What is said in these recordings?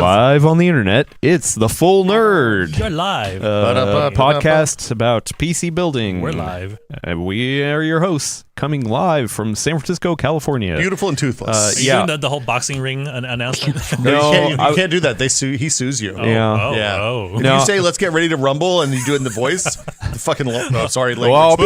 Live on the internet, it's The Full Nerd. You're live. Podcast about PC building. We're live. We are your hosts, coming live from San Francisco, California. Beautiful and toothless. Are you doing the whole boxing ring announcement? No, you can't do that. He sues you. Yeah. If you say, let's get ready to rumble, and you do it in the voice, the fucking... Oh, sorry. Well,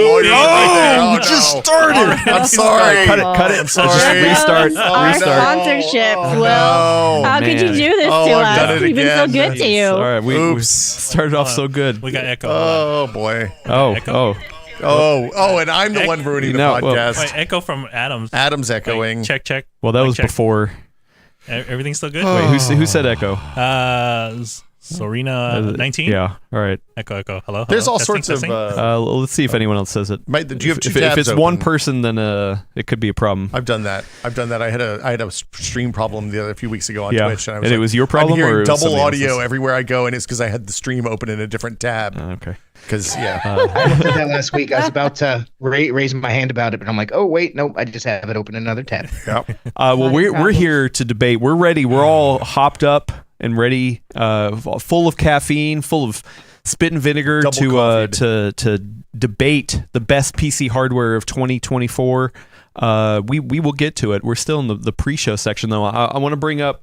just started. I'm sorry. Cut it. I'm sorry. Just restart. Our sponsorship. Well, how could you do this to I've done us? it We've been so again. good to you. All right, we Oops. started off so good. We got echo. Oh, boy. Oh. And I'm the one ruining the podcast. Wait, echo from Adams. Adam's echoing. Wait, check. Well, that was check. before. Everything's still good? Wait, who said echo? Serena 19? Yeah, all right. Echo. Hello? There's all Testing, sorts testing? of... Let's see if anyone else says it. do you have two If tabs it's one open? person, then it could be a problem. I've done that. I had a stream problem a few weeks ago on Yeah. Twitch, and I was And it was your problem, I'm hearing or it was double somebody audio else's? everywhere I go, and it's because I had the stream open in a different tab. Okay. Because I did that last week. I was about to raise my hand about it, but I'm like, oh wait, nope, I just have it open in another tab. Yep. Well, we're here to debate. We're ready. We're all hopped up and ready, full of caffeine, full of spit and vinegar to debate the best PC hardware of 2024. We will get to it. We're still in the pre-show section, though. I want to bring up.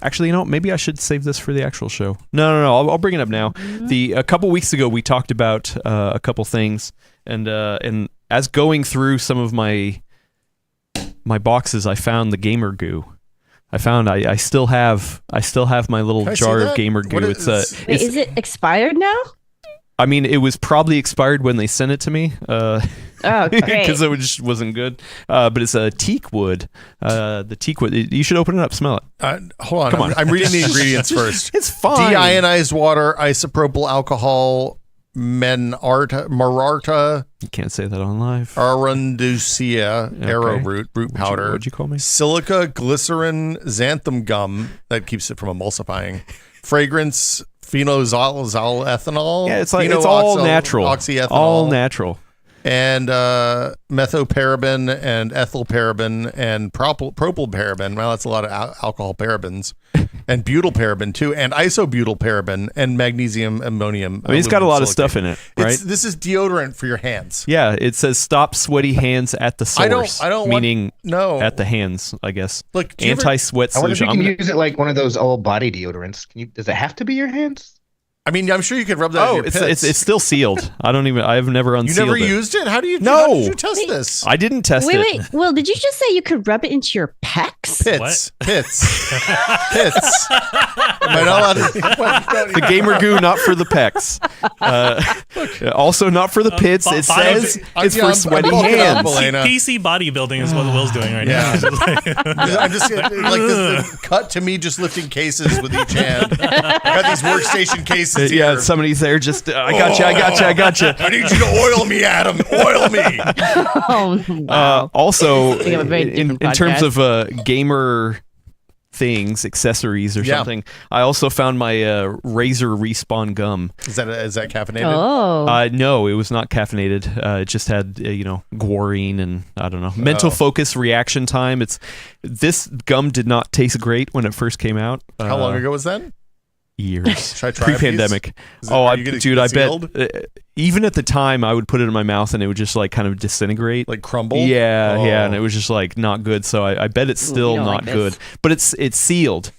Actually, maybe I should save this for the actual show. No. I'll bring it up now. A couple weeks ago, we talked about a couple things, and as going through some of my boxes, I found the gamer goo. I still have my little jar of gamer goo. Wait, is it expired now? I mean, it was probably expired when they sent it to me. Oh, great. Because it just wasn't good. But it's a teak wood. The teak wood. You should open it up, smell it. Hold on. Come on. I'm reading the ingredients first. It's fine. Deionized water, isopropyl alcohol, Mararta, You can't say that on live. Arundusea, arrowroot, root powder. What'd you call me? Silica, glycerin, xanthan gum. That keeps it from emulsifying. Fragrance, phenolzol ethanol. Yeah, it's all natural. Oxyethanol. All natural. And methylparaben and ethylparaben and propylparaben. Well, that's a lot of alcohol parabens. And butylparaben, too. And isobutylparaben and magnesium ammonium. I mean, it's got a lot of stuff in it, right? This is deodorant for your hands. Yeah, it says stop sweaty hands at the source. I don't meaning no. at the hands, I guess. Look, anti-sweat I wonder if solution. you can use it like one of those all body deodorants. Does it have to be your hands? I mean, I'm sure you could rub that in your pits. it's still sealed. I've never unsealed it. You never used it? How did you test this? I didn't test it. Wait. Will, did you just say you could rub it into your pecs? Pits. Am I not allowed to? The gamer goo, not for the pecs. Also not for the pits. It says it's for sweaty hands. PC bodybuilding is what Will's doing right now. I'm just like this cut to me just lifting cases with each hand. I got these workstation cases here. Yeah, somebody's there. Just I got you. I need you to oil me, Adam. Oil me. Oh, wow. Also, We have a very in different terms of gamer things, accessories or something, I also found my Razer Respawn gum. Is that caffeinated? Oh. No, it was not caffeinated. It just had guarine and I don't know, mental focus reaction time. This gum did not taste great when it first came out. How long ago was that? Years. Should I try pre-pandemic. I bet even at the time I would put it in my mouth and it would just like kind of disintegrate, like crumble. Yeah, and it was just like not good. So I bet it's still not good, but it's sealed.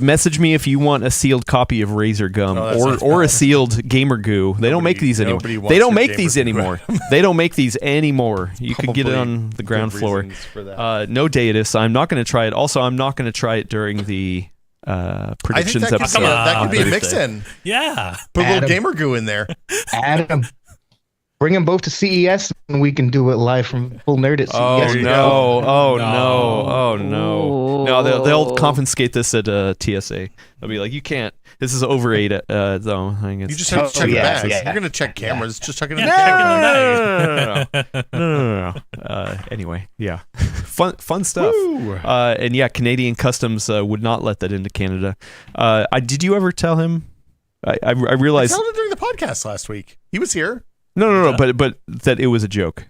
Message me if you want a sealed copy of Razer gum or a sealed gamer goo. They don't make these anymore. They don't make these anymore. They don't make these anymore. You could get it on the ground floor. No Deitis. I'm not going to try it. Also, I'm not going to try it during the predictions episode. That could be a mix-in. Yeah. Put a little gamer goo in there. Adam, bring them both to CES and we can do it live from Full Nerd at CES. Oh no! No, they'll confiscate this at TSA. They'll be like, you can't. This is over 8. So you just have to check the bags. You're gonna check cameras. Just check it in the bag. No. Anyway, yeah, fun stuff. And yeah, Canadian Customs would not let that into Canada. Did you ever tell him? I realized. I told him during the podcast last week. He was here. No, but that it was a joke.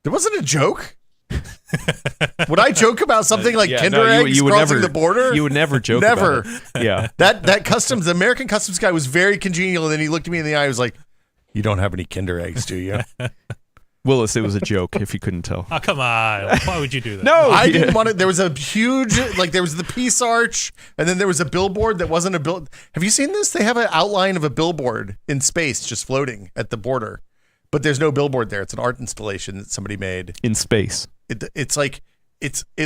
It wasn't a joke. Would I joke about something like Yeah, Kinder no, eggs you would crossing never, the border? You would never joke Never. about it. Yeah. That the American Customs guy was very congenial, and then he looked at me in the eye. He was like, "You don't have any Kinder eggs, do you?" Willis, it was a joke if you couldn't tell. Oh, come on. Why would you do that? No, I didn't want it. There was a huge, there was the Peace Arch, and then there was a billboard that wasn't a bill. Have you seen this? They have an outline of a billboard in space just floating at the border, but there's no billboard there. It's an art installation that somebody made in space. It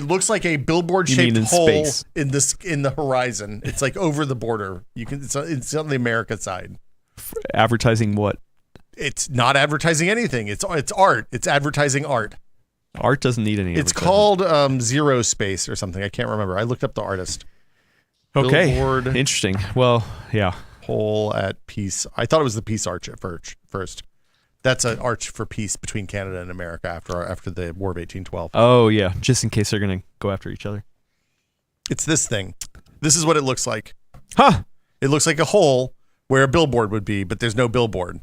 looks like a billboard shaped hole space? in the horizon. It's like over the border. It's on the America side. Advertising what? It's not advertising anything. It's art. It's advertising art. Art doesn't need any. It's called Zero Space or something. I can't remember. I looked up the artist. Okay. Billboard Interesting. Well, yeah. hole at Peace. I thought it was the Peace Arch at first. That's an arch for peace between Canada and America after the War of 1812. Oh, yeah. Just in case they're going to go after each other. It's this thing. This is what it looks like. Huh. It looks like a hole where a billboard would be, but there's no billboard.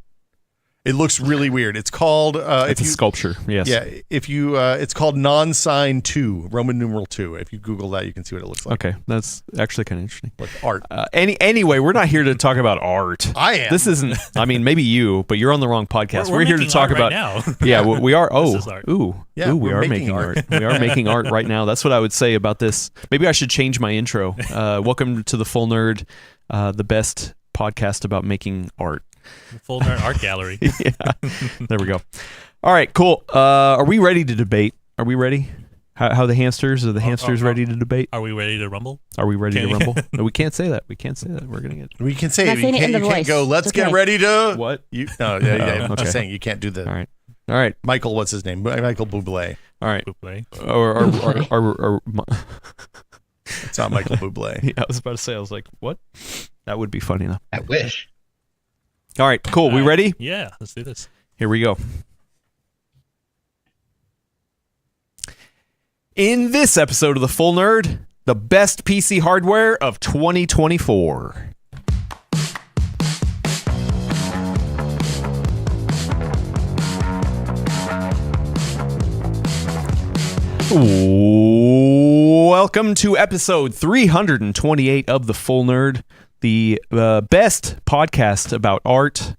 It looks really weird. It's called it's a sculpture. Yes. Yeah, it's called non-sign 2, Roman numeral 2. If you Google that, you can see what it looks like. Okay, that's actually kind of interesting. Like art. Anyway, we're not here to talk about art. I am. This isn't. I mean, maybe you, but you're on the wrong podcast. We're here to making talk art about. right now. Yeah, we are. Oh, This is art. ooh, Yeah, ooh, we we're are making making art. We are making art right now. That's what I would say about this. Maybe I should change my intro. Welcome to the Full Nerd, the best podcast about making art. Full Nerd Art Gallery. Yeah, there we go. All right, cool. Are we ready to debate? Are we ready? How the hamsters? Are the hamsters ready to debate? Are we ready to rumble? Are we ready to rumble? No, we can't say that. We can't say that. We're gonna get. We can say Not it. saying it in the You can't voice. go, let's It's get okay. ready to... What? I'm okay. just saying, you can't do the... All right. Michael, what's his name? Michael Bublé. All right. Bublé. Or It's not Michael Bublé. yeah, I was about to say. I was like, what? That would be funny enough. I wish. All right, cool. We ready? Yeah, let's do this. Here we go. In this episode of The Full Nerd, the best PC hardware of 2024. Welcome to episode 328 of The Full Nerd, the best podcast about art,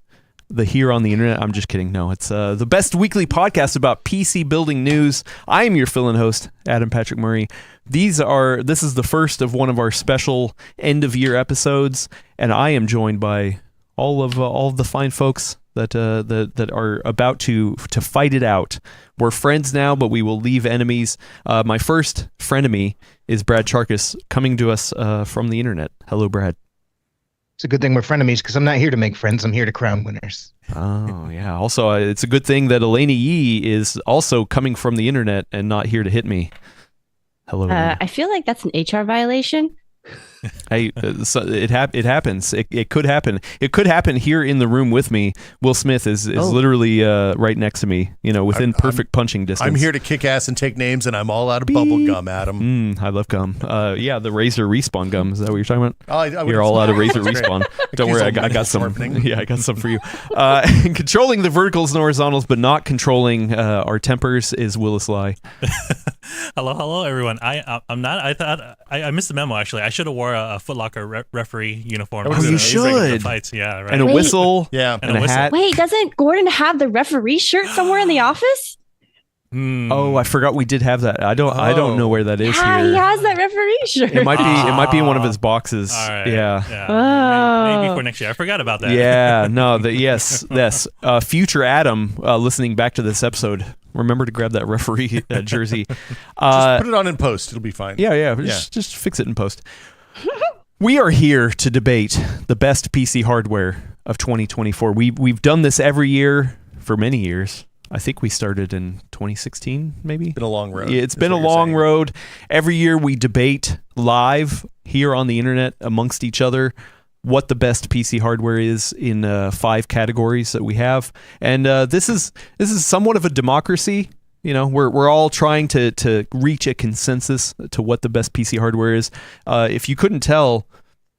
here on the internet. I'm just kidding. No, it's the best weekly podcast about PC building news. I am your fill-in host, Adam Patrick Murray. This is the first of one of our special end-of-year episodes, and I am joined by all of the fine folks that are about to fight it out. We're friends now, but we will leave enemies. My first frenemy is Brad Charkis, coming to us from the internet. Hello, Brad. It's a good thing we're frenemies because I'm not here to make friends. I'm here to crown winners. Oh, yeah. Also, it's a good thing that Elena Yee is also coming from the internet and not here to hit me. Hello. Elena. I feel like that's an HR violation. Hey, so it happens. It could happen. It could happen here in the room with me. Will Smith is literally right next to me, within perfect punching distance. I'm here to kick ass and take names, and I'm all out of bubble gum, Adam. I love gum. Yeah, the Razor Respawn gum. Is that what you're talking about? I You're all out of Razor Respawn. Don't worry, I got some. Yeah, I got some for you. Controlling the verticals and horizontals, but not controlling our tempers is Willis Lai. Hello, everyone. I'm not. I thought I missed the memo. Actually, I should have wore a Foot Locker referee uniform. Oh, you should. The fights. Yeah, right. And a Wait. whistle. Yeah. And a whistle. hat. Wait, doesn't Gordon have the referee shirt somewhere in the office? Oh, I forgot we did have that. I don't know where that is Yeah, he here. has that referee shirt. It might be in one of his boxes. All right. Yeah. Oh. Maybe for next year. I forgot about that. Yeah, no, yes. Future Adam, listening back to this episode, remember to grab that referee jersey. Just put it on in post. It'll be fine. Yeah. Just fix it in post. We are here to debate the best PC hardware of 2024. We've done this every year for many years. I think we started in 2016, maybe. It's been a long road. Yeah, it's been a long road. Every year we debate live here on the internet amongst each other what the best PC hardware is in 5 categories that we have, and this is somewhat of a democracy. We're all trying to reach a consensus to what the best PC hardware is. If you couldn't tell,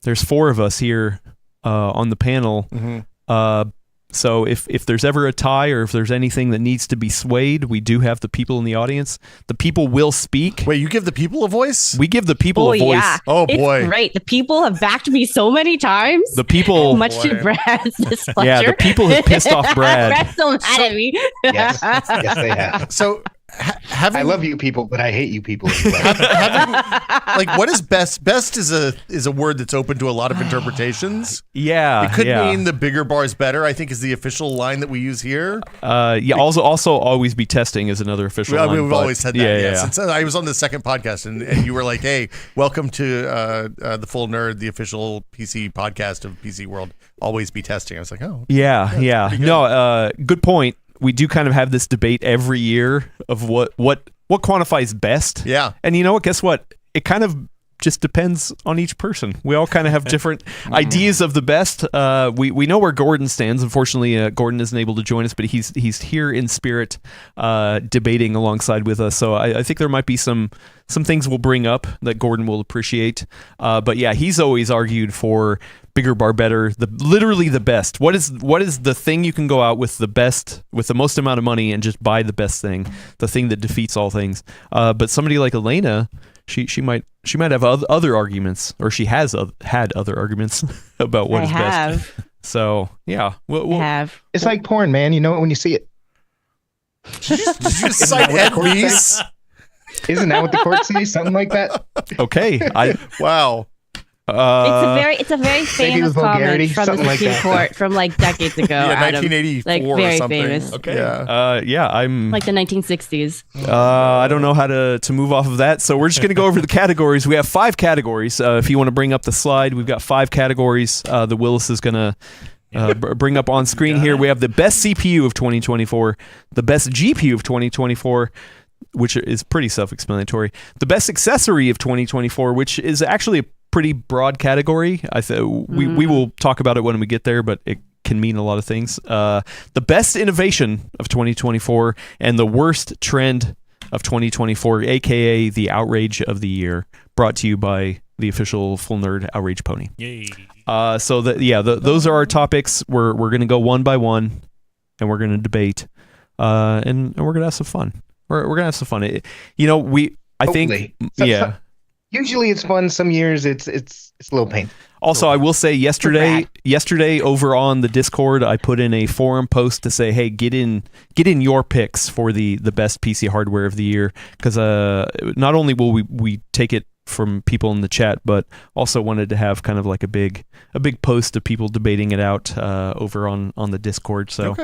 there's 4 of us here on the panel. Mm-hmm. So if there's ever a tie or if there's anything that needs to be swayed, we do have the people in the audience. The people will speak. Wait, you give the people a voice? We give the people a voice. Yeah. Oh, boy. It's great. The people have backed me so many times. The people, much to Brad's displeasure. yeah, the people have pissed off Brad. Brad's so mad at me. Yes, yes, they have. So I love you people, but I hate you people as well. like, what is best? Best is a word that's open to a lot of interpretations. Yeah, It could yeah. mean the bigger bar is better, I think, is the official line that we use here. Yeah. Also, always be testing is another official. Well, line, we've but- always said that. Yeah, Yeah, yeah. Since I was on the second podcast, and you were like, "Hey, welcome to the Full Nerd, the official PC podcast of PC World. Always be testing." I was like, "Oh, Yeah. No, good point. We do kind of have this debate every year of what quantifies best. yeah." And you know what? Guess what? It kind of just depends on each person. We all kind of have different ideas of the best. We know where Gordon stands. Unfortunately, Gordon isn't able to join us, but he's here in spirit, debating alongside with us. So I think there might be some things we'll bring up that Gordon will appreciate. But yeah, he's always argued for bigger bar better, literally the best. What is the thing you can go out with the best, with the most amount of money and just buy the best thing, the thing that defeats all things. But somebody like Elena, she might have other arguments, or she has had other arguments about what I is have. best. So yeah, I have. It's like porn, man. You know it when you see it. Did you just cite Ed Reese? Isn't that what the court says? Something like that? okay. Wow. It's a very famous vulgarity, comment from the something like Supreme that. Court from like decades ago. Yeah, Adam. 1984 like or very something. famous. Okay. Yeah. I'm Like the 1960s. I don't know how to move off of that, so we're just going to go over the categories. We have 5 categories. If you want to bring up the slide, we've got 5 categories. The Willis is going to bring up on screen here. We have the best CPU of 2024, the best GPU of 2024, which is pretty self-explanatory, the best accessory of 2024, which is actually a pretty broad category. We will talk about it when we get there, but it can mean a lot of things. The best innovation of 2024 and the worst trend of 2024, aka the outrage of the year, brought to you by the official Full Nerd Outrage Pony. Yay. Those are our topics. We're gonna go one by one, and we're gonna debate, and we're gonna have some fun. We're gonna have some fun. I think yeah. Usually it's fun. Some years it's a little painful. Also, I will say yesterday over on the Discord, I put in a forum post to say, hey, get in your picks for the best PC hardware of the year, because not only will we take it from people in the chat, but also wanted to have kind of like a big post of people debating it out over on the Discord. So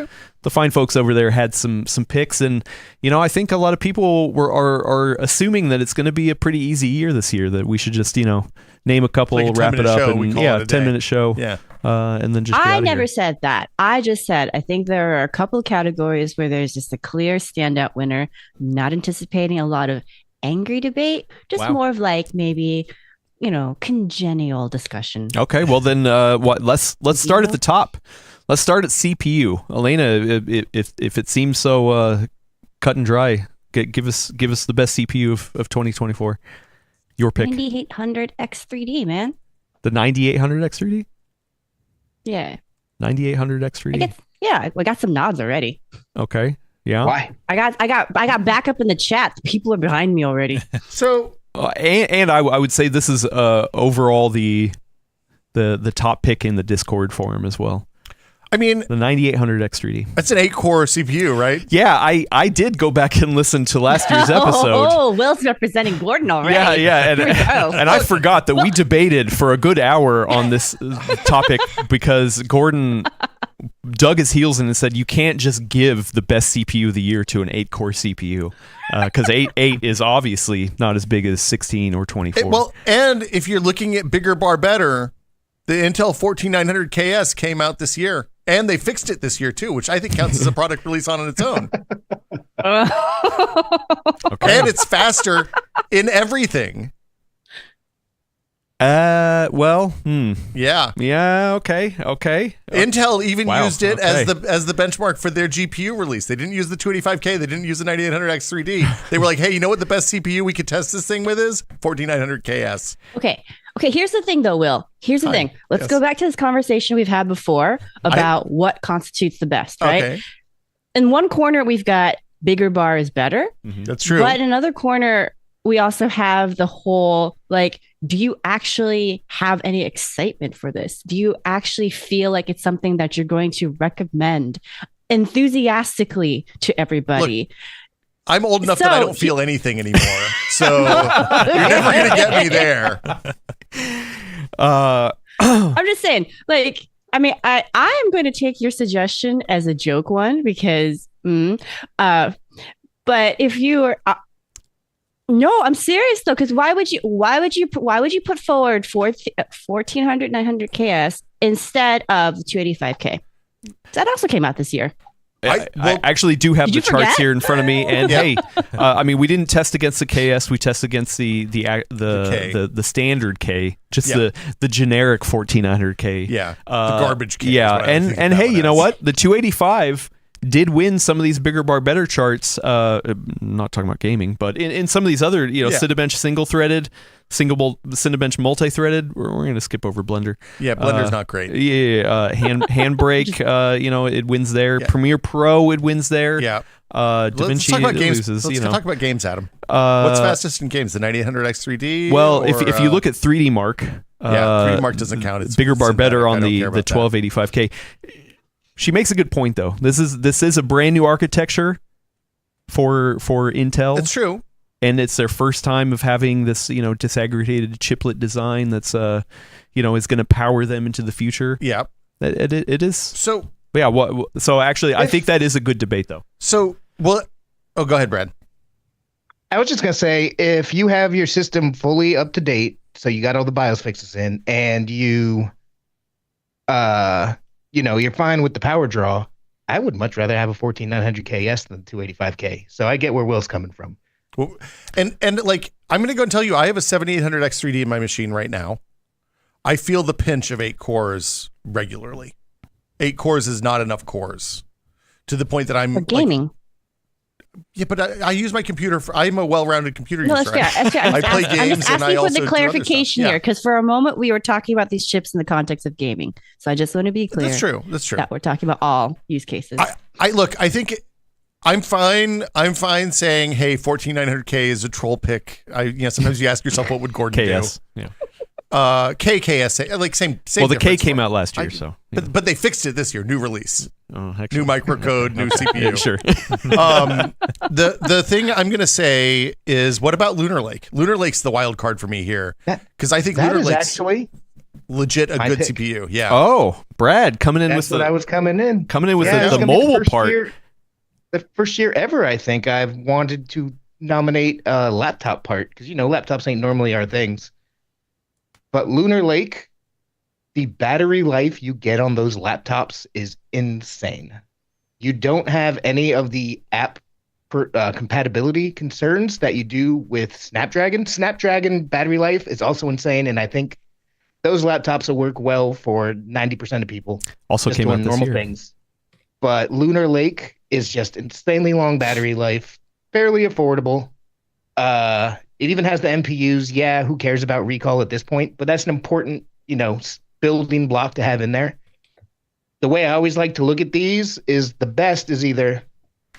the fine folks over there had some picks, and I think a lot of people are assuming that it's going to be a pretty easy year this year, that we should just name a couple, like a wrap it up, show, and 10-minute show. Yeah. And then just get I out of never here. said that. I just said I think there are a couple of categories where there's just a clear standout winner. Not anticipating a lot of angry debate, just more of like maybe congenial discussion. Okay, well then let's start at the top. Let's start at CPU. Elena, if it seems so cut and dry, give us the best CPU of 2024. Your pick. 9800 X3D, man. The 9800 X3D? Yeah. 9800 X3D? I got some nods already. Okay. Yeah. Why? I got backup in the chat. The people are behind me already. So and I would say this is overall the top pick in the Discord forum as well. I mean, the 9800 X3D. That's an 8-core CPU, right? Yeah, I did go back and listen to last year's episode. Oh, Will's representing Gordon already. Yeah, and I forgot that we debated for a good hour on this topic because Gordon dug his heels in and said you can't just give the best CPU of the year to an 8-core CPU because 8 is obviously not as big as 16 or 24. And if you're looking at bigger bar better, the Intel 14900KS came out this year, and they fixed it this year too, which I think counts as a product release on its own. Okay. And it's faster in everything. Yeah. Okay. Intel even used it okay. as the benchmark for their GPU release. They didn't use the 285K. They didn't use the 9800X3D. They were like, hey, you know what the best CPU we could test this thing with is? 14900KS. Okay, Okay, here's the thing, though, Will. Here's the thing. Let's go back to this conversation we've had before about what constitutes the best, right? Okay. In one corner, we've got bigger bar is better. That's true. But in another corner, we also have the whole, like, do you actually have any excitement for this? Do you actually feel like it's something that you're going to recommend enthusiastically to everybody? Look, I'm old enough that I don't feel anything anymore. So you're never going to get me there. I'm just saying, like, I mean, I am going to take your suggestion as a joke one because, but if you are, no, I'm serious though, because why would you put forward 1400 900 KS instead of the 285K? That also came out this year. I actually do have the charts here in front of me, and hey, I mean, we didn't test against the KS. We tested against the standard K, just the generic 1400K. Yeah, the garbage K. Yeah, and hey, you know what? The 285 did win some of these bigger bar better charts. Not talking about gaming, but in some of these other, Cinebench single threaded, Cinebench multi-threaded. We're going to skip over Blender. Yeah, Blender's not great. Yeah, Handbrake, it wins there. Yeah. Premiere Pro, it wins there. Yeah. DaVinci, let's talk about games. Loses, let's talk about games, Adam. What's fastest in games? The 9800X3D? Well, if you look at 3D Mark, 3D Mark doesn't count. It's bigger bar better on the 1285K. She makes a good point, though. This is a brand new architecture for Intel. It's true. And it's their first time of having this, disaggregated chiplet design that's, is going to power them into the future. Yeah. It is. So, yeah. So actually, I think that is a good debate, though. So, go ahead, Brad. I was just going to say, if you have your system fully up to date, so you got all the BIOS fixes in, and you're fine with the power draw, I would much rather have a 14900KS than 285K. So I get where Will's coming from. Well, and like, I'm going to go and tell you, I have a 7800X3D in my machine right now. I feel the pinch of 8 cores regularly. 8 cores is not enough cores to the point that I'm for gaming. Yeah, but I use my computer I'm a well-rounded computer user. That's fair. I play games. I'm just asking for the clarification here, because for a moment we were talking about these chips in the context of gaming. So I just want to be clear. That's true. That we're talking about all use cases. I think I'm fine. I'm fine saying, hey, 14900K is a troll pick. Sometimes you ask yourself, what would Gordon KS, do? Yeah. KKS, like same. Well, the K came out last year, but they fixed it this year. New release, new microcode, new CPU. Sure. The thing I'm gonna say is, what about Lunar Lake? Lunar Lake's the wild card for me here, because I think Lunar Lake's actually legit a good CPU. Yeah. Oh, Brad coming in with I was coming in with the mobile part. The first year ever, I think I've wanted to nominate a laptop part, because laptops ain't normally our things. But Lunar Lake, the battery life you get on those laptops is insane. You don't have any of the app compatibility concerns that you do with Snapdragon. Snapdragon battery life is also insane, and I think those laptops will work well for 90% of people. Also came out this year. Things. But Lunar Lake is just insanely long battery life, fairly affordable. It even has the MPUs. Yeah, who cares about recall at this point? But that's an important, building block to have in there. The way I always like to look at these is the best is either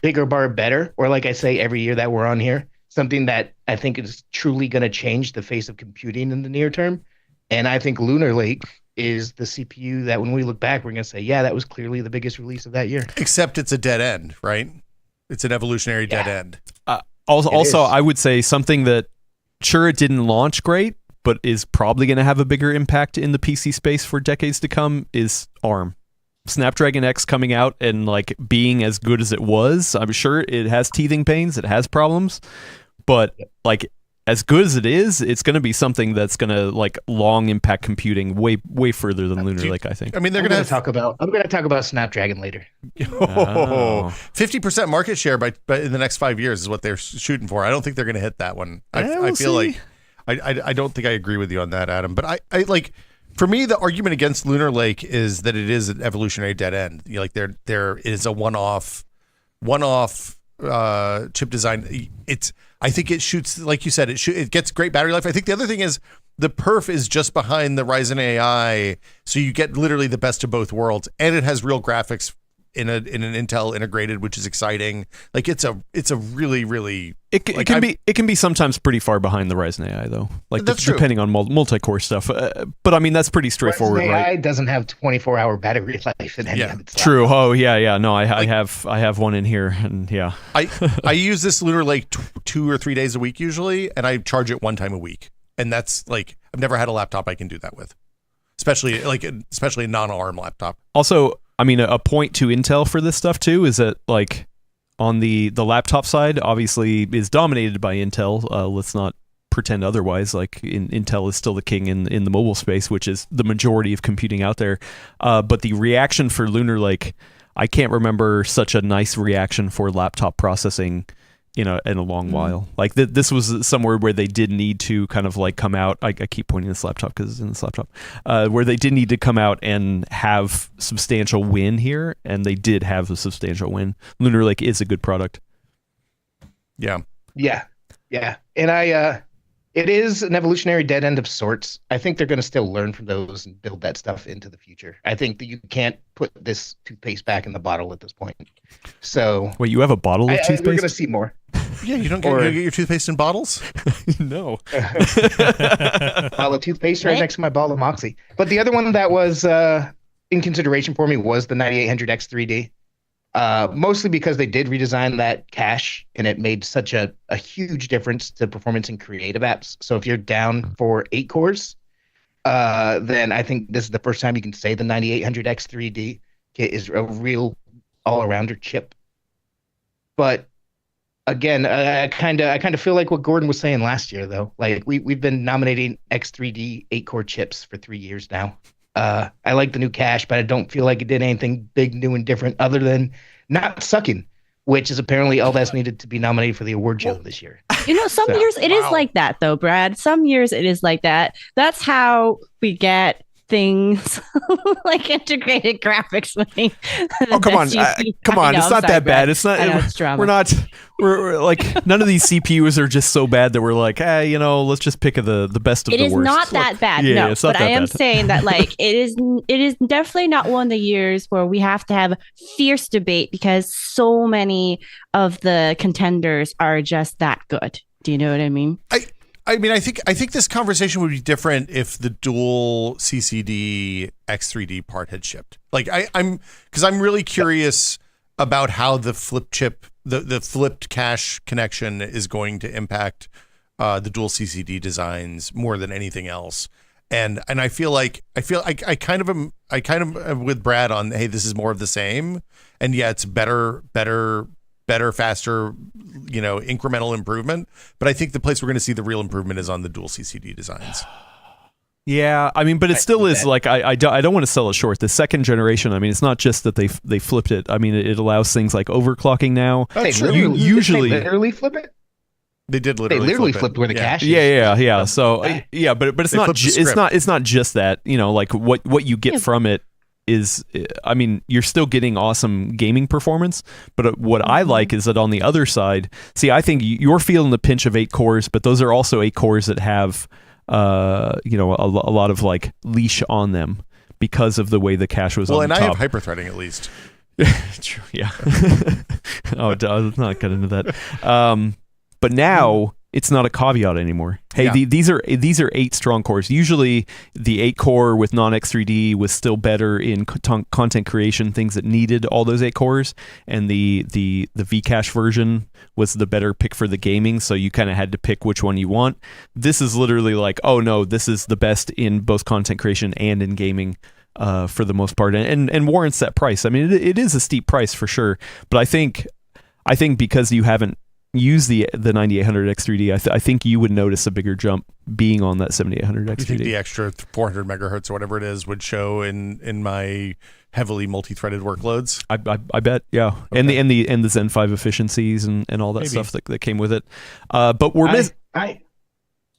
bigger bar better, or like I say every year that we're on here, something that I think is truly going to change the face of computing in the near term. And I think Lunar Lake is the CPU that when we look back, we're going to say, yeah, that was clearly the biggest release of that year. Except it's a dead end, right? It's an evolutionary dead end. Also, I would say something that, sure, it didn't launch great, but is probably going to have a bigger impact in the PC space for decades to come is ARM. Snapdragon X coming out and like being as good as it was. I'm sure it has teething pains, it has problems, but like as good as it is, it's going to be something that's going to like long impact computing way further than Lunar Lake, I think. I mean, I'm going to talk about Snapdragon later. 50% market share by in the next 5 years is what they're shooting for. I don't think they're going to hit that one. I feel like I don't think I agree with you on that, Adam. But I like, for me, the argument against Lunar Lake is that it is an evolutionary dead end. Like there is a one-off chip design. I think it shoots, like you said, it gets great battery life. I think the other thing is the perf is just behind the Ryzen AI, so you get literally the best of both worlds, and it has real graphics in an Intel integrated, which is exciting. Like it's a really it can be sometimes pretty far behind the Ryzen AI though. Like that's true. Depending on multi-core stuff. But I mean that's pretty straightforward, Ryzen right? AI doesn't have 24-hour battery life in any of its True. laptops. Oh yeah. No, I have one in here, and yeah. I use this Lunar Lake 2 or 3 days a week usually, and I charge it one time a week, and that's like I've never had a laptop I can do that with, especially a non-ARM laptop. Also, I mean, a point to Intel for this stuff too is that like on the laptop side, obviously is dominated by Intel. Let's not pretend otherwise. Like Intel is still the king in the mobile space, which is the majority of computing out there. But the reaction for Lunar Lake, I can't remember such a nice reaction for laptop processing in a long while. Like this was somewhere where they did need to kind of like come out. I keep pointing this laptop because it's in this laptop, where they did need to come out and have substantial win here, and they did have a substantial win. Lunar Lake is a good product. Yeah. And it is an evolutionary dead end of sorts. I think they're going to still learn from those and build that stuff into the future. I think that you can't put this toothpaste back in the bottle at this point. So wait, you have a bottle of toothpaste? We're going to see more. Yeah, you don't get your toothpaste in bottles? No. Bottle of toothpaste right next to my bottle of Moxie. But the other one that was in consideration for me was the 9800X3D. Mostly because they did redesign that cache, and it made such a huge difference to performance in creative apps. So if you're down for 8 cores, then I think this is the first time you can say the 9800X3D is a real all-arounder chip. But again, I kind of feel like what Gordon was saying last year, though. Like we've been nominating X3D 8-core chips for 3 years now. I like the new cache, but I don't feel like it did anything big, new, and different other than not sucking, which is apparently all that's needed to be nominated for the award show this year. Some years it is like that, though, Brad. Some years it is like that. That's how we get things like integrated graphics winning. Oh, come on. Come on. It's not that bad. It's not. We're like, none of these CPUs are just so bad that we're like, hey, let's just pick the best of the worst. It is not that bad. Yeah, no, but I am saying that like it is definitely not one of the years where we have to have fierce debate because so many of the contenders are just that good. Do you know what I mean? I mean, I think this conversation would be different if the dual CCD X3D part had shipped. Like I'm really curious about how the flip chip, the flipped cache connection is going to impact the dual CCD designs more than anything else. And I feel like I kind of am with Brad on, hey, this is more of the same. And yeah, it's better, faster, incremental improvement. But I think the place we're going to see the real improvement is on the dual CCD designs. Yeah, I mean, but it still is like I don't want to sell it short. The second generation, I mean, it's not just that they flipped it. I mean, it allows things like overclocking now. They literally flip it. They did literally. They literally flipped where the cache is. Yeah. So yeah, but it's not just that. Like what you get from it is, I mean, you're still getting awesome gaming performance, but what I like is that on the other side, see, I think you're feeling the pinch of 8 cores, but those are also 8 cores that have, a lot of like leash on them because of the way the cache was on the top. Well, and I have hyperthreading at least. True, yeah. Let's not get into that. But now it's not a caveat anymore. Hey, yeah. These are 8 strong cores. Usually the 8 core with non-X3D was still better in content creation, things that needed all those 8 cores, and the Vcache version was the better pick for the gaming, so you kind of had to pick which one you want. This is literally like, oh no, this is the best in both content creation and in gaming for the most part, and warrants that price. I mean, it is a steep price for sure, but I think because you haven't use the 9800 X3D, I think you would notice a bigger jump being on that 7800 X3D. You think the extra 400 megahertz or whatever it is would show in my heavily multi-threaded workloads? I bet, yeah. Okay. And the Zen 5 efficiencies and all that stuff that came with it. But we're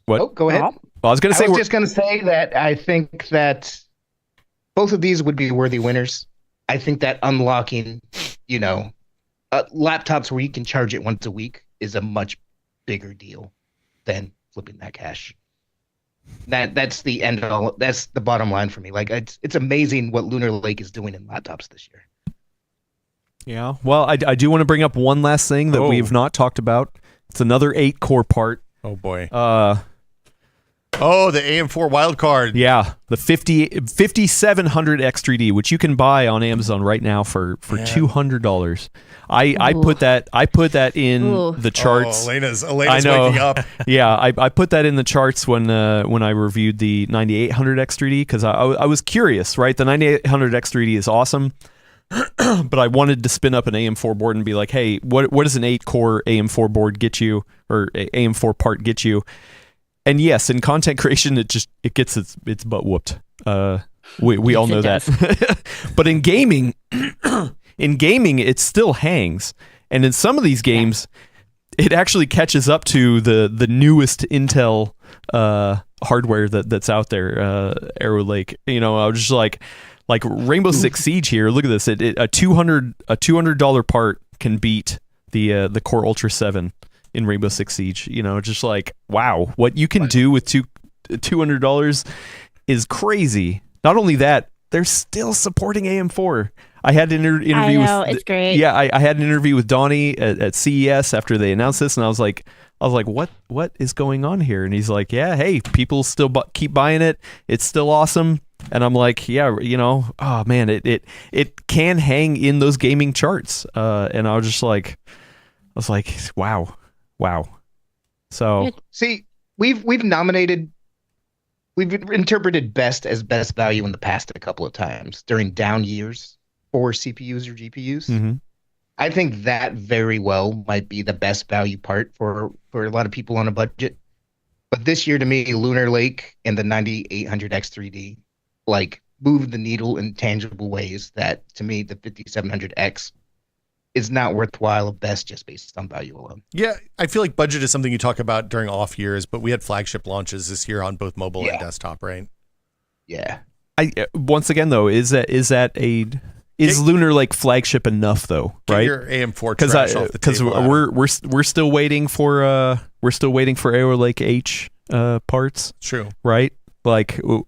what? Oh, go ahead. Well, I was going to say that I think that both of these would be worthy winners. I think that unlocking, laptops where you can charge it once a week is a much bigger deal than flipping that cache. That's the end of all. That's the bottom line for me. Like it's amazing what Lunar Lake is doing in laptops this year. Yeah. Well, I do want to bring up one last thing that we have not talked about. It's another 8-core part. Oh boy. The AM4 wildcard. Yeah, the 5700X3D, which you can buy on Amazon right now for $200. I put that in the charts. Elena's waking up. Yeah, I put that in the charts when I reviewed the 9800X3D because I was curious, right? The 9800X3D is awesome. But I wanted to spin up an AM4 board and be like, hey, what does an 8-core AM4 board get you, or AM4 part get you? And yes, in content creation, it gets its butt whooped. We all know that. But in gaming, it still hangs. And in some of these games, it actually catches up to the newest Intel hardware that's out there. Arrow Lake. I was just like Rainbow Six Siege here. Look at this. A $200 part can beat the Core Ultra 7 in Rainbow Six Siege. Just like, wow, what you can do with $200 is crazy. Not only that, they're still supporting AM4. I had an interview. I know, it's great. Yeah, I had an interview with Donnie at CES after they announced this, and I was like, what is going on here? And he's like, yeah, hey, people still keep buying it. It's still awesome. And I'm like, yeah, oh man, it can hang in those gaming charts. And I was like, wow. So see, we've interpreted best as best value in the past a couple of times during down years for CPUs or GPUs. Mm-hmm. I think that very well might be the best value part for a lot of people on a budget. But this year, to me, Lunar Lake and the 9800X3D moved the needle in tangible ways that, to me, the 5700X is not worthwhile of best just based on value alone. Yeah, I feel like budget is something you talk about during off years, but we had flagship launches this year on both mobile and desktop, right? Yeah. Once again though, is Lunar Lake flagship enough though, right? Get your AM4 trash off the table. we're still waiting for Arrow Lake H parts. True. Right? Arrow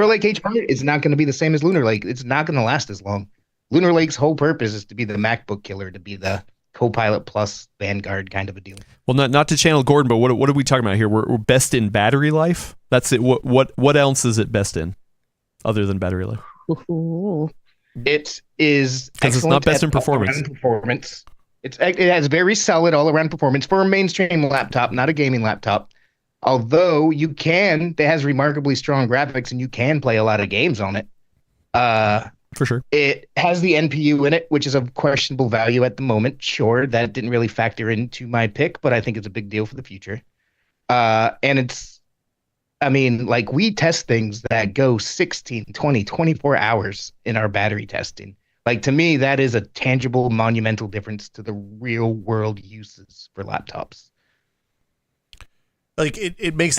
Lake H part is not going to be the same as Lunar Lake. It's not going to last as long. Lunar Lake's whole purpose is to be the MacBook killer, to be the Copilot Plus Vanguard kind of a deal. Well, not to channel Gordon, but what are we talking about here? We're best in battery life. That's it. What else is it best in, other than battery life? Ooh. It is because it's not best in performance. It has very solid all around performance for a mainstream laptop, not a gaming laptop. Although it has remarkably strong graphics and you can play a lot of games on it. For sure. It has the NPU in it, which is of questionable value at the moment. Sure, that didn't really factor into my pick, but I think it's a big deal for the future. And we test things that go 16, 20, 24 hours in our battery testing. To me, that is a tangible, monumental difference to the real world uses for laptops. It makes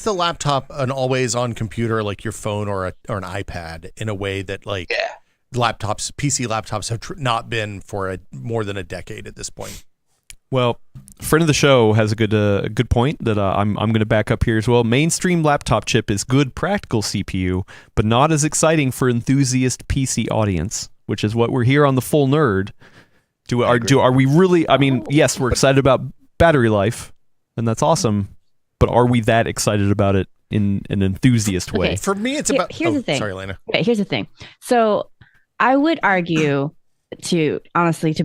the laptop an always on computer, like your phone or an iPad, in a way that PC laptops have not been for more than a decade at this point. Well, friend of the show has a good point that I'm going to back up here as well. Mainstream laptop chip is good practical CPU, but not as exciting for enthusiast PC audience, which is what we're here on the Full Nerd. Are we really? I mean, yes, we're excited about battery life, and that's awesome. But are we that excited about it in an enthusiast way? Okay. For me, it's about... Here's the thing. Sorry, Lena. Okay, here's the thing. So I would argue to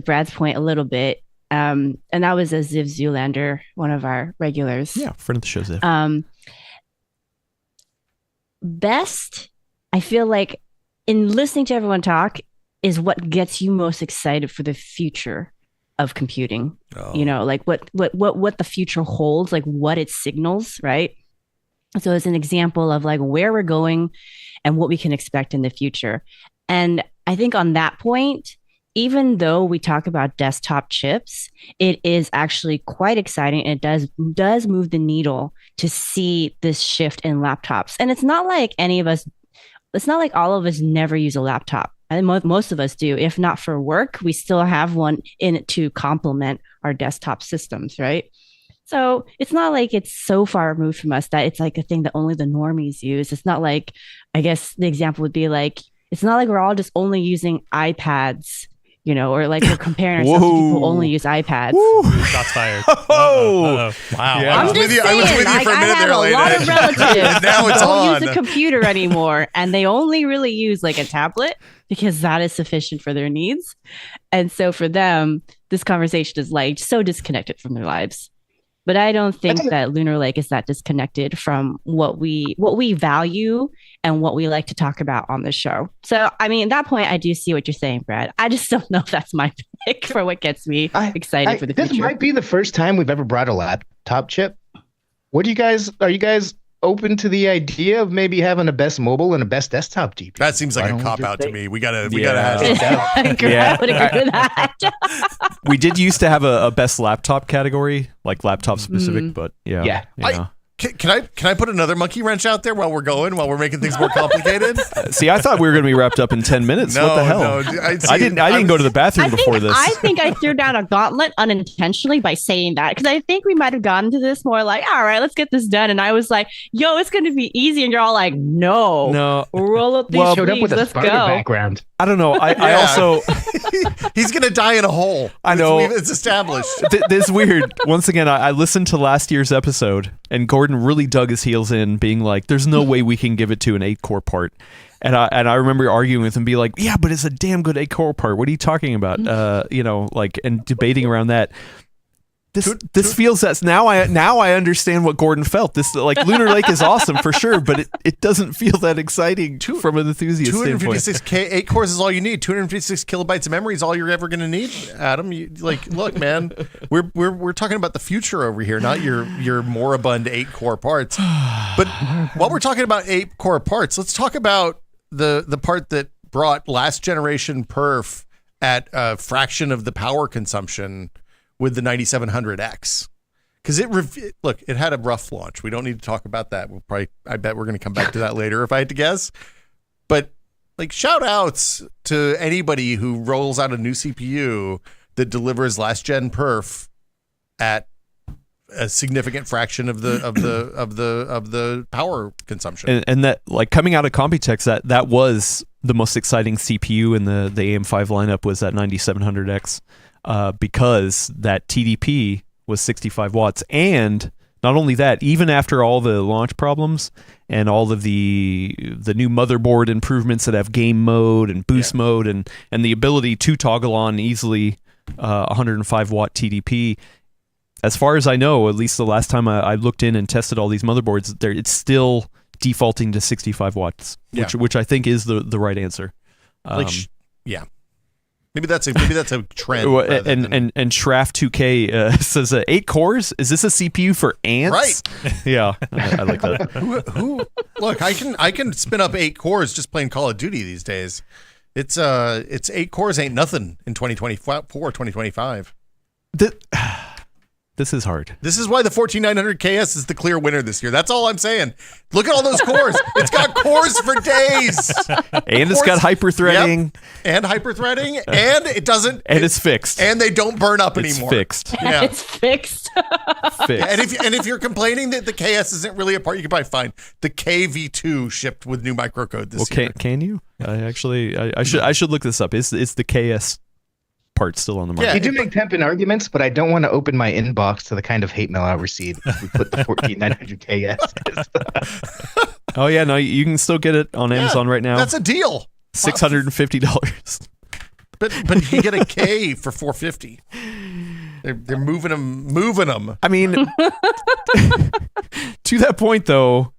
Brad's point a little bit, and that was a Ziv Zoolander, one of our regulars. Yeah, friend of the show, Ziv. Best, I feel like, in listening to everyone talk, is what gets you most excited for the future of computing. What the future holds, what it signals, right? So as an example of where we're going and what we can expect in the future. And I think on that point, even though we talk about desktop chips, it is actually quite exciting. And it does move the needle to see this shift in laptops. And it's not like all of us never use a laptop. I think most of us do. If not for work, we still have one in it to complement our desktop systems, right? So it's not like it's so far removed from us that it's like a thing that only the normies use. It's not like, I guess the example would be like, it's not like we're all just only using iPads, or like we're comparing ourselves to people who only use iPads. Shots fired. Wow. Yeah. I was with you for a minute there, I have a lot of relatives Now it's don't on. use a computer anymore, and they only really use like a tablet because that is sufficient for their needs. And so for them, this conversation is like so disconnected from their lives. But I don't think that Lunar Lake is that disconnected from what we value and what we like to talk about on the show. So, I mean, at that point, I do see what you're saying, Brad. I just don't know if that's my pick for what gets me excited for the future. This might be the first time we've ever brought a laptop chip. Are you guys open to the idea of maybe having a best mobile and a best desktop GPU? That seems like a cop out to me. We gotta hash it out. I would agree with that. We did used to have a best laptop category, like laptop specific, but yeah. Can I put another monkey wrench out there while we're making things more complicated? See, I thought we were going to be wrapped up in 10 minutes. What the hell? No, I didn't go to the bathroom before this. I think I threw down a gauntlet unintentionally by saying that, because I think we might have gotten to this more like, all right, let's get this done. And I was like, yo, it's going to be easy. And you're all like, no. Roll up these showed up with let's a Sparta go. background. I don't know. I also... He's going to die in a hole. I know. It's established. This is weird. Once again, I listened to last year's episode, and Gordon really dug his heels in, being like, there's no way we can give it to an 8-core part. And I remember arguing with him, be like, yeah, but it's a damn good 8-core part. What are you talking about? And debating around that. This feels that now I understand what Gordon felt. This Lunar Lake is awesome for sure, but it doesn't feel that exciting from an enthusiast standpoint. 256K, 8 cores is all you need. 256 kilobytes of memory is all you're ever going to need, Adam. Look, man, we're talking about the future over here, not your moribund 8-core parts. But while we're talking about 8-core parts, let's talk about the part that brought last generation perf at a fraction of the power consumption with the 9700X, because it had a rough launch. We don't need to talk about that. I bet we're going to come back to that later if I had to guess. But shout outs to anybody who rolls out a new CPU that delivers last gen perf at a significant fraction of the power consumption. And that, coming out of Computex, that was the most exciting CPU in the AM5 lineup, was that 9700X. Because that TDP was 65 watts. And not only that, even after all the launch problems and all of the new motherboard improvements that have game mode and boost mode and the ability to toggle on easily 105 watt TDP, as far as I know, at least the last time I looked in and tested all these motherboards, it's still defaulting to 65 watts, which I think is the right answer. Maybe that's a trend. And Shraft 2K says 8 cores. Is this a CPU for ants? Right. Yeah, I like that. who? Look, I can spin up 8 cores just playing Call of Duty these days. It's 8 cores ain't nothing in 2024, 2025. This is hard. This is why the 14900KS is the clear winner this year. That's all I'm saying. Look at all those cores. It's got cores for days. And it's got hyper-threading. Yep. And hyper-threading. And it doesn't. And it's fixed. And they don't burn up anymore. It's fixed. Yeah. It's fixed. And if you're complaining that the KS isn't really a part, you can probably find the KV2 shipped with new microcode this year. Can you? I should look this up. Is the KS part still on the market? Yeah, you do make tempting arguments, but I don't want to open my inbox to the kind of hate mail I receive if we put the 14900KS. Oh yeah, no, you can still get it on Amazon right now. That's a deal. $650. But you can get a K for $450. They're moving them. I mean, to that point though,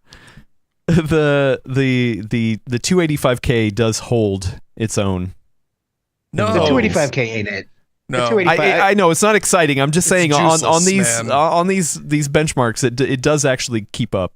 the 285K does hold its own. No, the 285K ain't it. No, I know it's not exciting. I'm just saying on these man. on these benchmarks, it does actually keep up.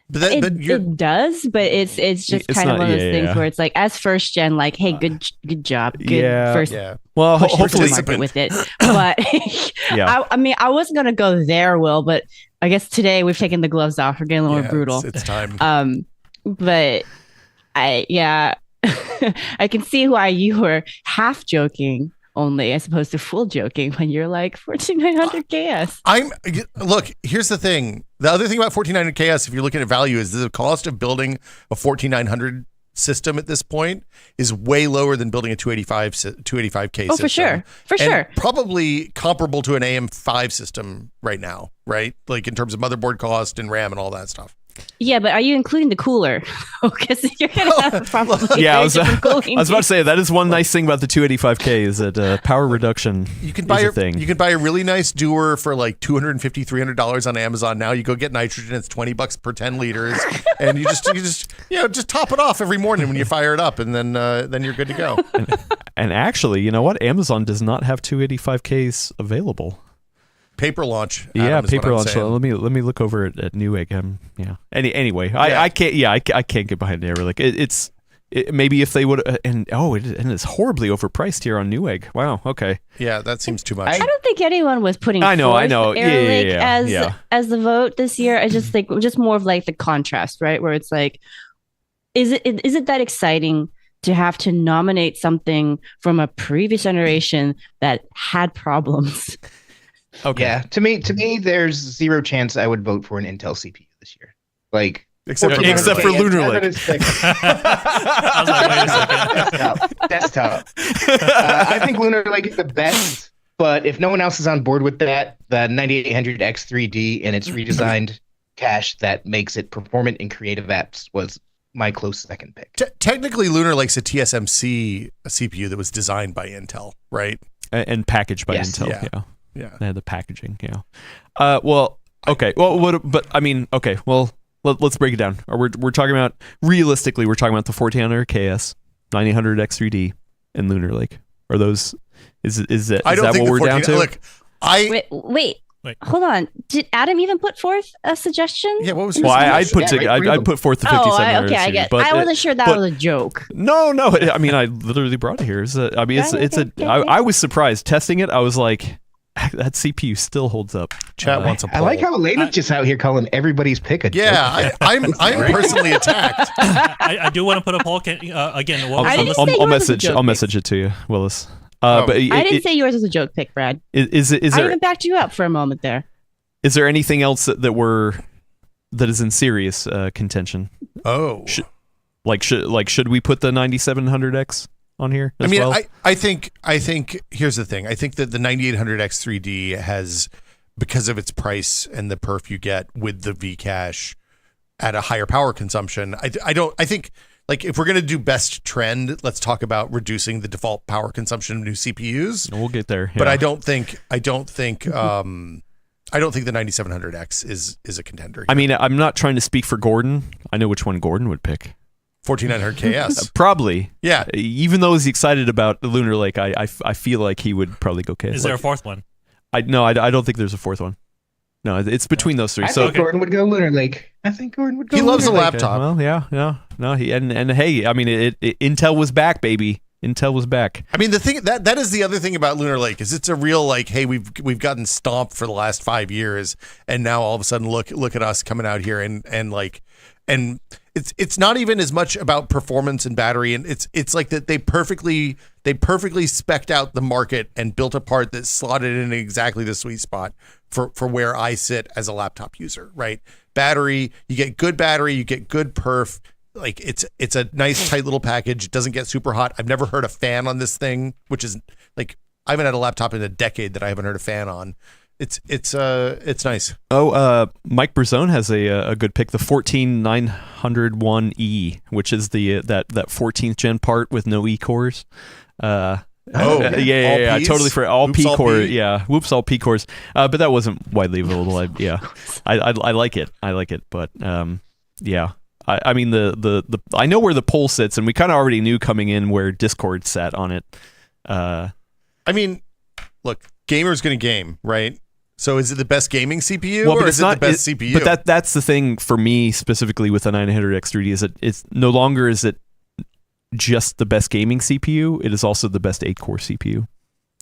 But it does, but it's just kind of one of those things where it's like, as first gen, like, hey, good job, good first. Yeah. Well, hopefully market with it. But I mean, I wasn't gonna go there, Will, but I guess today we've taken the gloves off. We're getting a little more brutal. It's time. But I can see why you were half joking only, as opposed to full joking when you're like 14900 KS. Look, here's the thing. The other thing about 14900 KS, if you're looking at value, is the cost of building a 14900 system at this point is way lower than building a 285K system. Oh, for sure. For sure. Probably comparable to an AM5 system right now, right? Like in terms of motherboard cost and RAM and all that stuff. Yeah, but are you including the cooler? Because you're going to have probably I was about to say, that is one nice thing about the 285K is that power reduction you can buy is a thing. You can buy a really nice doer for like $250, $300 on Amazon now. You go get nitrogen, it's $20 per 10 liters, and you just top it off every morning when you fire it up, and then you're good to go. And actually, you know what? Amazon does not have 285Ks available. Paper launch. Yeah, paper launch. So let me look over at Newegg. Yeah. Anyway, I can't get behind Arrow Lake. It's maybe if they would and it's horribly overpriced here on Newegg. Wow. Okay. Yeah, that seems too much. I don't think anyone was putting. I know. Arrow Lake as the vote this year. I just think just more of like the contrast, right? Where it's like, is it that exciting to have to nominate something from a previous generation that had problems? Okay. Yeah, to me, there's zero chance I would vote for an Intel CPU this year. Like, except for Lunar Lake. I was like, wait a second. Desktop. I think Lunar Lake is the best, but if no one else is on board with that, the 9800X 3D and its redesigned cache that makes it performant in creative apps was my close second pick. Technically, Lunar Lake's a TSMC CPU that was designed by Intel, right? And packaged by Intel. Yeah. They had the packaging. Yeah. Well, okay. Well, but I mean, okay. Well, let's break it down. We're talking about realistically. We're talking about the 1400 KS, 9800X 3D, and Lunar Lake. Are those? Is that what we're down to? Look, wait. Hold on. Did Adam even put forth a suggestion? Yeah. What was? Well, I put forth the 5700. Okay, I get. I wasn't sure that was a joke. No. I mean, I literally brought it here. I was surprised testing it. I was like, that CPU still holds up. Chat wants a poll. I like how Elena just out here calling everybody's pick a joke. Yeah, I'm personally attacked. I do want to put a poll again. I'll message it to you, Willis. But I didn't say yours was a joke pick, Brad. Is there? I even backed you up for a moment there. Is there anything else that is in serious contention? Oh, should we put the 9700X on here? I mean, I think here's the thing. I think that the 9800X 3D has, because of its price and the perf you get with the Vcache at a higher power consumption. I think like if we're gonna do best trend, let's talk about reducing the default power consumption of new CPUs. We'll get there. Yeah. But I don't think the 9700X is a contender here. I mean, I'm not trying to speak for Gordon. I know which one Gordon would pick. 1400 KS. Probably. Yeah. Even though he's excited about the Lunar Lake, I feel like he would probably go KS. Is there a fourth one? I don't think there's a fourth one. No, it's between those three. I think Gordon would go Lunar Lake. He loves a laptop. Well, yeah. No, and hey, I mean, Intel was back, baby. Intel was back. I mean, the thing that is the other thing about Lunar Lake is it's a real like, hey, we've gotten stomped for the last 5 years, and now all of a sudden look at us coming out here and it's not even as much about performance and battery, and it's like that they perfectly specced out the market and built a part that slotted in exactly the sweet spot for where I sit as a laptop user, right? Battery, you get good battery, you get good perf. Like it's a nice tight little package. It doesn't get super hot. I've never heard a fan on this thing, which is like I haven't had a laptop in a decade that I haven't heard a fan on. It's nice. Mike Brazone has a good pick, the 14901E, which is the that 14th gen part with no E cores. Yeah, I totally forgot all P cores. Yeah, whoops, all P cores. But that wasn't widely available. I like it. But yeah. I mean the I know where the poll sits, and we kind of already knew coming in where Discord sat on it. I mean, look, gamer's gonna game, right? So is it the best gaming CPU, or is it the best CPU? But that's the thing for me specifically with the 900X 3D is that it's no longer is it just the best gaming CPU. It is also the best 8-core CPU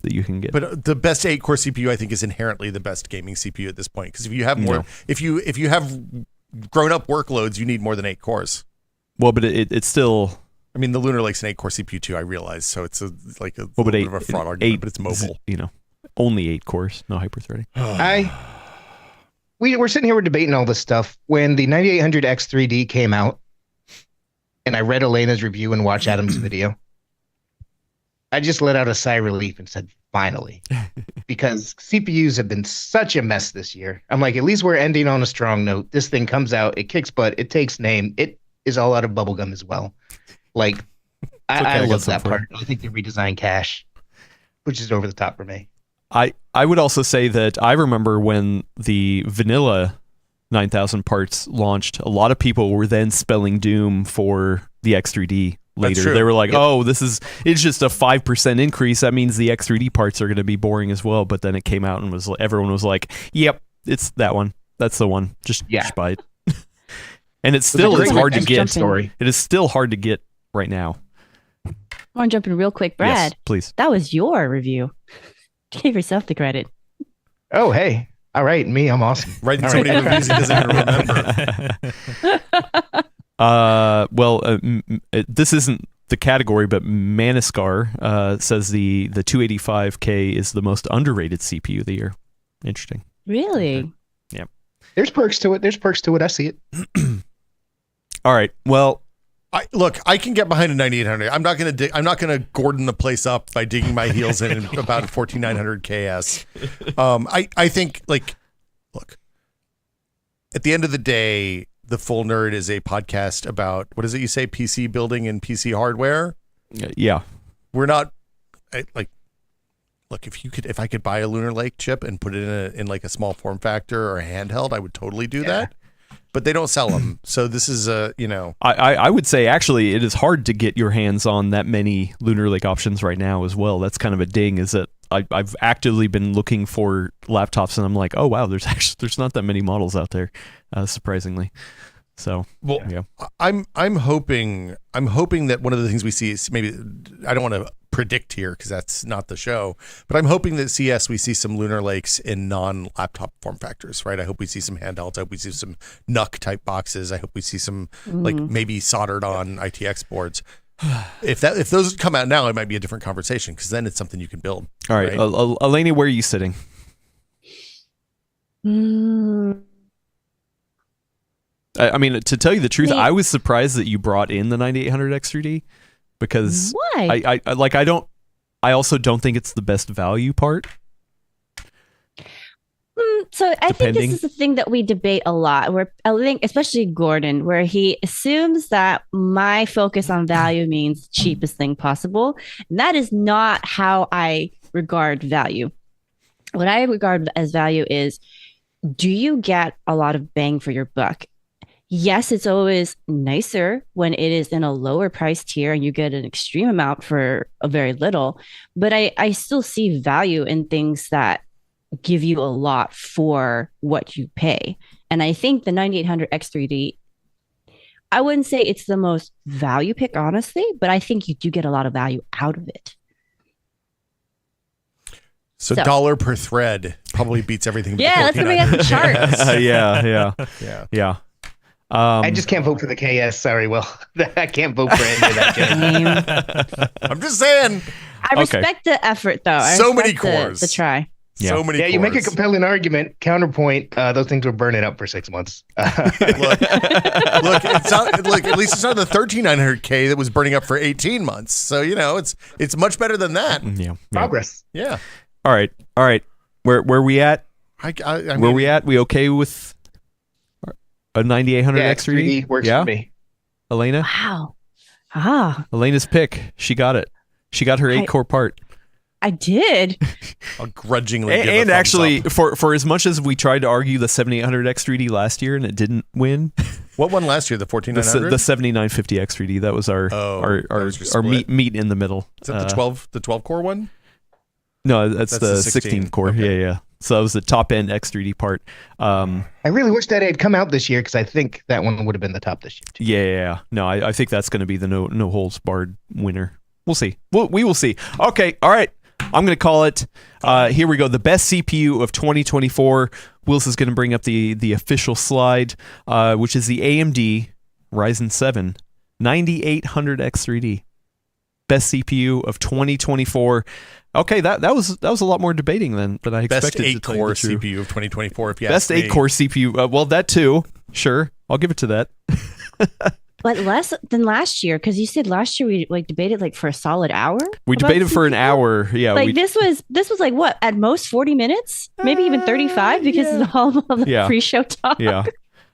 that you can get. But the best 8-core CPU, I think, is inherently the best gaming CPU at this point, because if you have more, if you have grown-up workloads, you need more than 8 cores. Well, but it's still. I mean, the Lunar Lake's an 8-core CPU too, I realize, so it's a little but bit of a fraud argument, but it's mobile. Only 8 cores, no hyper-threading. We're sitting here, we're debating all this stuff. When the 9800X3D came out, and I read Elena's review and watched Adam's video, I just let out a sigh of relief and said, finally. Because CPUs have been such a mess this year. I'm like, at least we're ending on a strong note. This thing comes out, it kicks butt, it takes name, it is all out of bubblegum as well. Like, I love that part. I think they redesigned cache, which is over the top for me. I would also say that I remember when the vanilla 9000 parts launched, a lot of people were then spelling doom for the X3D later. They were like, it's just a 5% increase. That means the X3D parts are going to be boring as well. But then it came out and everyone was like, yep, it's that one. That's the one. Just buy it. And it's still hard to get. It is still hard to get right now. I want to jump in real quick, Brad. Yes, please. That was your review. Give yourself the credit. Oh, hey. All right. Me, I'm awesome. Writing so many reviews he doesn't even remember. This isn't the category, but Maniscar says the 285K is the most underrated CPU of the year. Interesting. Really? Okay. Yeah. There's perks to it. I see it. All right. Well, I can get behind a 9800. I'm not gonna Gordon the place up by digging my heels in about a 14900 KS. I think, look, at the end of the day, The Full Nerd is a podcast about, what is it you say, PC building and PC hardware. Yeah, we're not look, if I could buy a Lunar Lake chip and put it in like a small form factor or a handheld, I would totally do that. But they don't sell them, so this is I would say actually it is hard to get your hands on that many Lunar Lake options right now as well. That's kind of a ding. Is that I've actively been looking for laptops, and I'm like, oh wow, there's not that many models out there, surprisingly. So I'm hoping that one of the things we see is, maybe, I don't want to predict here because that's not the show, but I'm hoping that CS we see some Lunar Lakes in non-laptop form factors, right? I hope we see some handhelds. I hope we see some NUC type boxes. I hope we see some like maybe soldered on ITX boards. If those come out now, it might be a different conversation because then it's something you can build. All right, Eleni, where are you sitting? I mean, to tell you the truth, I was surprised that you brought in the 9800 X3D because why? I also don't think it's the best value part. So I think this is the thing that we debate a lot, where I think especially Gordon, where he assumes that my focus on value means cheapest thing possible. And that is not how I regard value. What I regard as value is, do you get a lot of bang for your buck? Yes, it's always nicer when it is in a lower price tier and you get an extreme amount for a very little. But I still see value in things that give you a lot for what you pay. And I think the 9800 X3D, I wouldn't say it's the most value pick, honestly, but I think you do get a lot of value out of it. So dollar per thread probably beats everything. Yeah, let's bring up the charts. Yeah. I just can't vote for the KS. Sorry, I can't vote for any of that. I'm just saying. I respect the effort, though. So many cores. The try. Yeah. So many. Yeah, cores. You make a compelling argument. Counterpoint: those things were burning up for 6 months. Look, at least it's not the 13900K that was burning up for 18 months. So it's much better than that. Yeah. Progress. Yeah. All right. Where we at? I mean, where we at? We okay with a 9800 X3D? Works for me. Elena? Wow. Elena's pick. She got it. She got her 8-core part. I did. I'll grudgingly give and a actually, thumbs for as much as we tried to argue the 7800 X3D last year and it didn't win. What won last year? The 14900? The 7950 X3D. That was our meet in the middle. Is that the 12 core one? No, that's the 16 core. Okay. Yeah. So that was the top end X3D part. I really wish that had come out this year because I think that one would have been the top this year too. Yeah. No, I think that's going to be the no holds barred winner. We'll see. We will see. Okay. All right. I'm going to call it. Here we go. The best CPU of 2024. Wills is going to bring up the official slide, which is the AMD Ryzen 7 9800X3D. Best CPU of 2024. Okay, that was a lot more debating than I expected. Best 8-core CPU of 2024. If you Best ask me. 8-core CPU. Well, that too. Sure, I'll give it to that. But less than last year, because you said last year we debated for a solid hour. We debated for an hour. Yeah, this was like what, at most 40 minutes, maybe even 35 because of all of the pre-show talk. Yeah.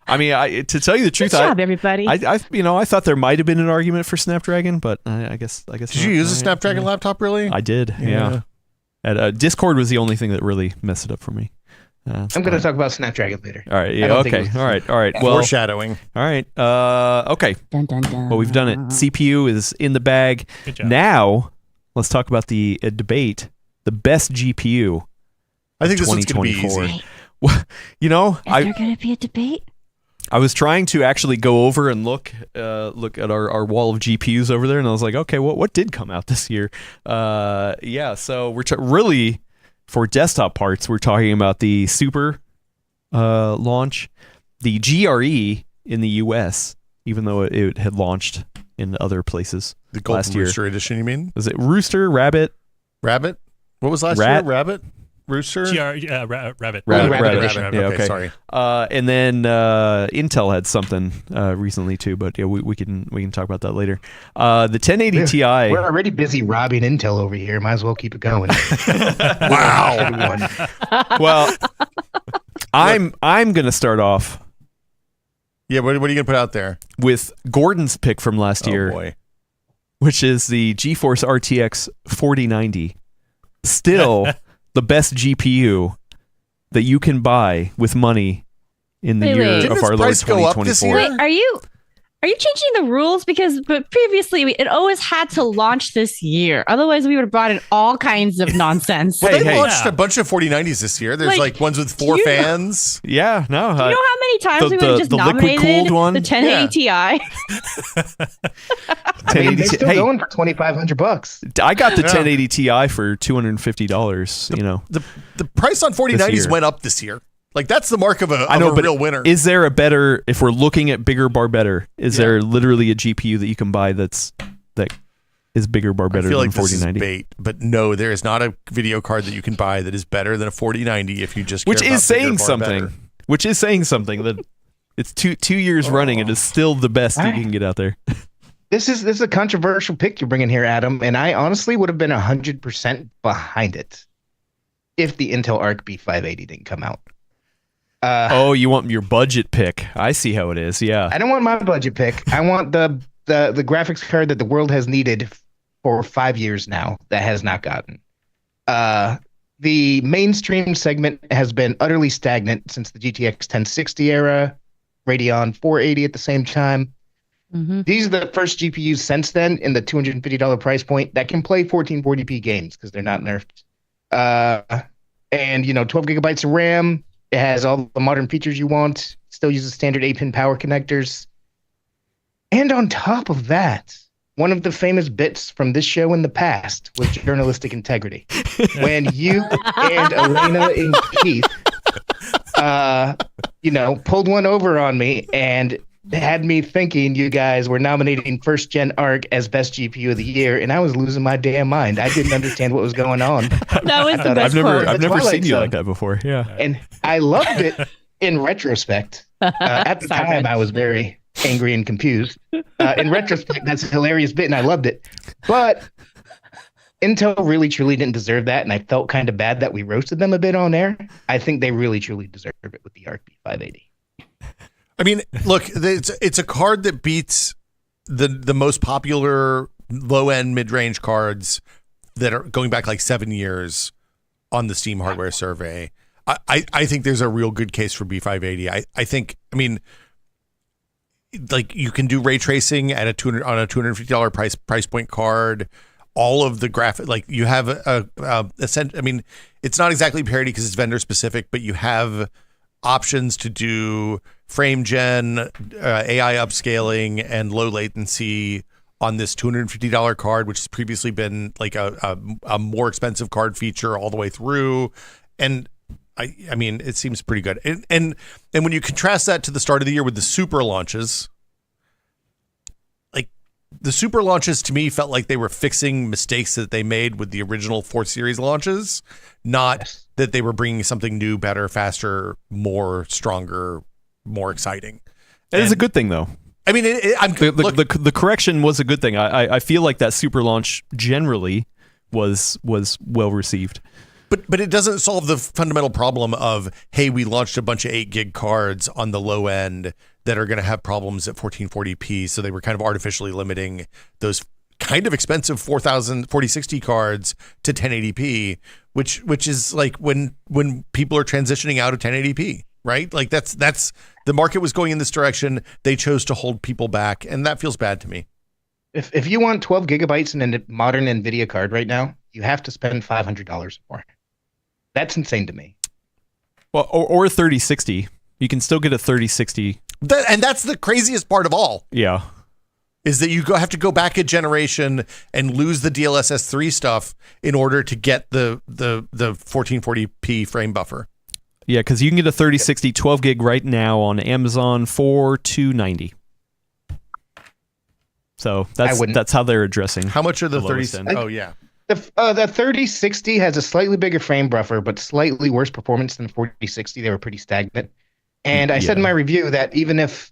I mean, to tell you the truth, Good job, everybody. I thought there might have been an argument for Snapdragon, but I guess. Did you use a Snapdragon laptop? Really? I did. Yeah. Discord was the only thing that really messed it up for me. I'm going to talk about Snapdragon later. All right. Yeah. Okay. All right. Well, foreshadowing. All right. Okay. Dun, dun, dun. Well, we've done it. CPU is in the bag. Good job. Now, let's talk about the debate. The best GPU. I think this one's going to be easy. Well, Is there going to be a debate? I was trying to actually go over and look at our wall of GPUs over there, and I was like, okay, what did come out this year? So we're really, for desktop parts, we're talking about the Super launch, the GRE in the US, even though it had launched in other places The Golden last year. Rooster edition, you mean? Was it Rooster, Rabbit? Rabbit? What was last year? Rabbit? Rooster? Rabbit. Rabbit. Yeah, okay. Sorry. And then Intel had something recently too, but yeah, we can talk about that later. The 1080 Ti. We're already busy robbing Intel over here. Might as well keep it going. Wow. Well, I'm gonna start off. Yeah, what are you going to put out there? With Gordon's pick from last year, Boy. which is the GeForce RTX 4090. Still the best GPU that you can buy with money in the year Didn't of its our Lord price go up this 2024. year? Wait, are you changing the rules? But previously it always had to launch this year. Otherwise, we would have brought in all kinds of nonsense. Well, they Hey, launched a bunch of 4090s this year. There's ones with 4 fans. Yeah, no. Do you know how many times we would have just the nominated liquid-cooled one? the 1080 Ti? They're still going for $2,500. I got the 1080 Ti for $250. The price on 4090s year. went up this year. Like, that's the mark of a but real winner. Is there a better, if we're looking at bigger bar better, is there literally a GPU that you can buy that is bigger bar better I feel than like this is 4090? bait, but no, there is not a video card that you can buy that is better than a 4090 if you just care Which about is saying bigger bar something. better. Which is saying something that it's two years running and it's still the best that you can get out there. This is a controversial pick you're bringing here, Adam, and I honestly would have been 100% behind it if the Intel Arc B580 didn't come out. You want your budget pick. I see how it is. Yeah. I don't want my budget pick. I want the graphics card that the world has needed for 5 years now that has not gotten. The mainstream segment has been utterly stagnant since the GTX 1060 era, Radeon 480 at the same time. Mm-hmm. These are the first GPUs since then in the $250 price point that can play 1440p games because they're not nerfed. And 12 gigabytes of RAM. It has all the modern features you want. Still uses standard 8-pin power connectors. And on top of that, one of the famous bits from this show in the past was journalistic integrity. When you and Elena and Keith, pulled one over on me and had me thinking you guys were nominating first gen ARC as best GPU of the year, and I was losing my damn mind. I didn't understand what was going on. That was the best quote. I've never seen you like that before. Yeah. And I loved it in retrospect. At the time, I was very angry and confused. In retrospect, that's a hilarious bit, and I loved it. But Intel really, truly didn't deserve that, and I felt kind of bad that we roasted them a bit on air. I think they really, truly deserve it with the ARC B580. I mean, look, it's a card that beats the most popular low-end mid-range cards that are going back like 7 years on the Steam hardware survey. I think there's a real good case for B580. I think, like, you can do ray tracing at on a $250 price point card. All of the graphic, like, you have it's not exactly parity because it's vendor specific, but you have options to do frame gen, AI upscaling, and low latency on this $250 card, which has previously been like a more expensive card feature all the way through. And I mean, it seems pretty good. And when you contrast that to the start of the year with the super launches, like, the Super launches to me felt like they were fixing mistakes that they made with the original 4 Series launches, not that they were bringing something new, better, faster, more, stronger, more exciting. It is a good thing, though. I mean, the correction was a good thing. I feel like that Super launch generally was well received. But it doesn't solve the fundamental problem of, hey, we launched a bunch of 8 gig cards on the low end that are going to have problems at 1440p. So they were kind of artificially limiting those kind of expensive 4060 cards to 1080p, which is like when people are transitioning out of 1080p, right? Like that's the market was going in this direction. They chose to hold people back, and that feels bad to me. If you want 12 gigabytes in a modern NVIDIA card right now, you have to spend $500 more. That's insane to me. Well, or 3060. You can still get a 3060. And that's the craziest part of all. Yeah. Is that you have to go back a generation and lose the DLSS 3 stuff in order to get the 1440p frame buffer. Yeah, because you can get a 3060 12 gig right now on Amazon for $290. So that's how they're addressing. How much are the 30? Oh yeah. The 3060 has a slightly bigger frame buffer, but slightly worse performance than the 4060. They were pretty stagnant. And I said in my review that even if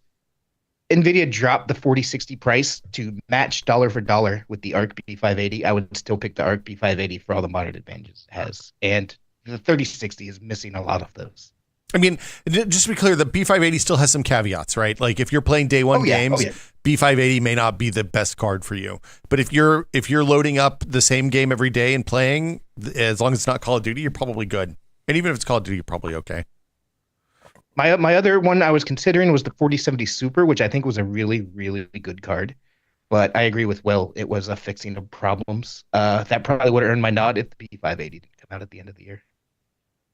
NVIDIA dropped the 4060 price to match dollar for dollar with the Arc B580, I would still pick the Arc B580 for all the modern advantages it has. And the 3060 is missing a lot of those. I mean, just to be clear, the B580 still has some caveats, right? Like if you're playing day one games, B580 may not be the best card for you. But if you're loading up the same game every day and playing, as long as it's not Call of Duty, you're probably good. And even if it's Call of Duty, you're probably okay. My other one I was considering was the 4070 Super, which I think was a really, really good card. But I agree with Will. It was a fixing of problems. That probably would have earned my nod if the B580 didn't come out at the end of the year.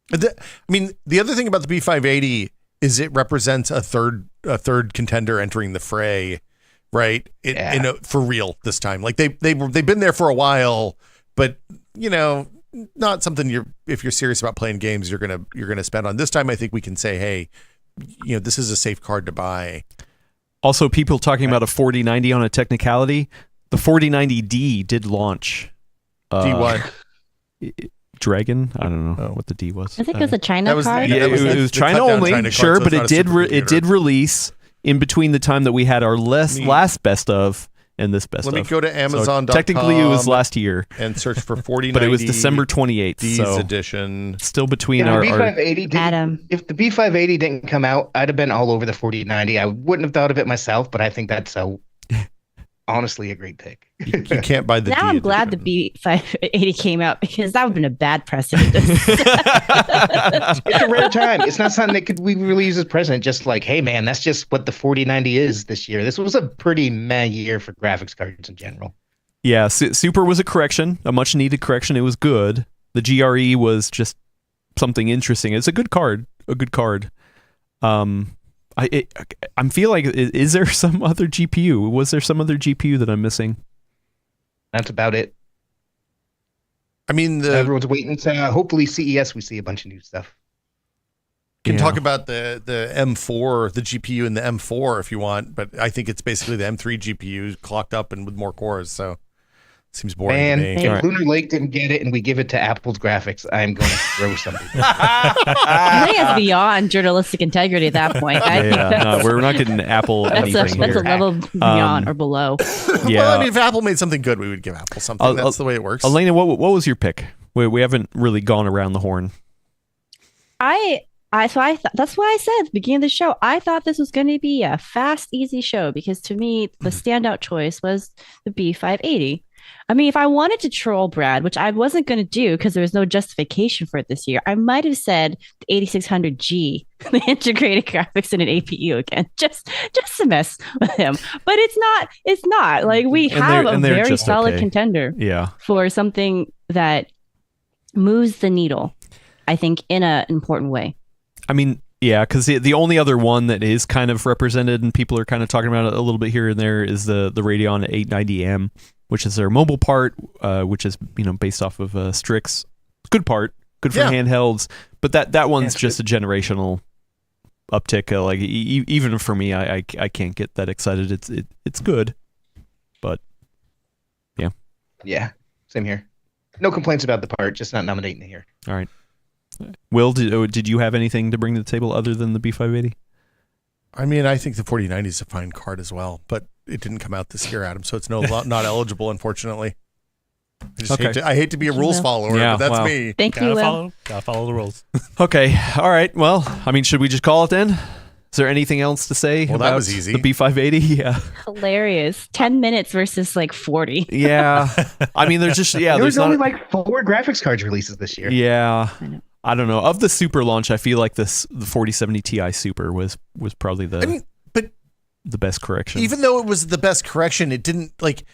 The other thing about the B580 is it represents a third contender entering the fray, right? For real this time. Like they've been there for a while, but not something if you're serious about playing games, you're gonna spend on. This time, I think we can say, hey, this is a safe card to buy. Also, people talking about a 4090 on a technicality. The 4090D did launch. D what? Dragon? I don't know what the D was. I think it was a China card. Yeah, it was China only, China sure, card, so but it did release in between the time that we had our last best of and this best of. Let me go to Amazon.com. So technically, it was last year. And search for 4090. But it was December 28th. D's so edition. Still between our... Adam. If the B580 didn't come out, I'd have been all over the 4090. I wouldn't have thought of it myself, but I think that's honestly a great pick. You can't buy the now D I'm glad the B580 came out because that would have been a bad precedent. It's a rare time. It's not something that we really use as precedent. Just like, hey man, that's just what the 4090 is this year. This was a pretty meh year for graphics cards in general. Yeah, Super was a correction, a much needed correction. It was good. The GRE was just something interesting. It's a good card. I'm feeling like, is there some other GPU? Was there some other GPU that I'm missing? That's about it. I mean, everyone's waiting. Hopefully CES we see a bunch of new stuff. Can talk about the M4, the GPU in the M4 if you want, but I think it's basically the M3 GPU clocked up and with more cores, so seems boring to me. If Lunar Lake didn't get it and we give it to Apple's graphics, I'm going to throw something. I think it's beyond journalistic integrity at that point. No, we're not getting Apple anything That's a level beyond or below. Yeah. Well, I mean, if Apple made something good, we would give Apple something. That's the way it works. Elena, what was your pick? We haven't really gone around the horn. That's why I said at the beginning of the show, I thought this was going to be a fast, easy show because to me, the standout choice was the B580. I mean, if I wanted to troll Brad, which I wasn't going to do because there was no justification for it this year, I might have said the 8600G, the integrated graphics and an APU again, just to mess with him. But it's not. Like we have a very solid contender for something that moves the needle, I think, in an important way. I mean, yeah, because the only other one that is kind of represented and people are kind of talking about it a little bit here and there is the Radeon 890M, which is their mobile part, which is based off of Strix. Good part, good for handhelds, but that one's just a generational uptick. Like even for me, I can't get that excited. It's good. But Yeah, same here. No complaints about the part, just not nominating it here. all right. Will, did you have anything to bring to the table other than the B580? I mean, I think the 4090 is a fine card as well, but it didn't come out this year, Adam, so it's not eligible, unfortunately. I hate to be a rules follower, but that's me. Thank you, Will. Gotta follow the rules. Okay. All right. Well, I mean, should we just call it then? Is there anything else to say Well, about that was easy. the B580? Yeah. Hilarious. 10 minutes versus like 40. Yeah. I mean, there's just, There was there's only not, like 4 graphics cards releases this year. yeah. I know. I don't know. Of the Super launch, I feel like the 4070 Ti Super was probably the best correction. Even though it was the best correction, it didn't like.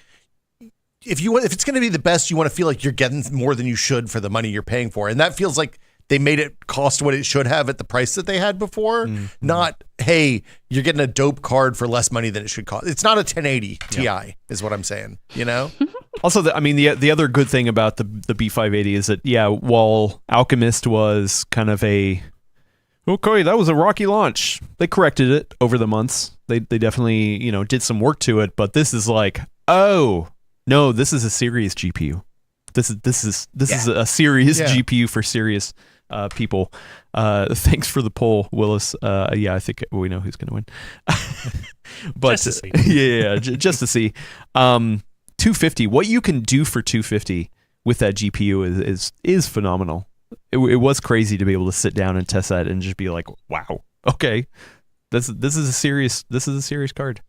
If it's going to be the best, you want to feel like you're getting more than you should for the money you're paying for, and that feels like they made it cost what it should have at the price that they had before. Not, hey, you're getting a dope card for less money than it should cost. It's not a 1080 Ti, is what I'm saying. You know. Also, the other good thing about the B580 is that while Alchemist was kind of that was a rocky launch. They corrected it over the months. They definitely did some work to it, but this is like, oh no, this is a serious GPU. This is a serious GPU for serious people. Thanks for the poll, Willis. I think we know who's going to win. But Just to see. Just to see. 250. What you can do for 250 with that GPU is phenomenal. It was crazy to be able to sit down and test that and just be like, wow, okay, this is a serious card.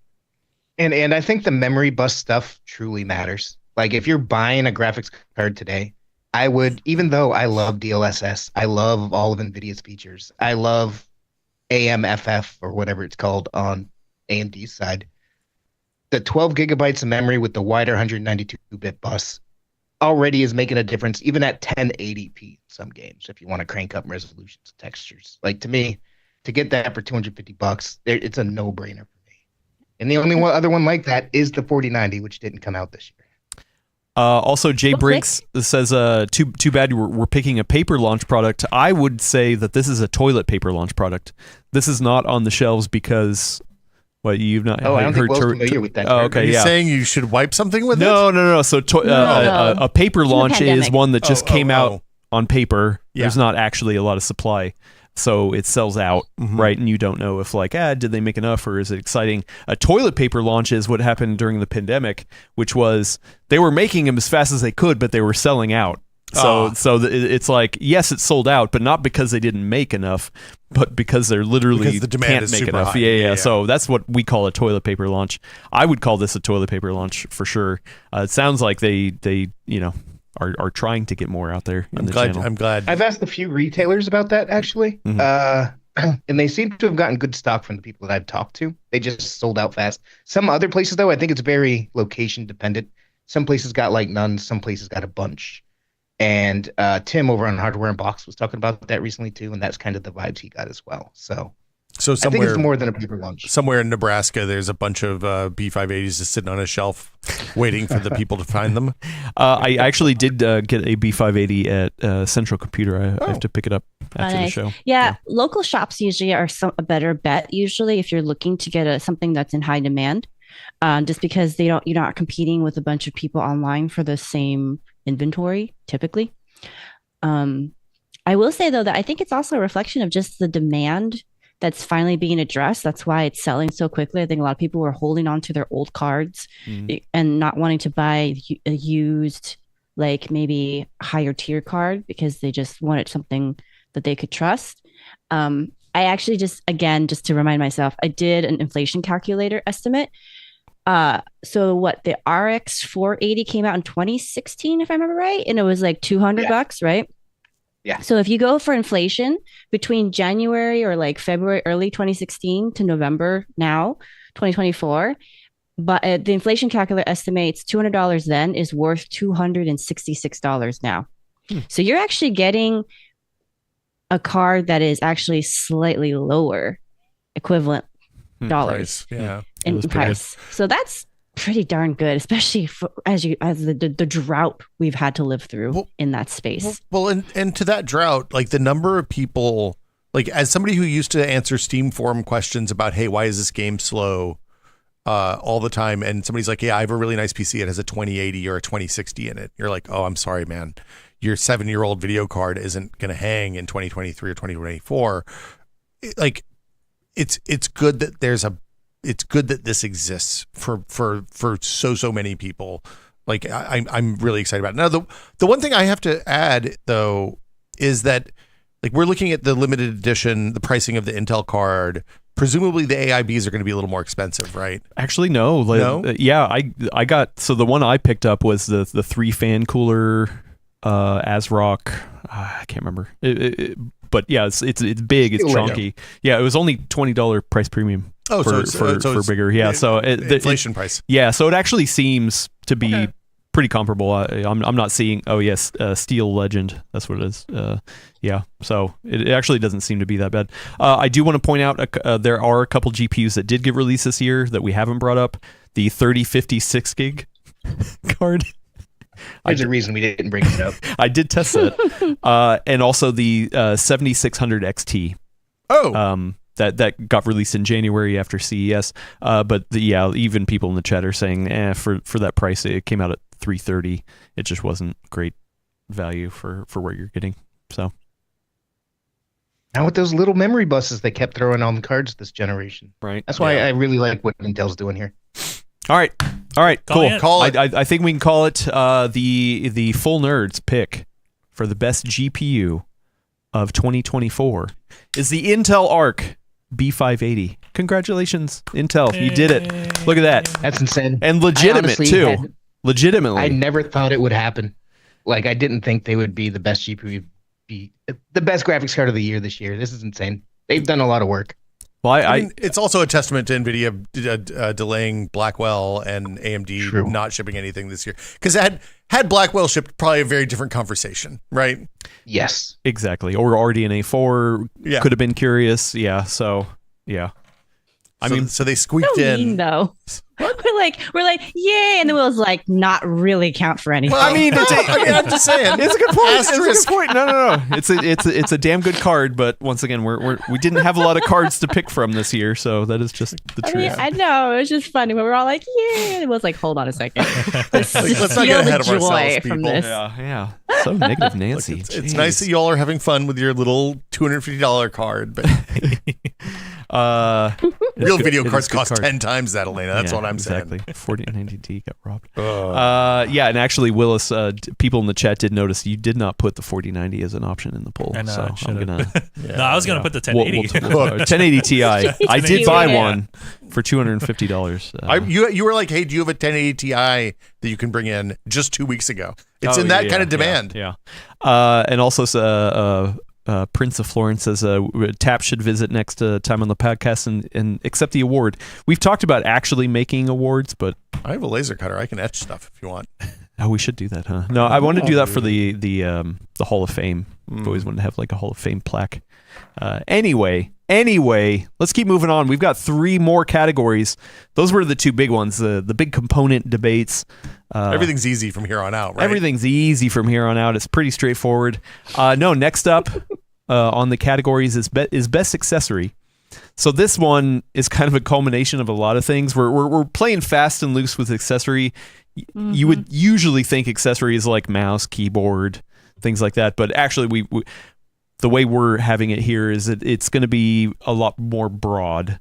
And I think the memory bus stuff truly matters. Like if you're buying a graphics card today, I would, even though I love DLSS, I love all of NVIDIA's features, I love AMFF or whatever it's called on AMD's side. The 12 gigabytes of memory with the wider 192-bit bus already is making a difference, even at 1080p in some games, if you want to crank up resolutions and textures. Like to me, to get that for $250, it's a no-brainer for me. And the only other one like that is the 4090, which didn't come out this year. Also, Jay Briggs says, too bad we're picking a paper launch product. I would say that this is a toilet paper launch product. This is not on the shelves because... What, you've not I don't think Will's familiar with that. Oh, okay, Are you saying you should wipe something with it? No. So a paper launch is one that just came out oh. on paper. Yeah. There's not actually a lot of supply. So it sells out, right? And you don't know if did they make enough or is it exciting? A toilet paper launch is what happened during the pandemic, which was they were making them as fast as they could, but they were selling out. So it's like, yes, it's sold out, but not because they didn't make enough, but because they're literally the demand can't is make super enough. high. Yeah. So that's what we call a toilet paper launch. I would call this a toilet paper launch for sure. It sounds like they are trying to get more out there in the channel. I'm glad. I've asked a few retailers about that actually, and they seem to have gotten good stock from the people that I've talked to. They just sold out fast. Some other places though, I think it's very location dependent. Some places got like none. Some places got a bunch. And Tim over on Hardware and Box was talking about that recently too, and that's kind of the vibes he got as well. So I think it's more than a paper launch. Somewhere in Nebraska, there's a bunch of B580s just sitting on a shelf waiting for the people to find them. I actually did get a B580 at Central Computer. I have to pick it up after the show. Yeah, local shops usually are a better bet usually if you're looking to get something that's in high demand, just because you're not competing with a bunch of people online for the same inventory typically. I will say though that I think it's also a reflection of just the demand that's finally being addressed. That's why it's selling so quickly. I think a lot of people were holding on to their old cards and not wanting to buy a used, like maybe higher tier card because they just wanted something that they could trust. I actually just to remind myself, I did an inflation calculator estimate. So the RX 480 came out in 2016, if I remember right, and it was like $200, right? Yeah. So if you go for inflation between January or like February, early 2016 to November now, 2024, but the inflation calculator estimates $200 then is worth $266 now. So you're actually getting a card that is actually slightly lower equivalent dollars. In price. So that's pretty darn good, especially as the drought we've had to live through in that space. Well, and to that drought, like the number of people, like as somebody who used to answer Steam forum questions about, hey, why is this game slow? all the time, and somebody's like, yeah, I have a really nice PC. It has a 2080 or a 2060 in it. You're like, oh, I'm sorry, man. Your 7-year-old video card isn't going to hang in 2023 or 2024. It's good that it's good that this exists for so many people. Like I'm really excited about it. Now the one thing I have to add though is that like we're looking at the limited edition, the pricing of the Intel card. Presumably the AIBs are going to be a little more expensive, right? Actually, no. Yeah, I got, so the one I picked up was the 3-fan cooler ASRock. I can't remember. But yeah, it's big, it's chunky. Yeah, it was only $20 price premium. Oh, for bigger. Yeah, so inflation price. Yeah, so it actually seems to be pretty comparable. I'm not seeing. Oh yes, Steel Legend. That's what it is. Yeah. So it actually doesn't seem to be that bad. I do want to point out there are a couple GPUs that did get released this year that we haven't brought up. The 3050 6GB card. There's a reason we didn't bring it up. I did test that, and also the 7600 XT. Oh. That got released in January after CES. But even people in the chat are saying, for that price, it came out at $330. It just wasn't great value for what you're getting. So now with those little memory buses they kept throwing on the cards this generation, right? That's why I really like what Intel's doing here. All right, cool. Call it. I think we can call it the full nerds pick for the best GPU of 2024 is the Intel Arc B580. Congratulations, Intel. You did it. Look at that. That's insane. And legitimate, too. Legitimately. I never thought it would happen. Like, I didn't think they would be the best GPU, be the best graphics card of the year this year. This is insane. They've done a lot of work. Well, I mean, it's also a testament to NVIDIA delaying Blackwell and AMD not shipping anything this year. Because had Blackwell shipped, probably a very different conversation, right? Yes. Exactly. Or RDNA 4 could have been curious. Yeah. So, yeah. So they squeaked in. Mean, though. We're like, yay, and the wheels like not really count for anything. Well, I'm just saying, it's a good point. It's a good point. No. It's a damn good card, but once again, we didn't have a lot of cards to pick from this year, so that is just the truth. Mean, I know it was just funny, but we're all like, yay, and it was like, hold on a second. Let's not get ahead of ourselves, from people. this. Yeah. So negative, Nancy. Look, it's nice that y'all are having fun with your little $250 card, but real video cards cost 10 times that, Elena. That's what I'm saying. Exactly. 4090T got robbed. And actually, Willis, people in the chat did notice you did not put the 4090 as an option in the poll. And, so I'm gonna. No, I was gonna put the 1080. 1080 Ti. I did buy one for $250. You were like, hey, do you have a 1080 Ti that you can bring in just 2 weeks ago? It's in that kind of demand. Yeah. And also, Prince of Florence says Tap should visit next time on the podcast and accept the award. We've talked about actually making awards, but I have a laser cutter. I can etch stuff if you want. Oh, we should do that, huh? No, I want to do that for the Hall of Fame. I've always wanted to have like a Hall of Fame plaque. Anyway, let's keep moving on. We've got 3 more categories. Those were the 2 big ones, the big component debates. Everything's easy from here on out, right? Everything's easy from here on out. It's pretty straightforward. Next up on the categories is best accessory. So this one is kind of a culmination of a lot of things. We're playing fast and loose with accessory. Mm-hmm. You would usually think accessory is like mouse, keyboard, things like that, but actually we the way we're having it here is that it's going to be a lot more broad.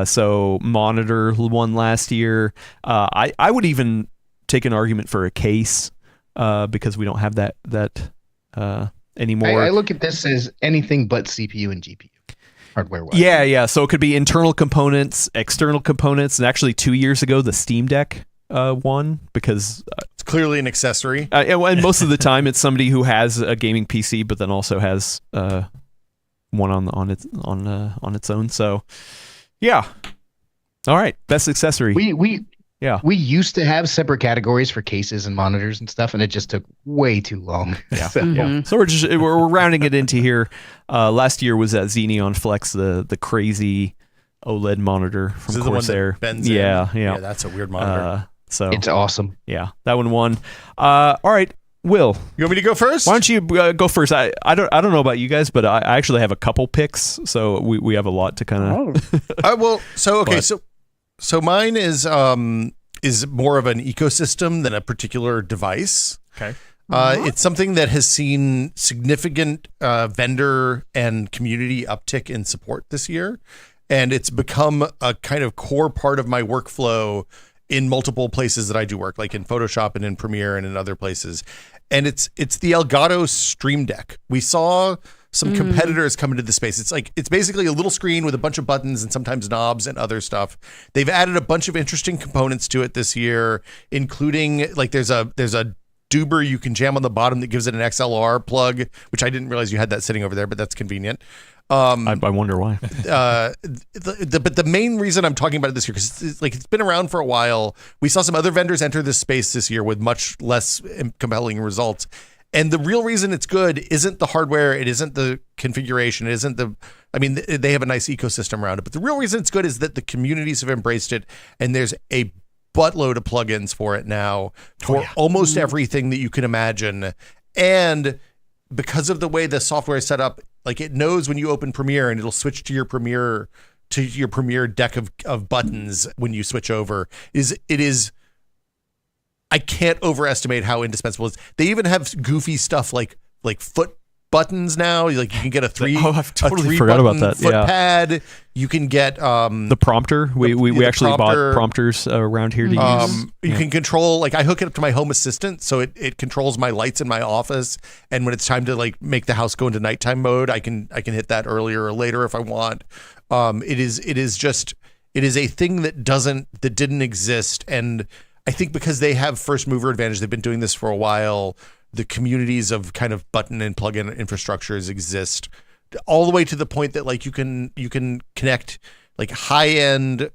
So monitor won last year. I would even take an argument for a case because we don't have that anymore. I look at this as anything but CPU and GPU hardware-wise. Yeah. So it could be internal components, external components, and actually 2 years ago the Steam Deck won because it's clearly an accessory. And most of the time it's somebody who has a gaming PC, but then also has one on its own. So yeah. All right, best accessory. We used to have separate categories for cases and monitors and stuff, and it just took way too long. Yeah. So we're rounding it into here. Last year was that Xeneon Flex, the crazy OLED monitor from Corsair. Yeah, that's a weird monitor. So it's awesome. Yeah, that one won. All right, Will, you want me to go first? Why don't you go first? I don't know about you guys, but I actually have a couple picks, so we have a lot to kind of. So So mine is more of an ecosystem than a particular device. Okay. It's something that has seen significant vendor and community uptick in support this year. And it's become a kind of core part of my workflow in multiple places that I do work, like in Photoshop and in Premiere and in other places. And it's the Elgato Stream Deck. We saw some competitors come into the space. It's basically a little screen with a bunch of buttons and sometimes knobs and other stuff. They've added a bunch of interesting components to it this year, including like there's a Duber you can jam on the bottom that gives it an XLR plug, which I didn't realize you had that sitting over there, but that's convenient. I wonder why. But the main reason I'm talking about it this year, because it's been around for a while. We saw some other vendors enter this space this year with much less compelling results. And the real reason it's good isn't the hardware. It isn't the configuration. It isn't they have a nice ecosystem around it. But the real reason it's good is that the communities have embraced it. And there's a buttload of plugins for it now for almost everything that you can imagine. And because of the way the software is set up, like it knows when you open Premiere and it'll switch to your Premiere deck of buttons when you switch over. I can't overestimate how indispensable it is. They even have goofy stuff like foot buttons now. Like you can get I've totally forgot about that. Foot pad. You can get the prompter. We actually bought prompters around here to use. You can control, like I hook it up to my Home Assistant, so it controls my lights in my office. And when it's time to like make the house go into nighttime mode, I can hit that earlier or later if I want. It is a thing that didn't exist. And I think because they have first mover advantage, they've been doing this for a while. The communities of kind of button and plugin infrastructures exist all the way to the point that like you can connect like high end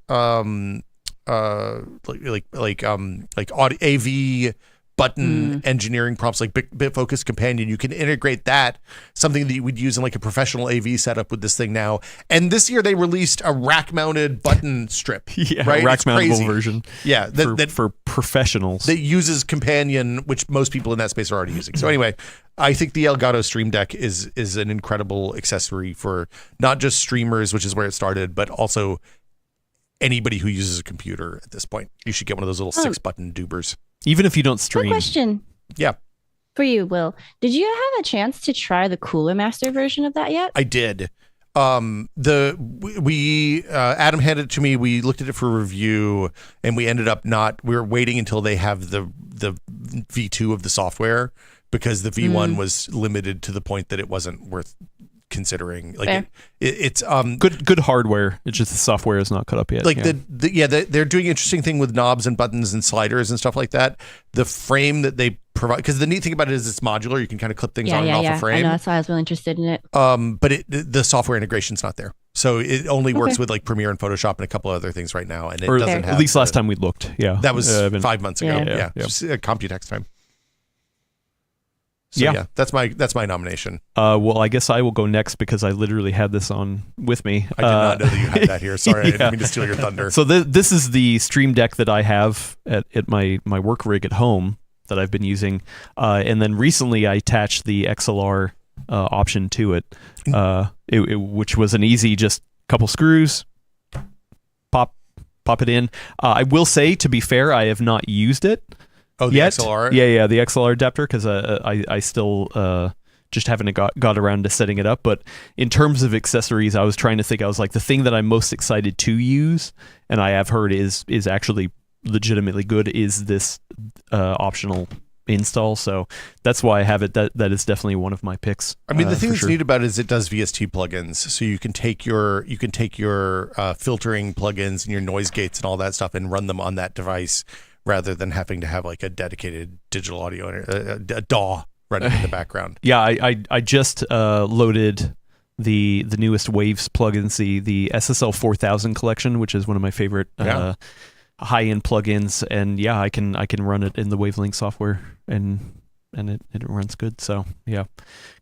AV button engineering prompts like Bitfocus Companion. You can integrate that, something that you would use in like a professional AV setup with this thing now. And this year they released a rack-mounted button strip. Right? Rack-mountable version. Yeah, for professionals. That uses Companion, which most people in that space are already using. So anyway, I think the Elgato Stream Deck is an incredible accessory for not just streamers, which is where it started, but also anybody who uses a computer at this point. You should get one of those little 6-button Dubers. Even if you don't stream. Quick question. Yeah. For you, Will. Did you have a chance to try the Cooler Master version of that yet? I did. Adam handed it to me. We looked at it for review, and we ended up we were waiting until they have the V2 of the software, because the V1 was limited to the point that it wasn't worth considering. Like it's good hardware. It's just the software is not cut up yet. Like they're doing interesting thing with knobs and buttons and sliders and stuff like that. The frame that they provide, because the neat thing about it is it's modular. You can kind of clip things on and off a frame. I know, that's why I was really interested in it. But the software integration's not there, so it only works with like Premiere and Photoshop and a couple other things right now. And it doesn't have. At least last time we looked. Yeah, that was 5 months ago. Yeah. Computex time. So that's my nomination. Well, I guess I will go next because I literally had this on with me. I did not know that you had that here. Sorry, I didn't mean to steal your thunder. So this is the Stream Deck that I have at my work rig at home that I've been using, and then recently I attached the XLR option to it, which was an easy just couple screws, pop it in. I will say, to be fair, I have not used it. Oh, the XLR? Yeah, the XLR adapter, because I still just haven't got around to setting it up. But in terms of accessories, I was trying to think. I was like, the thing that I'm most excited to use, and I have heard is actually legitimately good, is this optional install. So that's why I have it. That is definitely one of my picks. I mean, the thing that's neat about it is it does VST plugins, so you can take your filtering plugins and your noise gates and all that stuff and run them on that device, rather than having to have like a dedicated digital audio, a DAW running in the background. Yeah, I just loaded the newest Waves plugins, the SSL 4000 collection, which is one of my favorite high-end plugins, and I can run it in the Wavelength software, and it runs good. So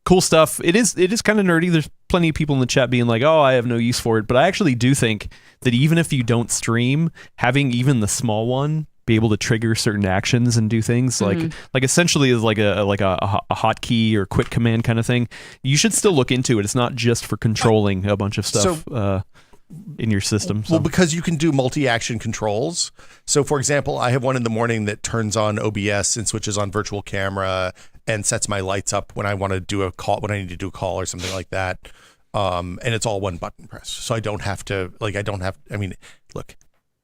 cool stuff. It is kind of nerdy. There's plenty of people in the chat being like, oh, I have no use for it, but I actually do think that even if you don't stream, having even the small one be able to trigger certain actions and do things like essentially is like a hotkey or quick command kind of thing. You should still look into it. It's not just for controlling a bunch of stuff. So in your system. So. Well, because you can do multi-action controls. So, for example, I have one in the morning that turns on OBS and switches on virtual camera and sets my lights up when I want to do a call, when I need to do a call or something like that. And it's all one button press. So I don't have to, I mean, look,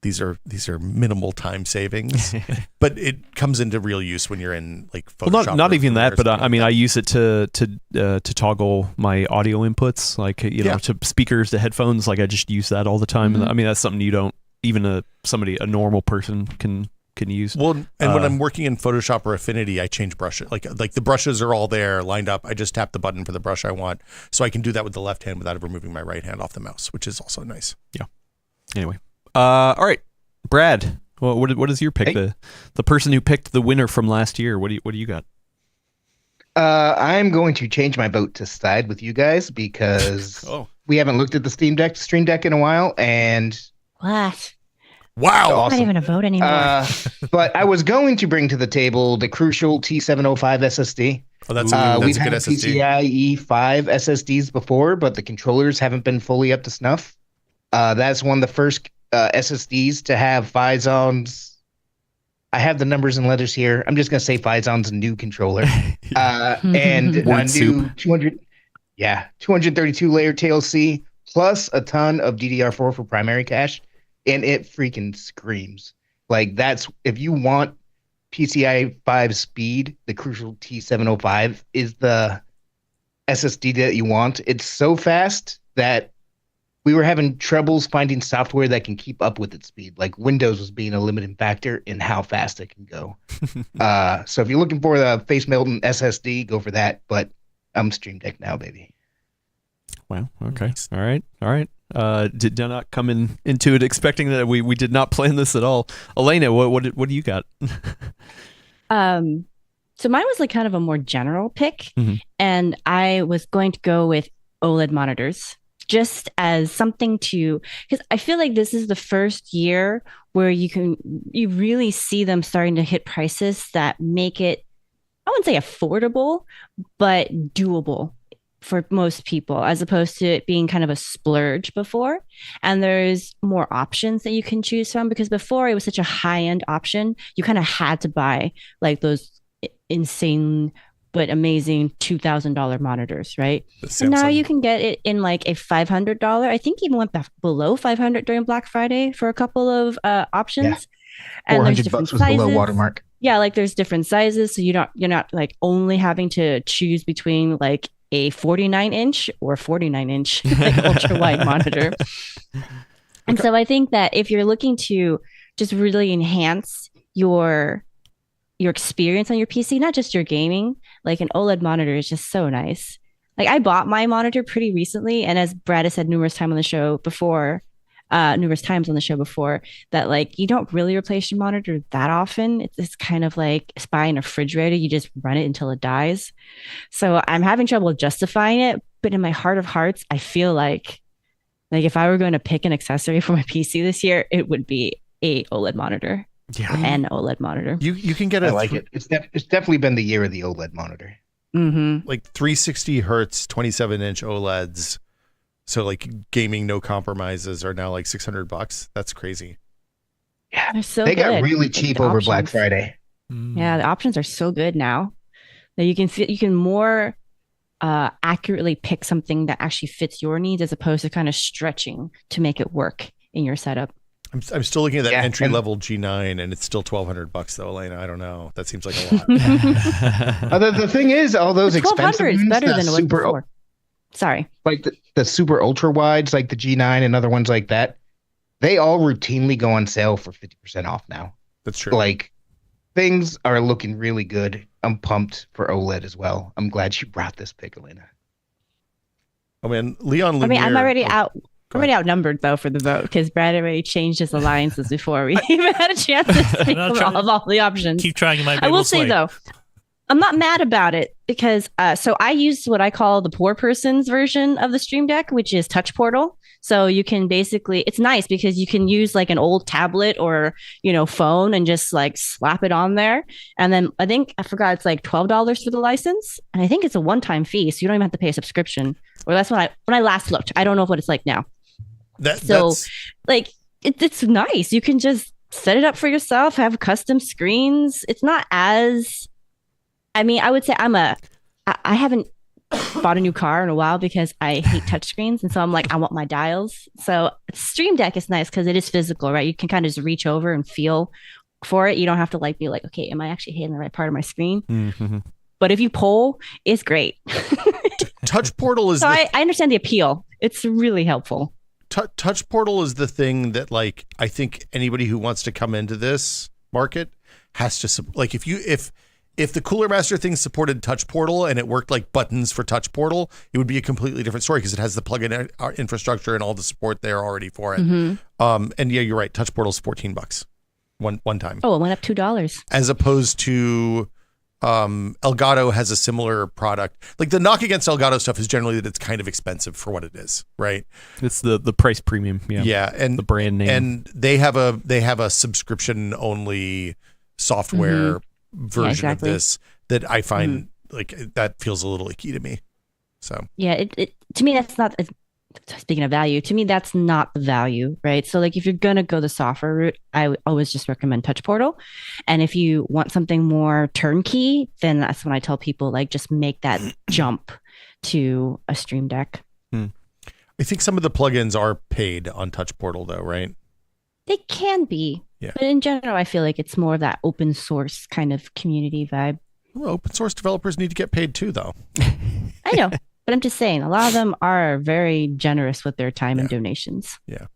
these are minimal time savings, but it comes into real use when you're in like Photoshop. Well, not even that, but I mean, I use it to toggle my audio inputs, like to speakers, to headphones. Like I just use that all the time. And I mean, that's something you don't even a normal person can use. Well, and when I'm working in Photoshop or Affinity, I change brushes. Like the brushes are all there lined up. I just tap the button for the brush I want, so I can do that with the left hand without removing my right hand off the mouse, which is also nice. Yeah. Anyway. All right, Brad. Well, what is your pick? Hey. The person who picked the winner from last year. What do you got? I'm going to change my vote to side with you guys because we haven't looked at the Stream Deck in a while, and What? Wow. Not awesome. even a vote anymore. But I was going to bring to the table the crucial T705 SSD. Oh, that's a We've good had SSD. PCIe 5 SSDs before, but the controllers haven't been fully up to snuff. That's one of the first SSDs to have Physon's. I have the numbers and letters here. I'm just going to say Physon's new controller. And a Word new soup. 232 layer TLC plus a ton of DDR4 for primary cache. And it freaking screams. Like that's, if you want PCI 5 speed, the crucial T705 is the SSD that you want. It's so fast that we were having troubles finding software that can keep up with its speed. Like Windows was being a limiting factor in how fast it can go. So if you're looking for the face melting SSD, go for that. But I'm Stream Deck now, baby. Wow. Okay. All right. Did not come into it expecting that we did not plan this at all. Elena, what do you got? So mine was like kind of a more general pick, and I was going to go with OLED monitors. Just as something to, because I feel like this is the first year where you really see them starting to hit prices that make it, I wouldn't say affordable, but doable for most people, as opposed to it being kind of a splurge before. And there's more options that you can choose from, because before it was such a high-end option, you kind of had to buy like those insane but amazing $2,000 monitors, right? And now you can get it in like a $500. I think even went below $500 during Black Friday for a couple of options. Yeah. And there's $400 different was sizes. below watermark. Yeah, like there's different sizes, so you're not like only having to choose between like a 49-inch or 49-inch like ultra wide monitor. And so I think that if you're looking to just really enhance your experience on your PC, not just your gaming, like an OLED monitor is just so nice. Like I bought my monitor pretty recently, and as Brad has said numerous times on the show before, that like you don't really replace your monitor that often. It's kind of like buying a refrigerator. You just run it until it dies. So I'm having trouble justifying it, but in my heart of hearts, I feel like if I were going to pick an accessory for my PC this year, it would be a OLED monitor. Yeah, an OLED monitor. You can get I like it. It's definitely been the year of the OLED monitor. Like 360 hertz, 27-inch OLEDs. So like gaming no compromises are now like $600. That's crazy. Yeah, they're so they good. got really Like, cheap the over options. Black Friday. Yeah, the options are so good now that you can more accurately pick something that actually fits your needs, as opposed to kind of stretching to make it work in your setup. I'm still looking at that entry level G9, and it's still $1,200 though, Elena. I don't know. That seems like a lot. The thing is, all those The expensive 1200 is ones, better the than it was super, before. Sorry. like the super ultra wides, like the G9 and other ones like that, they all routinely go on sale for 50% off now. That's true. Like things are looking really good. I'm pumped for OLED as well. I'm glad you brought this pick, Elena. Oh man, Leon Lumiere. I mean, I'm already Go ahead. outnumbered though for the vote, because Brad already changed his alliances before we even had a chance to speak of all the options. Keep trying. You might be I able will to say sway. though, I'm not mad about it, because so I used what I call the poor person's version of the Stream Deck, which is Touch Portal. So you can basically, it's nice because you can use like an old tablet or, phone and just like slap it on there. And then I forgot, it's like $12 for the license. And I think it's a one-time fee, so you don't even have to pay a subscription. Or that's when I last looked. I don't know what it's like now. That's like it's nice. You can just set it up for yourself, have custom screens. It's not as, I mean, I would say I haven't bought a new car in a while because I hate touchscreens. And so I'm like, I want my dials. So Stream Deck is nice because it is physical, right? You can kind of just reach over and feel for it. You don't have to like be like, okay, am I actually hitting the right part of my screen? Mm-hmm. But if you pull, it's great. Touch Portal is. So I understand the appeal. It's really helpful. Touch Portal is the thing that, like, I think anybody who wants to come into this market has to like. If the Cooler Master thing supported Touch Portal and it worked like buttons for Touch Portal, it would be a completely different story because it has the plugin infrastructure and all the support there already for it. Mm-hmm. And yeah, you're right. Touch Portal's $14 one time. Oh, it went up $2. As opposed to Elgato has a similar product. Like the knock against Elgato stuff is generally that it's kind of expensive for what it is, right? It's the price premium. Yeah, and the brand name. And they have a subscription only software version of this that I find like that feels a little icky to me. So yeah, it to me that's not. Speaking of value, to me that's not the value, right? So like if you're gonna go the software route, I always just recommend Touch Portal, and if you want something more turnkey, then that's when I tell people like just make that jump to a Stream Deck. I think some of the plugins are paid on Touch Portal though, right? They can be, yeah. But in general, I feel like it's more of that open source kind of community vibe. Well, open source developers need to get paid too, though. I know. But I'm just saying, a lot of them are very generous with their time and donations. Yeah.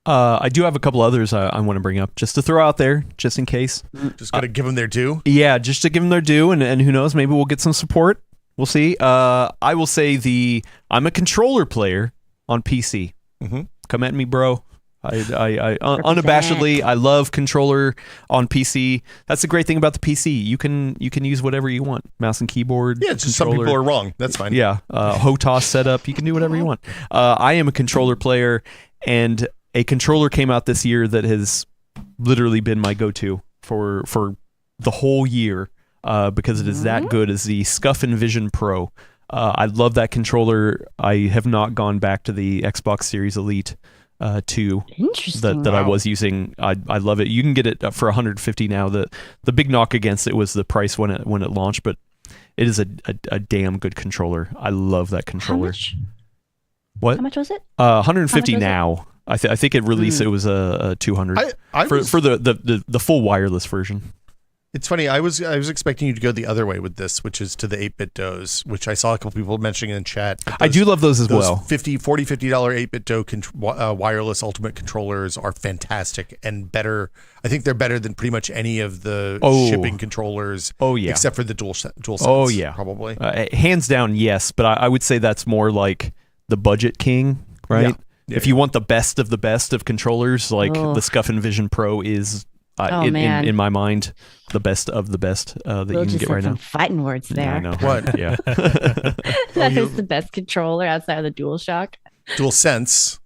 I do have a couple others I want to bring up just to throw out there, just in case. Just got to give them their due. Yeah, just to give them their due, and who knows, maybe we'll get some support. We'll see. I will say I'm a controller player on PC. Come at me, bro. I unabashedly, I love controller on PC. That's the great thing about the PC. You can use whatever you want, mouse and keyboard. Yeah, just some people are wrong. That's fine. Yeah, HOTAS setup. You can do whatever you want. I am a controller player, and a controller came out this year that has literally been my go-to for the whole year because it is that good. As the Scuff Vision Pro. I love that controller. I have not gone back to the Xbox Series Elite 2 that I was using. I love it. You can get it for $150 now. The big knock against it was the price when it launched, but it is a damn good controller. I love that controller. How much? What? How much was it? $150 now. I think it released. It was a $200 for the full wireless version. It's funny. I was expecting you to go the other way with this, which is to the 8-bit DOs, which I saw a couple people mentioning in chat. I do love those as well. $50 8-bit DO wireless ultimate controllers are fantastic and better. I think they're better than pretty much any of the shipping controllers. Oh yeah, except for the DualSense. Oh yeah, probably. Hands down, yes. But I would say that's more like the budget king, right? Yeah. If you want the best of controllers, like the Scuff Vision Pro is. In my mind, the best of the best that you can get right now. Fighting words there. Yeah, I know. What? Yeah. That is the best controller outside of the DualShock. DualSense,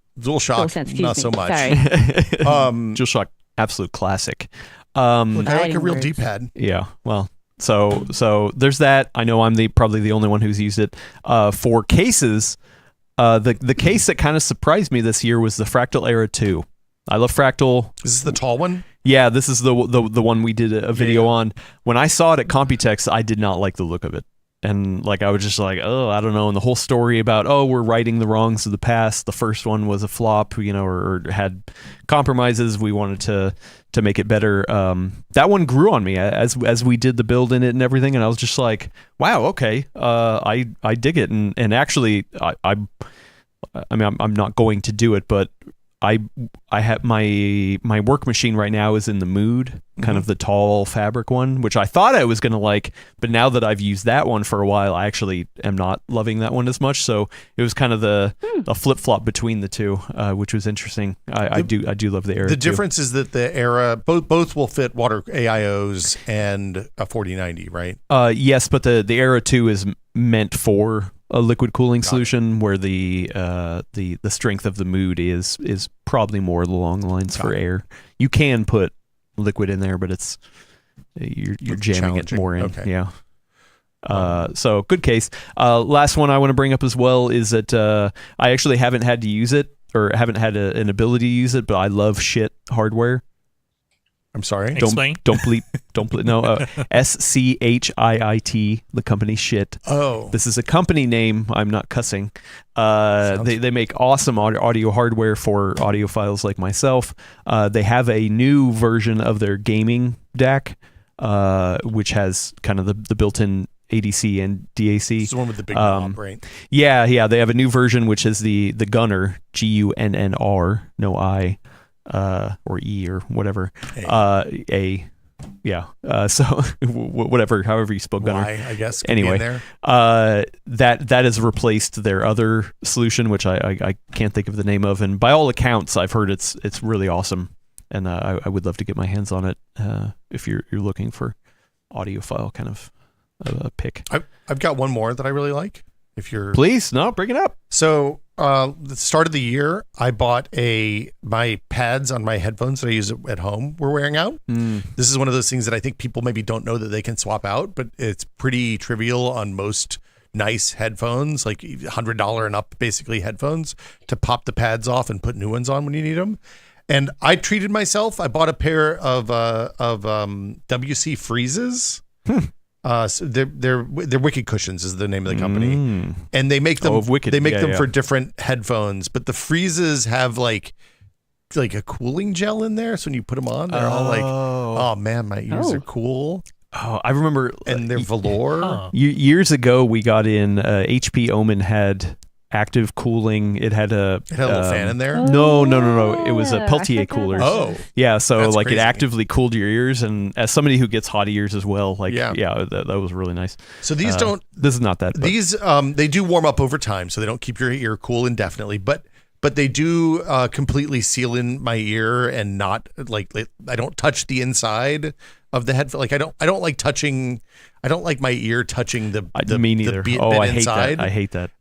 not so much. Sorry. DualShock, absolute classic. Look, I like a real D-pad. Yeah. Well, so there's that. I know I'm probably the only one who's used it. For cases, the case that kind of surprised me this year was the Fractal Era 2. I love Fractal. Is this the tall one? Yeah, this is the one we did a video on. When I saw it at Computex, I did not like the look of it. And like I was just like, oh, I don't know. And the whole story about, we're righting the wrongs of the past. The first one was a flop, or had compromises. We wanted to make it better. That one grew on me as we did the build in it and everything. And I was just like, wow, okay, I dig it. And actually, I mean, I'm not going to do it, but I have my work machine right now is in the Mood, kind of the tall fabric one, which I thought I was going to like, but now that I've used that one for a while, I actually am not loving that one as much. So it was kind of the flip-flop between the two, which was interesting. I do love the Era. The difference is that the Era both will fit water AIOs and a 4090, right? Yes, but the Era 2 is meant for a liquid cooling solution where the strength of the Mood is probably more along the lines for air. You can put liquid in there, but it's you're jamming it more in. Okay. Yeah. So good case. Last one I want to bring up as well is that I actually haven't had to use it or haven't had an ability to use it, but I love shit hardware. I'm sorry. Explain. Don't bleep. No, SCHIIT, the company shit. Oh. This is a company name. I'm not cussing. They make awesome audio hardware for audiophiles like myself. They have a new version of their gaming DAC, which has kind of the built-in ADC and DAC. It's the one with the big knob, right? Yeah. They have a new version, which is the Gunner, GUNNR, no I. Or E or whatever. A. Yeah. So whatever, however you spell Gunner. I guess. Anyway, that has replaced their other solution, which I can't think of the name of. And by all accounts, I've heard it's really awesome. And I would love to get my hands on it if you're looking for audiophile kind of a pick. I've got one more that I really like. If you're Please, no, bring it up. So the start of the year, I bought my pads on my headphones that I use at home were wearing out. This is one of those things that I think people maybe don't know that they can swap out, but it's pretty trivial on most nice headphones, like $100 and up basically headphones, to pop the pads off and put new ones on when you need them. And I treated myself. I bought a pair of WC Freezes. So they're Wicked Cushions is the name of the company, and they make them. They make them for different headphones, but the Freezes have like a cooling gel in there. So when you put them on, they're all like, "Oh man, my ears are cool." Oh, I remember, and they're velour. Years ago, we got in HP Omen had active cooling. It had a little fan in there. No. It was a Peltier cooler. Oh, yeah. So that's like crazy. it actively cooled your ears, and as somebody who gets hot ears as well, like Yeah. that was really nice. So these don't. This is not that. But. These they do warm up over time, so they don't keep your ear cool indefinitely, but they do completely seal in my ear and not like I don't touch the inside of the headphone. Like I don't like touching. I don't like my ear touching the me neither. bit I inside. hate that.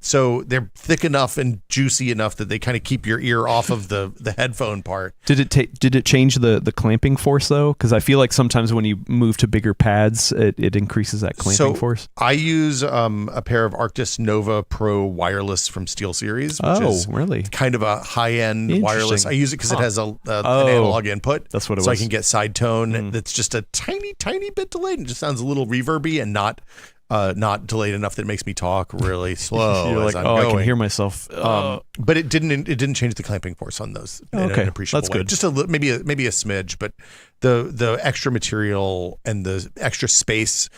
So they're thick enough and juicy enough that they kind of keep your ear off of the headphone part. Did it change the clamping force though? Because I feel like sometimes when you move to bigger pads, it increases that clamping force. I use a pair of Arctis Nova Pro wireless from SteelSeries, which is really kind of a high end wireless. I use it because it has an analog input. That's what it was. So I can get side tone that's just a tiny bit delayed and just sounds a little reverby and not delayed enough that it makes me talk really slow. You're as like, I'm going. I can hear myself. But it didn't change the clamping force on those. In an appreciable that's way. good. Just maybe a smidge, but the extra material and the extra space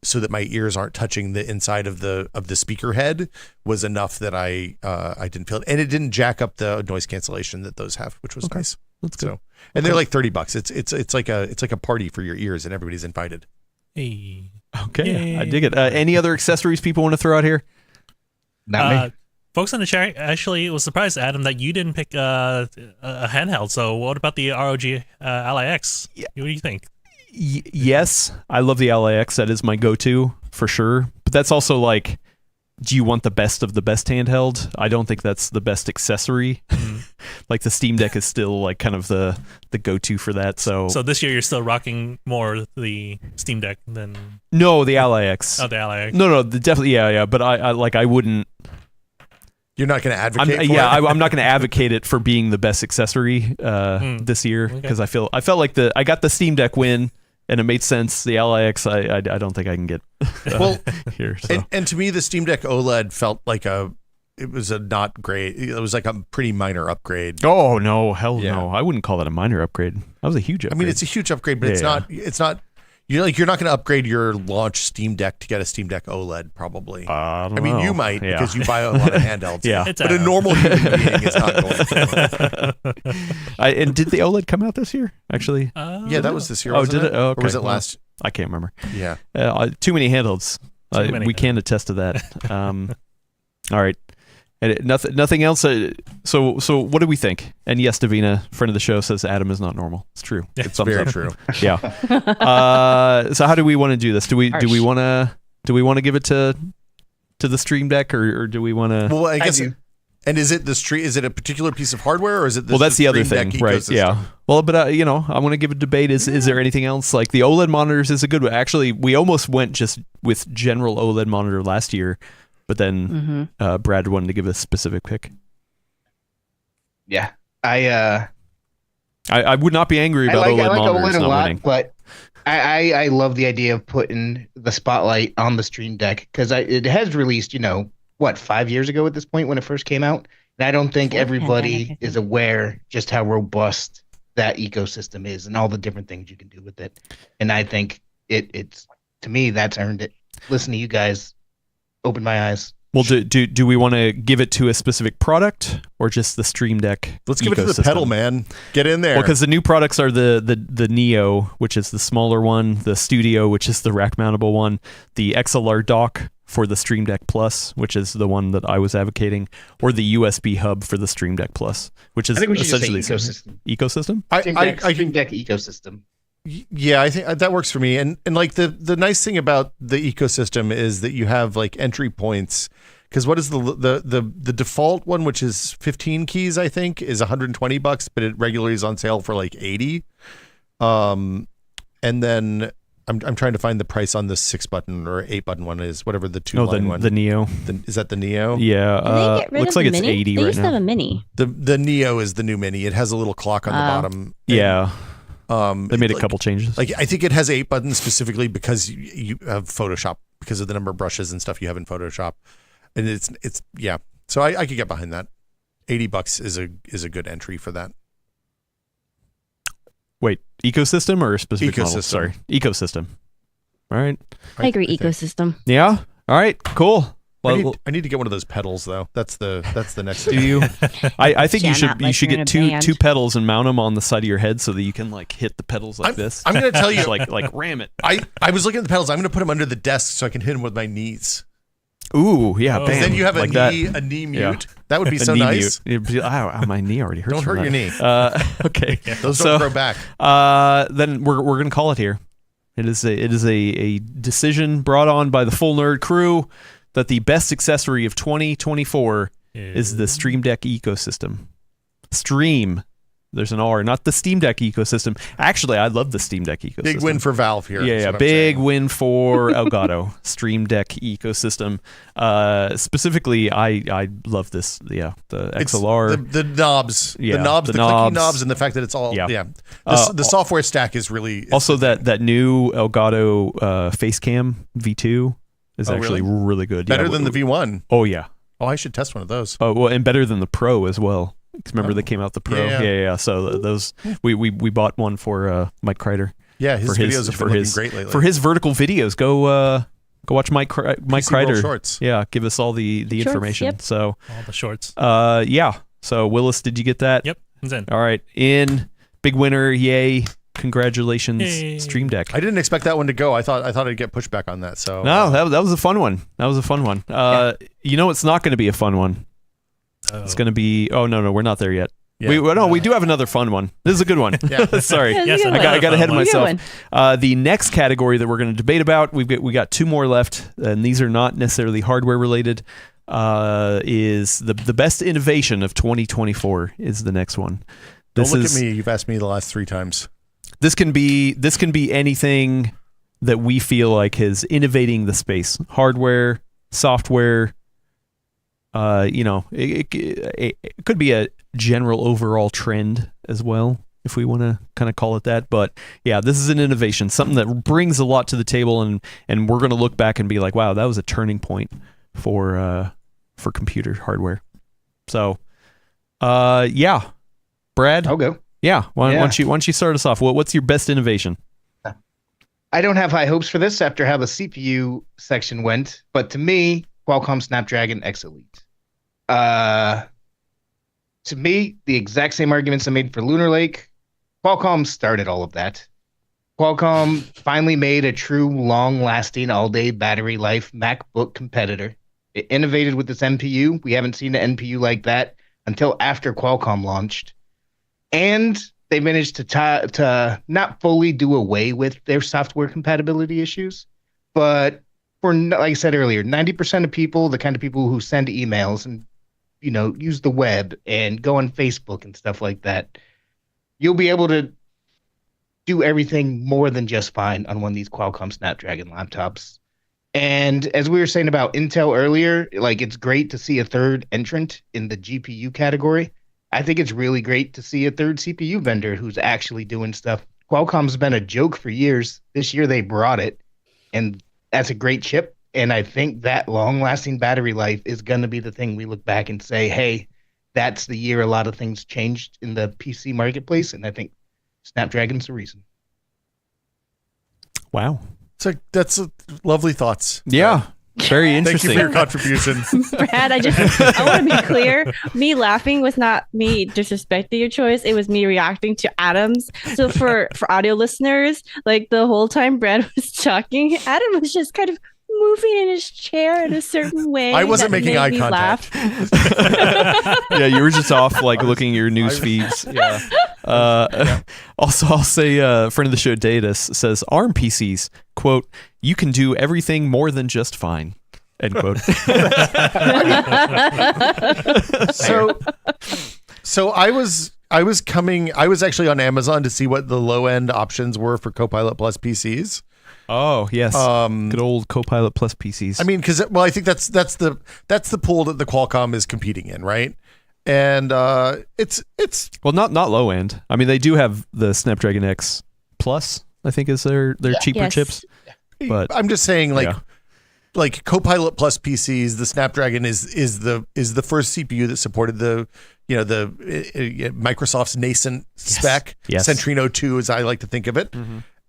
so that my ears aren't touching the inside of the speaker head was enough that I didn't feel it, and it didn't jack up the noise cancellation that those have, which was nice. That's good. So, and they're like $30. It's like a party for your ears, and everybody's invited. Hey. Okay, Yay. I dig it. Any other accessories people want to throw out here? Not me. Folks in the chat actually was surprised, Adam, that you didn't pick a handheld. So what about the ROG Ally X? Yeah. What do you think? Yes, I love the LAX. That is my go-to for sure. But that's also like, do you want the best of the best handheld? I don't think that's the best accessory. Like the Steam Deck is still like kind of the go-to for that. So this year you're still rocking more the Steam Deck than no, the Ally X. the Ally X. No, definitely, yeah. But I wouldn't. You're not going to advocate for it? I'm not going to advocate it for being the best accessory this year because I felt like I got the Steam Deck win and it made sense. The LIX, I don't think I can get here. So. And to me, the Steam Deck OLED felt like it was a not great. It was like a pretty minor upgrade. Oh no, hell no! I wouldn't call that a minor upgrade. That was a huge upgrade. I mean, it's a huge upgrade, but it's not. You're not going to upgrade your launch Steam Deck to get a Steam Deck OLED, probably. I mean, you might because you buy a lot of handhelds. But a normal human being is not going to. And did the OLED come out this year? Actually, that was this year. Did it? Oh, okay. Or was it last? I can't remember. Yeah, too many handhelds. We can attest to that. All right. And nothing else. So what do we think? And yes, Davina, friend of the show, says Adam is not normal. It's true. It's very true. Yeah. So how do we want to do this? Do we want to give it to the Stream Deck or do we want to? Well, I guess. And is it is it a particular piece of hardware or is it? That's the other thing, right? Yeah. Well, but I want to give a debate. Is there anything else? Like the OLED monitors is a good one. Actually, we almost went just with general OLED monitor last year. But then Brad wanted to give a specific pick. Yeah. I would not be angry I about like OLED OLED monitors a not lot, winning. but I love the idea of putting the spotlight on the Stream Deck because it has released, 5 years ago at this point when it first came out, and I don't think Before the pandemic, I everybody think. is aware just how robust that ecosystem is and all the different things you can do with it. And I think it's to me that's earned it. Listen to you guys, open my eyes. Well, do we want to give it to a specific product or just the Stream Deck? Let's give it to the pedal, man. Get in there. Well, because the new products are the Neo, which is the smaller one, the Studio, which is the rack mountable one, the XLR dock for the Stream Deck Plus, which is the one that I was advocating, or the USB hub for the Stream Deck Plus, which is I think we should just say essentially ecosystem. ecosystem. Stream Deck ecosystem. Yeah, I think that works for me. And like the nice thing about the ecosystem is that you have like entry points. Because what is the default one, which is 15 keys, I think, is $120, but it regularly is on sale for like 80. And then I'm trying to find the price on the 6-button or 8-button one is whatever the two-line one. The Neo. Is that the Neo? Yeah, Did they get rid looks of like the it's mini? 80 They right used to now. have a mini. The Neo is the new Mini. It has a little clock on the bottom. Yeah, they made a like- couple changes. Like I think it has 8 buttons specifically because you have Photoshop because of the number of brushes and stuff you have in Photoshop, and it's yeah. So I could get behind that. $80 is a good entry for that. Wait, ecosystem or a specific model? Ecosystem. Sorry, ecosystem. All right. I agree. think. Ecosystem. Yeah. All right. Cool. Well, I need to get one of those pedals though. That's the next. do you? I think Jam out you like should you're in get a band. two pedals and mount them on the side of your head so that you can like hit the pedals like this. I'm going to tell you. Just like ram it. I was looking at the pedals. I'm going to put them under the desk so I can hit them with my knees. Ooh, yeah. Oh. Bam. Then you have like a knee mute. Yeah. That would be A so knee nice. mute. It'd be- ow, my knee already hurts. Don't from hurt that. your knee. Okay. Those So- don't grow back. Then we're gonna call it here. It is a decision brought on by the full nerd crew that the best accessory of 2024 is the Stream Deck ecosystem. Stream. There's an R, not the Steam Deck ecosystem. Actually, I love the Steam Deck ecosystem. Big win for Valve here. is Yeah, what I'm big saying. win for Elgato Stream Deck ecosystem. Specifically, I love this. Yeah, the It's XLR. the knobs, Yeah, the knobs, the the knobs. clicky knobs, and the fact that it's all Yeah. The software stack is really Also, that new Elgato Facecam V2 is Oh, actually really good. better Yeah, than the V1. Oh yeah. Oh, I should test one of those. Oh well, and better than the Pro as well. 'Cause remember they came out the Pro. Yeah. Yeah. So those we bought one for Mike Kreider. Yeah, his For videos have been looking great lately. For his vertical videos, go watch Mike PCWorld Kreider. shorts. Yeah, give us all the Shorts, information. yep. So All the shorts. yeah. So Willis, did you get that? Yep. It's in. All right. In big winner, yay. Congratulations, Yay. Stream Deck. I didn't expect that one to go. I thought I'd get pushback on that. So No, that was a fun one. That was a fun one. You know it's not going to be a fun one. It's going to be oh no, we're not there yet. Yeah. We do have another fun one. This is a good one. Yeah. Sorry. That's a Yes, good I one. I got ahead of It's a good myself. The next category that we're going to debate about, we got two more left, and these are not necessarily hardware related. Is the best innovation of 2024 is the next one. Don't look at me. You've asked me the last 3 times. This can be anything that we feel like is innovating the space, hardware, software. It could be a general overall trend as well, if we want to kind of call it that. But yeah, this is an innovation, something that brings a lot to the table, and we're going to look back and be like, wow, that was a turning point for computer hardware. So, yeah, Brad. I'll go. Yeah, why Yeah. don't you start us off? What's your best innovation? I don't have high hopes for this after how the CPU section went, but to me, Qualcomm Snapdragon X Elite. To me, the exact same arguments I made for Lunar Lake, Qualcomm started all of that. Qualcomm finally made a true long-lasting all-day battery life MacBook competitor. It innovated with this NPU. We haven't seen an NPU like that until after Qualcomm launched. And they managed to not fully do away with their software compatibility issues, but for, like I said earlier, 90% of people, the kind of people who send emails and use the web and go on Facebook and stuff like that, you'll be able to do everything more than just fine on one of these Qualcomm Snapdragon laptops. And as we were saying about Intel earlier, like it's great to see a third entrant in the GPU category. I think it's really great to see a third CPU vendor who's actually doing stuff. Qualcomm's been a joke for years. This year they brought it, and that's a great chip. And I think that long-lasting battery life is going to be the thing we look back and say, hey, that's the year a lot of things changed in the PC marketplace, and I think Snapdragon's the reason. Wow. So that's lovely thoughts. Yeah. Very interesting. Thank you for your contribution. Brad, I want to be clear. Me laughing was not me disrespecting your choice. It was me reacting to Adam's. So for audio listeners, like the whole time Brad was talking, Adam was just kind of moving in his chair in a certain way. I wasn't making eye contact. Yeah, you were just off like looking at your news feeds. Yeah. Also, I'll say, friend of the show, Datus says, ARM PCs, quote, you can do everything more than just fine, end quote. So I was actually on Amazon to see what the low end options were for Copilot Plus PCs. Oh yes, good old Copilot Plus PCs. I mean, I think that's the pool that the Qualcomm is competing in, right? And it's well, not low end. I mean, they do have the Snapdragon X Plus, I think, is their cheaper chips. But I'm just saying, like Copilot Plus PCs, the Snapdragon is the first CPU that supported the Microsoft's nascent spec, Centrino 2, as I like to think of it,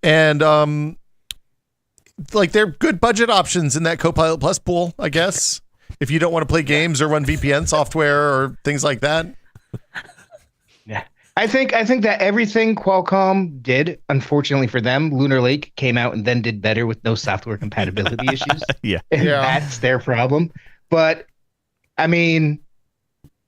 and like they're good budget options in that Copilot Plus pool, I guess. If you don't want to play games or run VPN software or things like that. Yeah. I think that everything Qualcomm did, unfortunately for them, Lunar Lake came out and then did better with no software compatibility issues. Yeah. And that's their problem. But I mean,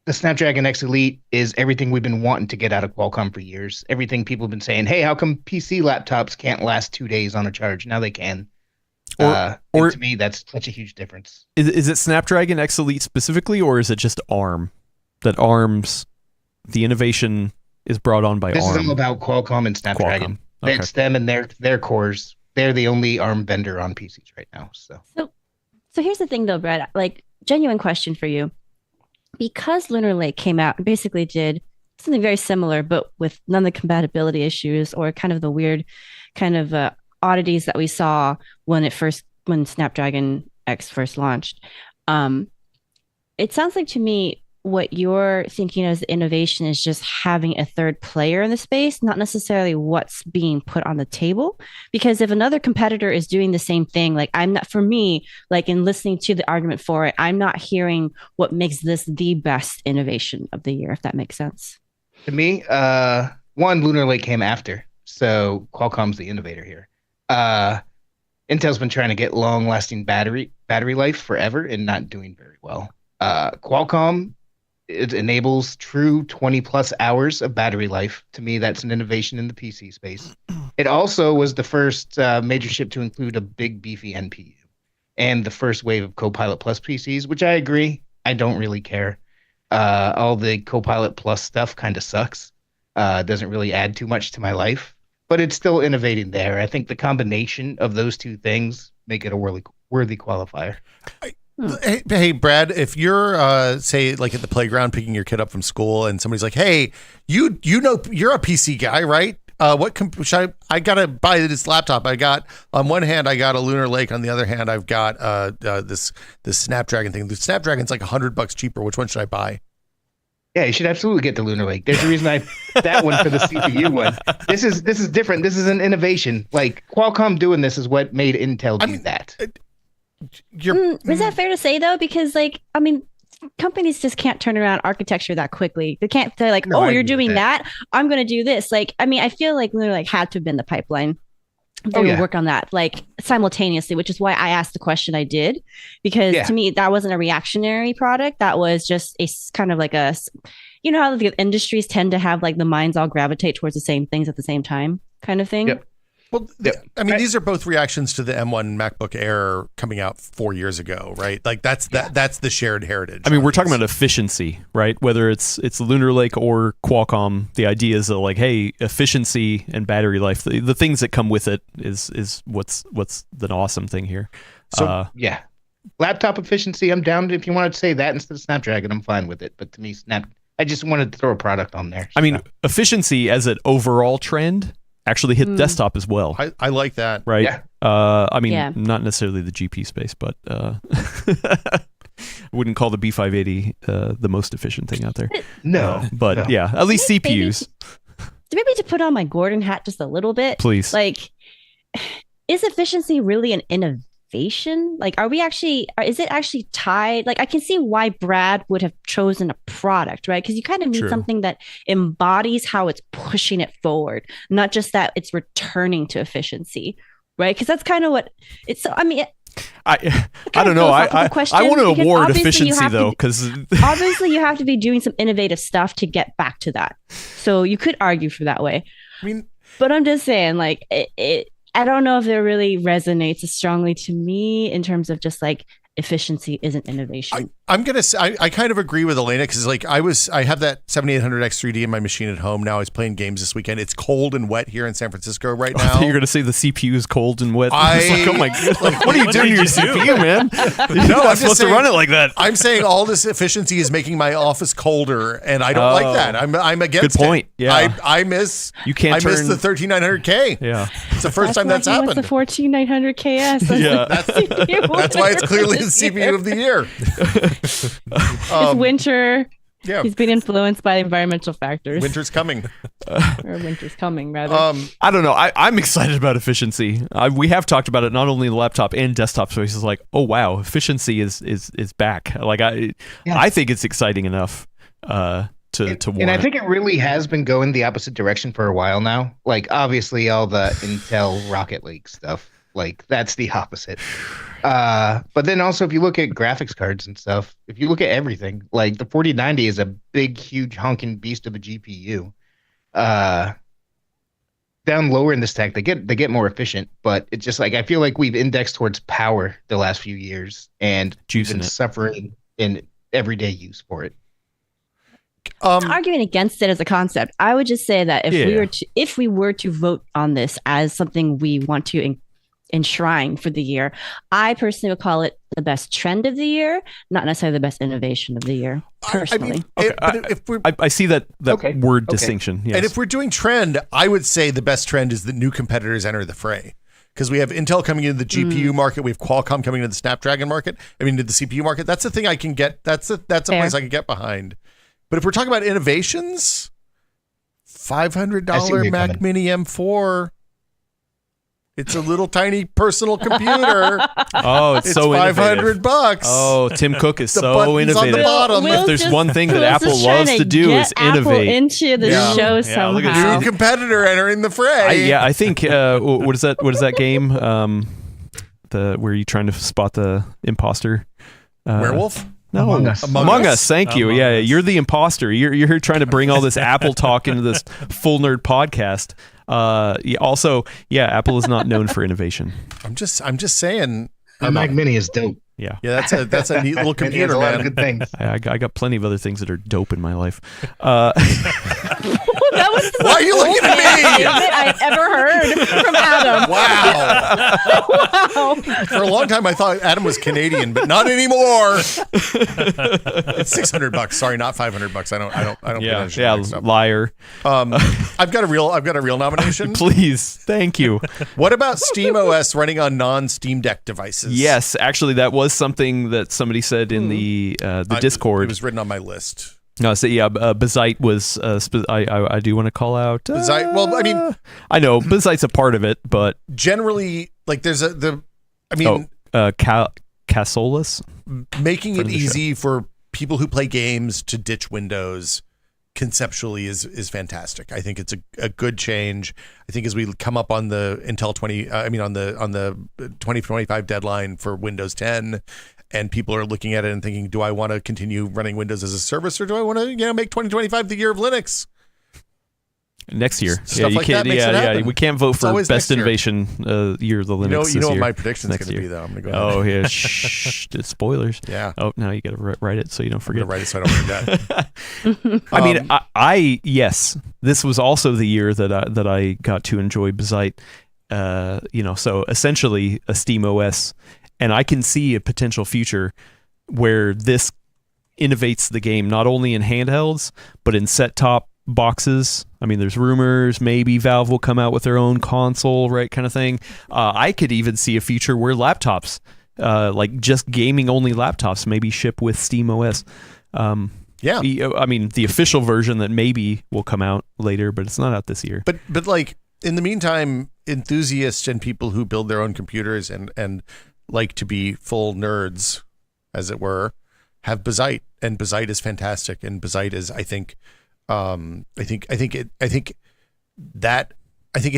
the Snapdragon X Elite is everything we've been wanting to get out of Qualcomm for years. Everything people have been saying, hey, how come PC laptops can't last 2 days on a charge? Now they can. Or to me, that's such a huge difference. Is it Snapdragon X Elite specifically, or is it just ARM? That ARM's, the innovation is brought on by ARM. This is all about Qualcomm and Snapdragon. Okay. It's them and their cores. They're the only ARM vendor on PCs right now. So here's the thing, though, Brad. Like, genuine question for you. Because Lunar Lake came out and basically did something very similar, but with none of the compatibility issues or kind of the weird kind of oddities that we saw when Snapdragon X first launched. It sounds like to me what you're thinking as innovation is just having a third player in the space, not necessarily what's being put on the table. Because if another competitor is doing the same thing, like in listening to the argument for it, I'm not hearing what makes this the best innovation of the year, if that makes sense. To me, Lunar Lake came after, so Qualcomm's the innovator here. Intel's been trying to get long-lasting battery life forever and not doing very well. Qualcomm, it enables true 20-plus hours of battery life. To me, that's an innovation in the PC space. It also was the first major chip to include a big, beefy NPU and the first wave of Copilot Plus PCs, which I agree. I don't really care. All the Copilot Plus stuff kind of sucks. Doesn't really add too much to my life. But it's still innovating there. I think the combination of those two things make it a worthy qualifier. Hey, Brad, if you're, say, like at the playground picking your kid up from school and somebody's like, hey, you know, you're a PC guy, right? I got to buy this laptop. On one hand, I got a Lunar Lake. On the other hand, I've got this Snapdragon thing. The Snapdragon's like $100 cheaper. Which one should I buy? Yeah, you should absolutely get the Lunar Lake. There's a reason I that one for the CPU one. This is different. This is an innovation. Like Qualcomm doing this is what made Intel do that. Is that fair to say though? Because companies just can't turn around architecture that quickly. They can't say you're doing that. I'm going to do this. I feel like Lunar Lake had to have been the pipeline. They would work on that simultaneously, which is why I asked the question I did, because to me that wasn't a reactionary product. That was just a kind of like how the industries tend to have the minds all gravitate towards the same things at the same time kind of thing. Yep. Well, these are both reactions to the M1 MacBook Air coming out 4 years ago, right? Like that's the shared heritage. I mean, we're talking about efficiency, right? Whether it's Lunar Lake or Qualcomm, the idea is that hey, efficiency and battery life, the things that come with it is what's the awesome thing here. So laptop efficiency, I'm down if you want to say that instead of Snapdragon, I'm fine with it. But to me, I just wanted to throw a product on there. I mean, efficiency as an overall trend actually hit desktop as well. I like that. Right? Yeah. I mean, Yeah. not necessarily the GP space, but I wouldn't call the B580 the most efficient thing out there. No. But no. yeah, at least Maybe- CPUs. Maybe to put on my Gordon hat just a little bit. Please. Like, is efficiency really an innovation? Like, is it actually tied? Like, I can see why Brad would have chosen a product, right? Because you kind of need True. something that embodies how it's pushing it forward, not just that it's returning to efficiency, right? Because that's kind of what it's. So, I mean, I don't know. I want to award efficiency though, because obviously you have to be doing some innovative stuff to get back to that. So you could argue for that way. I mean, But I'm just saying, like, I don't know if it really resonates as strongly to me in terms of just like efficiency isn't innovation. I'm gonna say I kind of agree with Elena because like I have that 7800 X3D in my machine at home now. I was playing games this weekend. It's cold and wet here in San Francisco right I now. thought you were going to say the CPU is cold and wet. I was like, oh my god, like, what are you What doing to your did you do? CPU, man? You're No, I'm not just supposed to saying- run it like that. I'm saying all this efficiency is making my office colder, and I don't like that. I'm against Good point. it. Yeah. I miss You can't I miss turn- the 13900K. Yeah. It's the first time that's why he happened. wants the 14900 KS. Yeah. That's why it's clearly the CPU of the year. It's winter. Yeah, He's been influenced by environmental factors. winter's coming. Or winter's coming, rather. I don't know. I'm excited about efficiency. We have talked about it not only in the laptop and desktop spaces. Like, oh wow, efficiency is back. Like I think it's exciting enough to warrant. And I think it really has been going the opposite direction for a while now. Like, obviously, all the Intel Rocket League stuff, like, that's the opposite. But then also, if you look at graphics cards and stuff, if you look at everything, like, the 4090 is a big, huge, honking beast of a GPU. Down lower in the stack, they get more efficient, but it's just like, I feel like we've indexed towards power the last few years, and we've Juicing been it. suffering in everyday use for it. Not arguing against it as a concept. I would just say that Yeah. if we were to vote on this as something we want to enshrine for the year, I personally would call it the best trend of the year, not necessarily the best innovation of the year. Personally, I see that Okay. word Okay. distinction. Yes. And if we're doing trend, I would say the best trend is that new competitors enter the fray. Because we have Intel coming into the GPU market, we have Qualcomm coming into the Snapdragon market. I mean, to the CPU market. That's the thing I can get. That's a Fair. place I can get behind. But if we're talking about innovations, $500 you're Mac coming. Mini M4. It's a little tiny personal computer. oh, it's It's so $500. innovative. Oh, Tim Cook is The so buttons on the innovative. bottom. If there's Will's one thing that Will's Apple just trying loves to do get is Apple innovate. into the Yeah. show Yeah, look at somehow. New competitor entering the fray. I think what is that game? Where you trying to spot the imposter? Werewolf? No, Among Us. Among Us. Thank you. Among Yeah, Us. you're the imposter. You're here trying to bring all this Apple talk into this full nerd podcast. Also, Apple is not known for innovation. I'm just saying. The Mac Mini is dope. Yeah. Yeah, that's a neat little Mini has computer, a lot of man. good things. I got plenty of other things that are dope in my life. That was the Why are you looking at me? statement I've ever heard from Adam. Wow. Wow. For a long time, I thought Adam was Canadian, but not anymore. It's $600. Sorry, not $500. I don't. Yeah, get that mixed up. liar. I've got a real nomination. Please, thank you. What about SteamOS running on non-Steam Deck devices? Yes, actually, that was something that somebody said in the Discord. It was written on my list. No, so Bazite was. I do want to call out. Bazite- well, I mean- I know Bazite's a part of it, but Generally, like Casolas. making Friend it of the easy for people who play games to ditch Windows conceptually is fantastic. I think it's a good change. I think as we come up on the Intel 2025 deadline for Windows 10, and people are looking at it and thinking, do I want to continue running Windows as a service, or do I want to make 2025 the year of Linux? Next year, Stuff you like can't. that makes it happen. We can't vote It's for always best next year. innovation year of the Linux. You know this what year. my prediction's Next going to be, year. though. I'm going to go Oh yeah, shh, spoilers. Yeah. Oh, now you got to write it so you don't I'm going forget. to write it so I don't forget. I mean, yes, this was also the year that I got to enjoy Bazite. So essentially a Steam OS, and I can see a potential future where this innovates the game, not only in handhelds, but in set-top boxes. I mean, there's rumors maybe Valve will come out with their own console, right, kind of thing. I could even see a future where laptops, like just gaming-only laptops, maybe ship with SteamOS. Yeah. I mean, the official version that maybe will come out later, but it's not out this year. But like, in the meantime, enthusiasts and people who build their own computers and like to be full nerds, as it were, have Bazite, and Bazite is fantastic. And Bazite is, I think it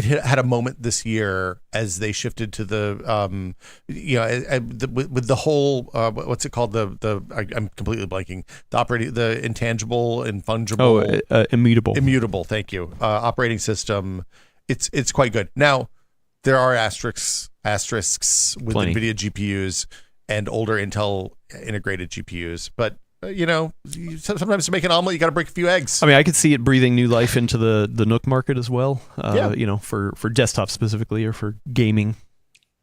had a moment this year as they shifted to the, with the whole, what's it called? I'm completely blanking. The intangible and fungible. Immutable. Immutable. Thank you. Operating system. It's quite good. Now, there are asterisks with Plenty. NVIDIA GPUs and older Intel integrated GPUs, but sometimes to make an omelet, you got to break a few eggs. I mean, I could see it breathing new life into the Nook market as well. For desktop specifically, or for gaming.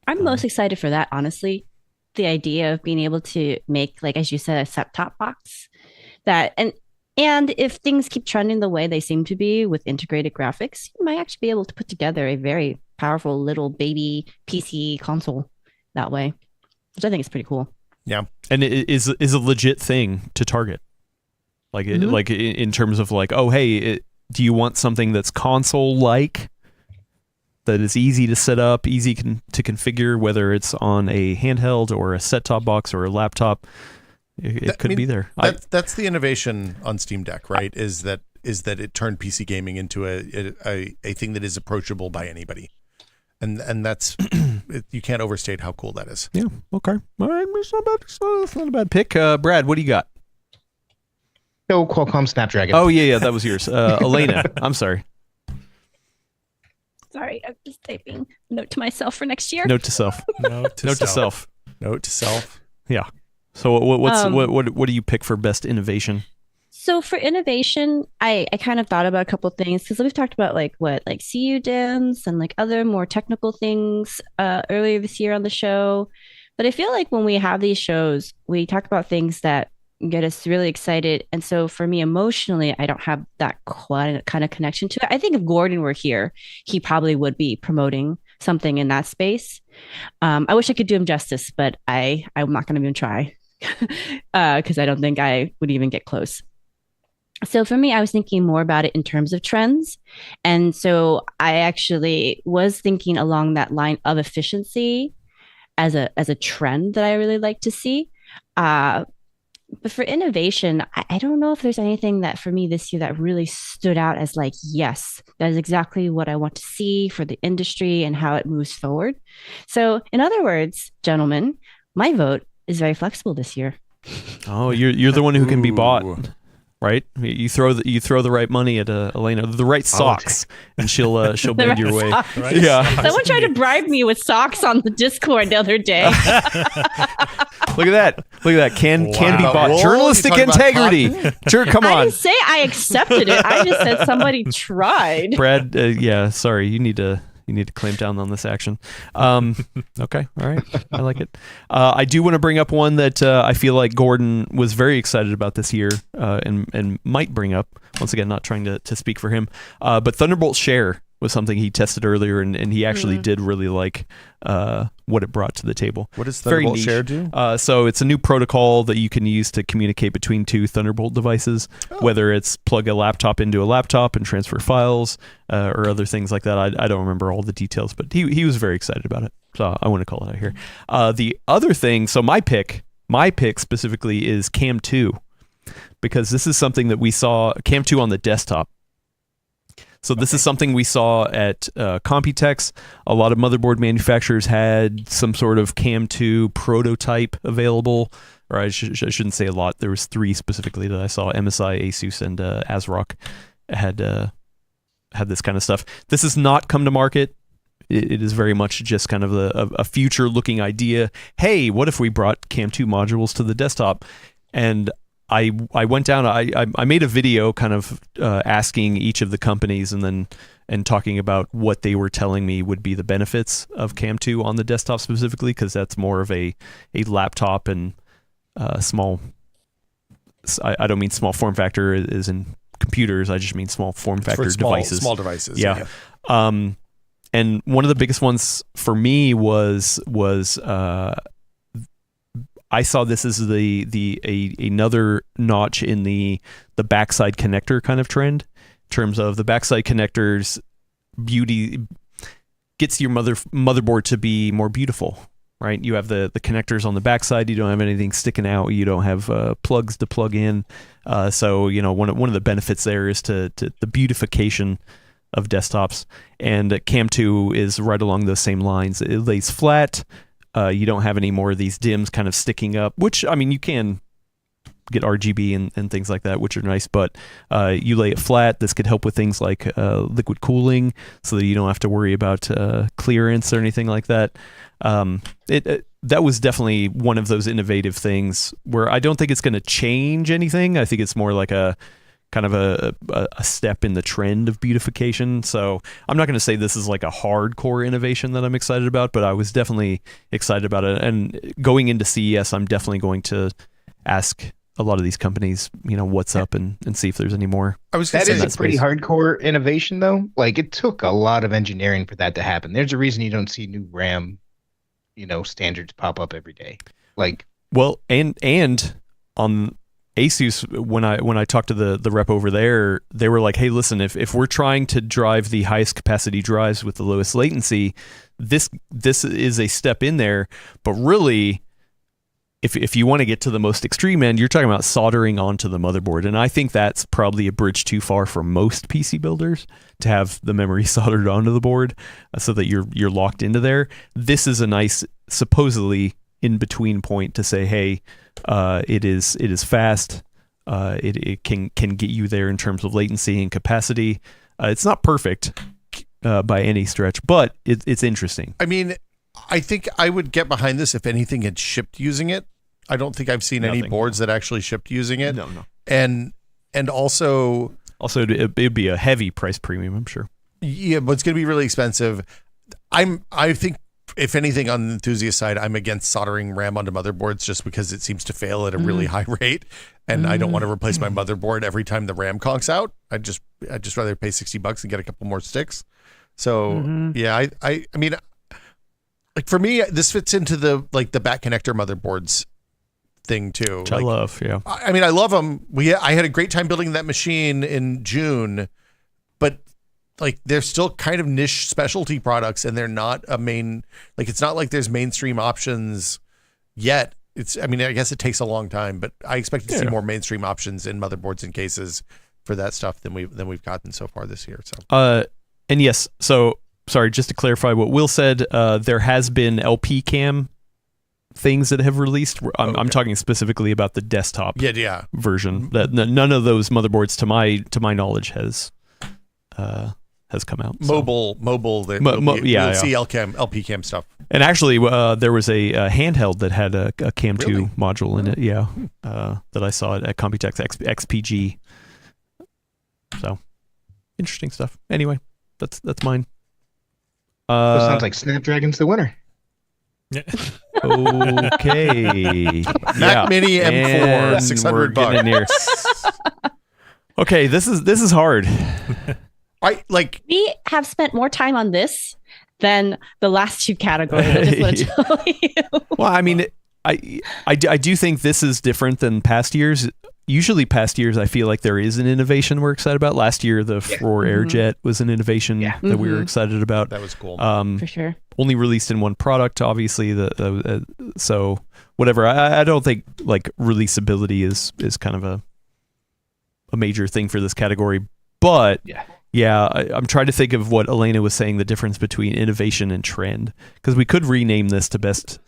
I'm most excited for that, honestly. The idea of being able to make, like, as you said, a set-top box that, and if things keep trending the way they seem to be with integrated graphics, you might actually be able to put together a very powerful little baby PC console that way, which I think is pretty cool. Yeah. And it is a legit thing to target. Like, like in terms of like, oh, hey, do you want something that's console-like, that is easy to set up, easy to configure, whether it's on a handheld or a set-top box or a laptop? It could be there. That's the innovation on Steam Deck, right? Is that it turned PC gaming into a thing that is approachable by anybody, and that's you can't overstate how cool that is. Yeah. Okay. All right. It's not a bad pick. Brad, what do you got? No, Qualcomm Snapdragon. Oh yeah, that was yours. Elena, I'm sorry. Sorry, I'm just typing a note to myself for next year. Note to self. Note to self. Note to self. Yeah. So what do you pick for best innovation? So for innovation, I kind of thought about a couple of things, because we've talked about like CU DIMMs and like other more technical things earlier this year on the show. But I feel like when we have these shows, we talk about things that get us really excited. And so for me, emotionally, I don't have that kind of connection to it. I think if Gordon were here, he probably would be promoting something in that space. I wish I could do him justice, but I'm not going to even try because I don't think I would even get close. So for me, I was thinking more about it in terms of trends. And so I actually was thinking along that line of efficiency as a trend that I really like to see. But for innovation, I don't know if there's anything that for me this year that really stood out as like, yes, that is exactly what I want to see for the industry and how it moves forward. So in other words, gentlemen, my vote is very flexible this year. Oh, you're the one who can be bought. Right, you throw the right money at Elena, the right socks, and she'll bend your way. Right. Yeah. Someone tried to bribe me with socks on the Discord the other day. Look at that. Can be bought. Whoa, Journalistic you talking about integrity. Sure, come I on, didn't say I accepted it. I just said somebody tried. Brad. Yeah, sorry. You need to clamp down on this action. Okay, all right. I like it. I do want to bring up one that I feel like Gordon was very excited about this year and might bring up. Once again, not trying to speak for him. But Thunderbolt Share was something he tested earlier, and he actually did really like what it brought to the table. What does Very Thunderbolt niche. Share do? So it's a new protocol that you can use to communicate between two Thunderbolt devices, whether it's plug a laptop into a laptop and transfer files or other things like that. I don't remember all the details, but he was very excited about it. So I want to call it out here. The other thing, so my pick specifically is Cam 2, because this is something that we saw, Cam 2 on the desktop. So this is something we saw at Computex. A lot of motherboard manufacturers had some sort of Cam 2 prototype available, or I shouldn't say a lot. There was 3 specifically that I saw. MSI, Asus, and ASRock had this kind of stuff. This has not come to market. It is very much just kind of a future-looking idea. Hey, what if we brought Cam 2 modules to the desktop? And I went down. I made a video kind of asking each of the companies and talking about what they were telling me would be the benefits of Cam 2 on the desktop specifically, because that's more of a laptop and small I don't mean small form factor is in computers. I just mean small form factor devices. Small devices. Yeah. And one of the biggest ones for me was I saw this as another notch in the backside connector kind of trend, in terms of the backside connectors beauty gets your motherboard to be more beautiful, right? You have the connectors on the backside. You don't have anything sticking out. You don't have plugs to plug in. So one of the benefits there is to the beautification of desktops. And Cam 2 is right along those same lines. It lays flat. You don't have any more of these dims kind of sticking up, which, I mean, you can get RGB and things like that, which are nice, but you lay it flat. This could help with things like liquid cooling, so that you don't have to worry about clearance or anything like that. That was definitely one of those innovative things where I don't think it's going to change anything. I think it's more like a kind of a step in the trend of beautification. So I'm not going to say this is like a hardcore innovation that I'm excited about, but I was definitely excited about it. And going into CES, I'm definitely going to ask a lot of these companies, what's up and see if there's any more. That is a pretty hardcore innovation, though. Like, it took a lot of engineering for that to happen. There's a reason you don't see new RAM, standards pop up every day. Like, well, and on Asus, when I talked to the rep over there, they were like, hey, listen, if we're trying to drive the highest capacity drives with the lowest latency, this is a step in there, but really, if you want to get to the most extreme end, you're talking about soldering onto the motherboard. And I think that's probably a bridge too far for most PC builders to have the memory soldered onto the board so that you're locked into there. This is a nice, supposedly in between point to say, hey, it is fast. It can get you there in terms of latency and capacity. It's not perfect by any stretch, but it's interesting. I mean, I think I would get behind this if anything had shipped using it. I don't think I've seen any boards that actually shipped using it. No. And also it'd be a heavy price premium, I'm sure. Yeah, but it's going to be really expensive. I think if anything, on the enthusiast side, I'm against soldering RAM onto motherboards just because it seems to fail at a really high rate, and I don't want to replace my motherboard every time the RAM conks out. I'd just rather pay $60 and get a couple more sticks. So yeah, I mean, like for me, this fits into the back connector motherboards thing too. Which I love, yeah. I mean, I love them. I had a great time building that machine in June, but like they're still kind of niche specialty products, and they're not a main. Like it's not like there's mainstream options yet. I mean, I guess it takes a long time, but I expect to see more mainstream options in motherboards and cases for that stuff than we've gotten so far this year. So, and yes, so sorry, just to clarify what Will said, there has been LP cam things that have released. I'm talking specifically about the desktop version. That none of those motherboards, to my knowledge, has come out. Mobile. You'll see LP cam stuff. And actually, there was a handheld that had a Cam 2 module in it. Yeah, that I saw at Computex XPG. So interesting stuff. Anyway, that's mine. Sounds like Snapdragon's the winner. Okay. Mac Mini M4, $600. Okay, this is hard. We have spent more time on this than the last two categories. I just want to tell you. Well, I mean, I do think this is different than past years. Usually past years, I feel like there is an innovation we're excited about. Last year, the Roar Airjet was an innovation that we were excited about. That was cool. For sure. Only released in one product, obviously. So whatever. I don't think like releasability is kind of a major thing for this category. But I'm trying to think of what Elena was saying, the difference between innovation and trend, because we could rename this to best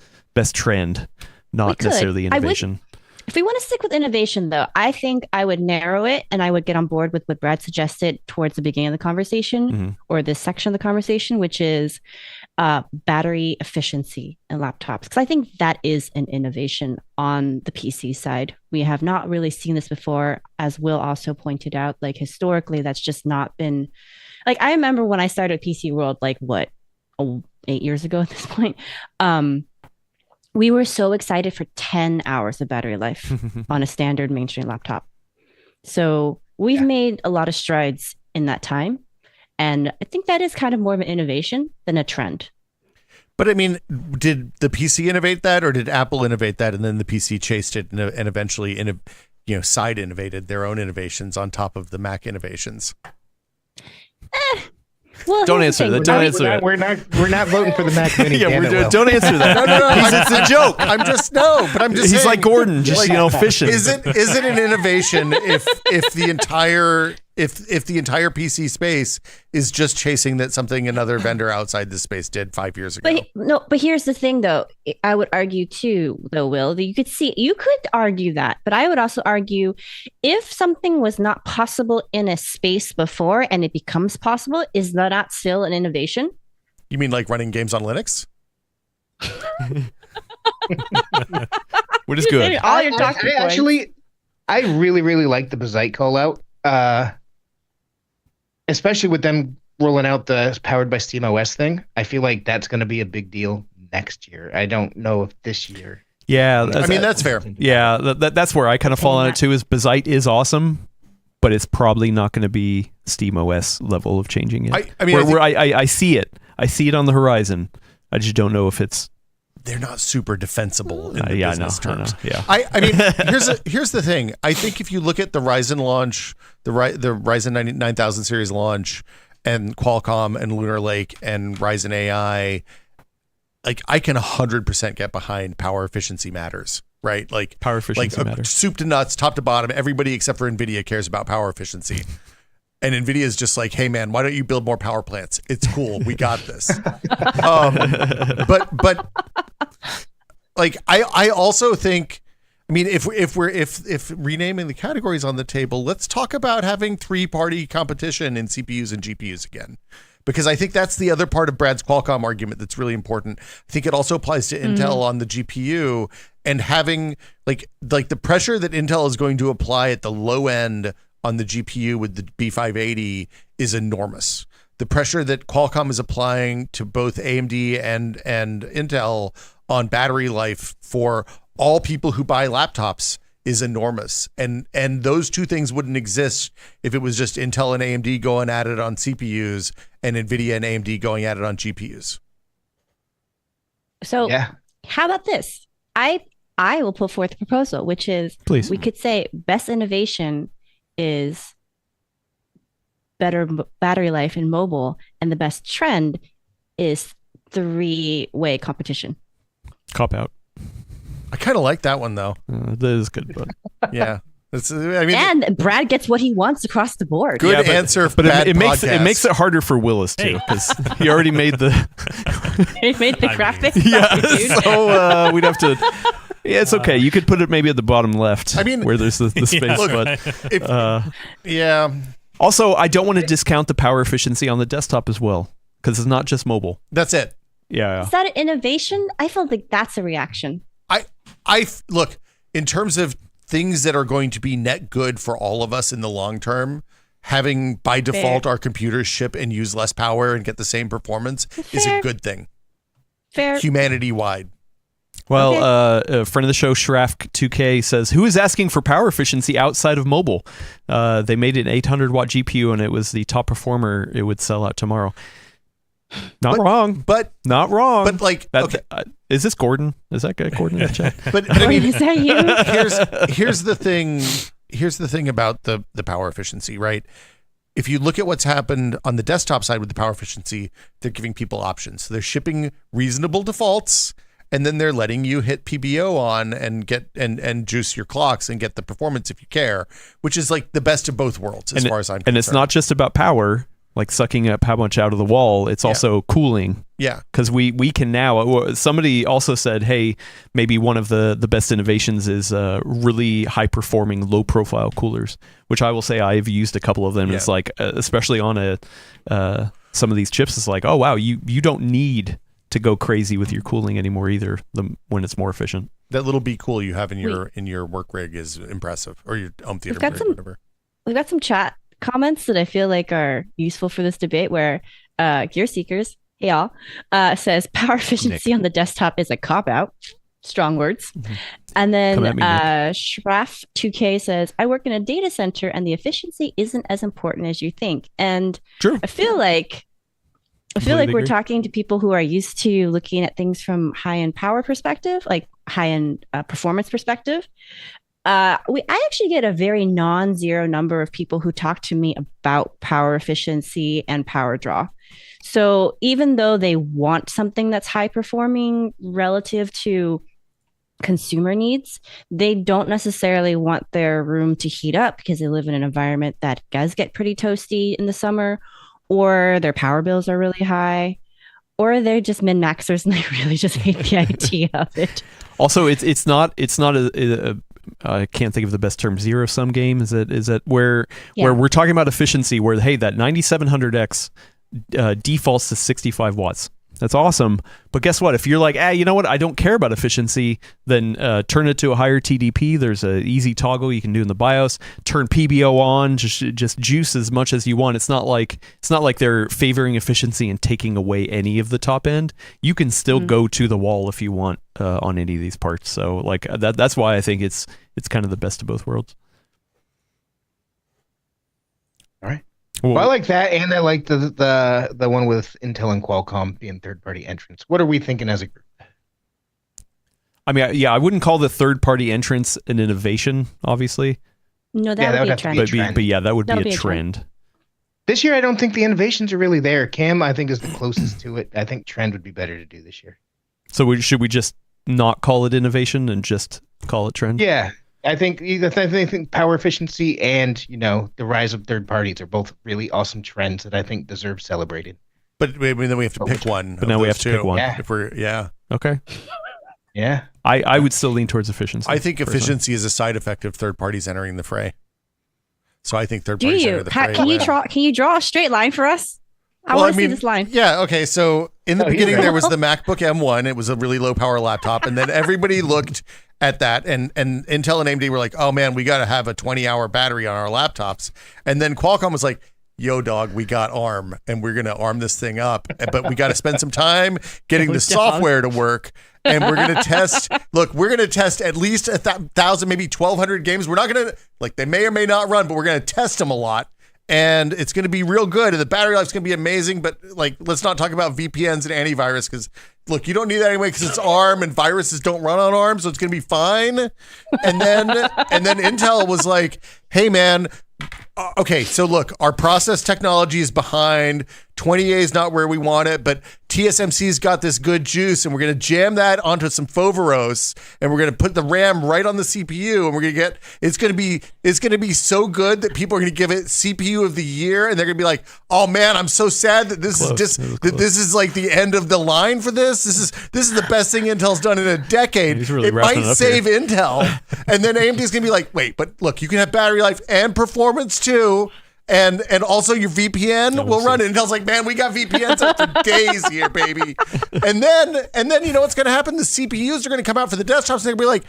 trend, not necessarily innovation. If we want to stick with innovation, though, I think I would narrow it, and I would get on board with what Brad suggested towards the beginning of the conversation, or this section of the conversation, which is battery efficiency in laptops. Because I think that is an innovation on the PC side. We have not really seen this before, as Will also pointed out. Like historically, that's just not been. Like I remember when I started PCWorld, 8 years ago at this point. we were so excited for 10 hours of battery life on a standard mainstream laptop. So we've made a lot of strides in that time. And I think that is kind of more of an innovation than a trend. But I mean, did the PC innovate that, or did Apple innovate that, and then the PC chased it and eventually, side innovated their own innovations on top of the Mac innovations? Well, Don't answer that. Don't answer that. We're not voting for the Mac Mini. Yeah, don't answer that. No. It's a joke. I'm just He's He's like Gordon, just fishing. Is it an innovation if the entire PC space is just chasing that something another vendor outside the space did 5 years ago? But here's the thing, though. I would argue too, though, Will, that you could argue that, but I would also argue if something was not possible in a space before and it becomes possible, is that not still an innovation? You mean like running games on Linux? What is good? All your talking points. I really, really like the Bazite call out. Especially with them rolling out the powered by SteamOS thing. I feel like that's going to be a big deal next year. I don't know if this year. Yeah. That's fair. Yeah. That's where I kind of fall on it too, is Bazite is awesome, but it's probably not going to be SteamOS level of changing it. I see it. I see it on the horizon. I just don't know if it's... They're not super defensible in the business terms. Yeah. I mean, here's the thing. I think if you look at the Ryzen launch, the Ryzen 9000 series launch, and Qualcomm and Lunar Lake and Ryzen AI, like I can 100% get behind power efficiency matters, right? Like power efficiency matters. Soup to nuts, top to bottom. Everybody except for NVIDIA cares about power efficiency. And NVIDIA is just like, hey man, why don't you build more power plants? It's cool. We got this. But like, I also think, I mean, if renaming the categories on the table, let's talk about having 3-party competition in CPUs and GPUs again, because I think that's the other part of Brad's Qualcomm argument that's really important. I think it also applies to Intel on the GPU, and having like the pressure that Intel is going to apply at the low end on the GPU with the B580 is enormous. The pressure that Qualcomm is applying to both AMD and Intel on battery life for all people who buy laptops is enormous. And those two things wouldn't exist if it was just Intel and AMD going at it on CPUs and NVIDIA and AMD going at it on GPUs. So how about this? I will put forth a proposal, which is, please, we could say best innovation is better battery life in mobile, and the best trend is 3-way competition. Cop out. I kind of like that one though. That is good, but yeah. And Brad gets what he wants across the board. Good answer, but it makes it harder for Willis too, because he already made the graphic. Yeah, so we'd have to. Yeah, it's okay. You could put it maybe at the bottom left. I mean, where there's the space. Look, yeah. Also, I don't want to discount the power efficiency on the desktop as well, because it's not just mobile. That's it. Yeah. Is that an innovation? I feel like that's a reaction. I look, in terms of things that are going to be net good for all of us in the long term, having by default our computers ship and use less power and get the same performance is a good thing. Fair. Humanity wide. Well, a friend of the show, Shrafk2K, says, who is asking for power efficiency outside of mobile? They made an 800-watt GPU, and it was the top performer. It would sell out tomorrow. Not wrong. But like, okay. Is this Gordon? Is that guy Gordon in the chat? But I mean, is that you? Here's the thing. Here's the thing about the power efficiency, right? If you look at what's happened on the desktop side with the power efficiency, they're giving people options. So they're shipping reasonable defaults, and then they're letting you hit PBO on and get and juice your clocks and get the performance if you care, which is like the best of both worlds as far as I'm concerned. And it's not just about power, like sucking up how much out of the wall. It's also cooling. Yeah. Because we can now, somebody also said, hey, maybe one of the best innovations is really high performing, low profile coolers, which I will say I've used a couple of them. Yeah. It's like, especially on some of these chips, it's like, oh, wow, you don't need to go crazy with your cooling anymore either when it's more efficient. That little Be Cool you have in your work rig is impressive, or your home theater rig, whatever. We've got some chat comments that I feel like are useful for this debate, where Gear Seekers, hey y'all, says power efficiency on the desktop is a cop-out. Strong words. Mhm. And then Come at me, Nick. Shraff2K says, I work in a data center and the efficiency isn't as important as you think. And True. I feel like Completely we're agree. talking to people who are used to looking at things from high-end power perspective, like high-end performance perspective. I actually get a very non-zero number of people who talk to me about power efficiency and power draw. So even though they want something that's high performing relative to consumer needs, they don't necessarily want their room to heat up because they live in an environment that does get pretty toasty in the summer, or their power bills are really high, or they're just min-maxers and they really just hate the idea of it. Also, it's not a I can't think of the best term. Zero sum game. Is that where we're talking about efficiency? Where hey, that 9700X defaults to 65 watts. That's awesome. But guess what? If you're like, you know what? I don't care about efficiency, then turn it to a higher TDP. There's an easy toggle you can do in the BIOS. Turn PBO on. Just juice as much as you want. It's not like they're favoring efficiency and taking away any of the top end. You can still go to the wall if you want on any of these parts. So like that's why I think it's kind of the best of both worlds. All right. Well, I like that, and I like the one with Intel and Qualcomm being third-party entrants. What are we thinking as a group? I mean, I wouldn't call the third-party entrance an innovation, obviously. No, that would be a trend. But yeah, that would be a trend. This year, I don't think the innovations are really there. Cam, I think, is the closest to it. I think trend would be better to do this year. So should we just not call it innovation and just call it trend? Yeah. I think power efficiency and the rise of third parties are both really awesome trends that I think deserve celebrated. But then we have to pick one. But now we have to pick one. Yeah. If we're Okay. Yeah. I would still lean towards efficiency. I think personally. efficiency is a side effect of third parties entering the fray. So I think third Do parties you? enter the fray. Can you draw a straight line for us? I want to see this line. Yeah, okay. So in the beginning, there was the MacBook M1. It was a really low power laptop. And then everybody looked at that. And Intel and AMD were like, oh, man, we got to have a 20-hour battery on our laptops. And then Qualcomm was like, yo, dog, we got ARM. And we're going to arm this thing up. But we got to spend some time getting the software to work. And we're going to test. Look, we're going to test at least 1,000, maybe 1,200 games. We're not going to, they may or may not run, but we're going to test them a lot. And it's going to be real good. And the battery life's going to be amazing. But let's not talk about VPNs and antivirus because, look, you don't need that anyway because it's ARM and viruses don't run on ARM. So it's going to be fine. And then Intel was like, hey, man, okay, so look, our process technology is behind. 20A is not where we want it, but TSMC's got this good juice, and we're going to jam that onto some Foveros, and we're going to put the RAM right on the CPU, and we're going to get it's going to be so good that people are going to give it CPU of the year, and they're going to be like, oh man, I'm so sad that this is like the end of the line for this. This is the best thing Intel's done in a decade. Really it might save here. Intel, and then AMD's going to be like, wait, but look, you can have battery life and performance too. And also your VPN will run it. Intel's like, man, we got VPNs up for days here, baby. And then you know what's going to happen? The CPUs are going to come out for the desktops and they're going to be like,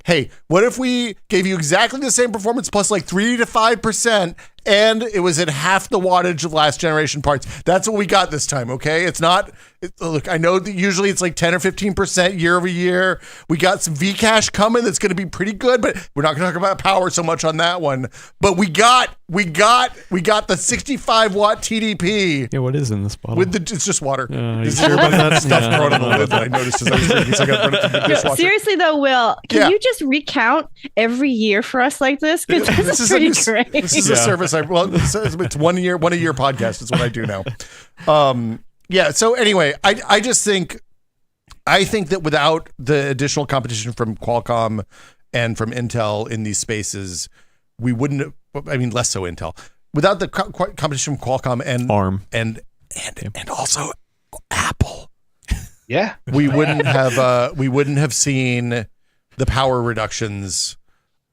hey, what if we gave you exactly the same performance plus 3 to 5%, and it was at half the wattage of last generation parts? That's what we got this time, okay? It's not, look, I know that usually it's 10 or 15% year over year. We got some Vcache coming that's going to be pretty good, but we're not going to talk about power so much on that one. But we got the 65 watt TDP. Yeah, what is in this bottle? It's just water. Is there about that stuff thrown on the lid that I noticed as I was drinking, so I got to burn it from the dishwasher. Seriously though, Will, can you just recount every year for us like this? Because this is pretty great. This is a service. It's one a year podcast is what I do now. Yeah. So anyway, I just think that without the additional competition from Qualcomm and from Intel in these spaces, we wouldn't. I mean, less so Intel. Without the competition from Qualcomm and ARM and also Apple, yeah, we wouldn't have seen the power reductions.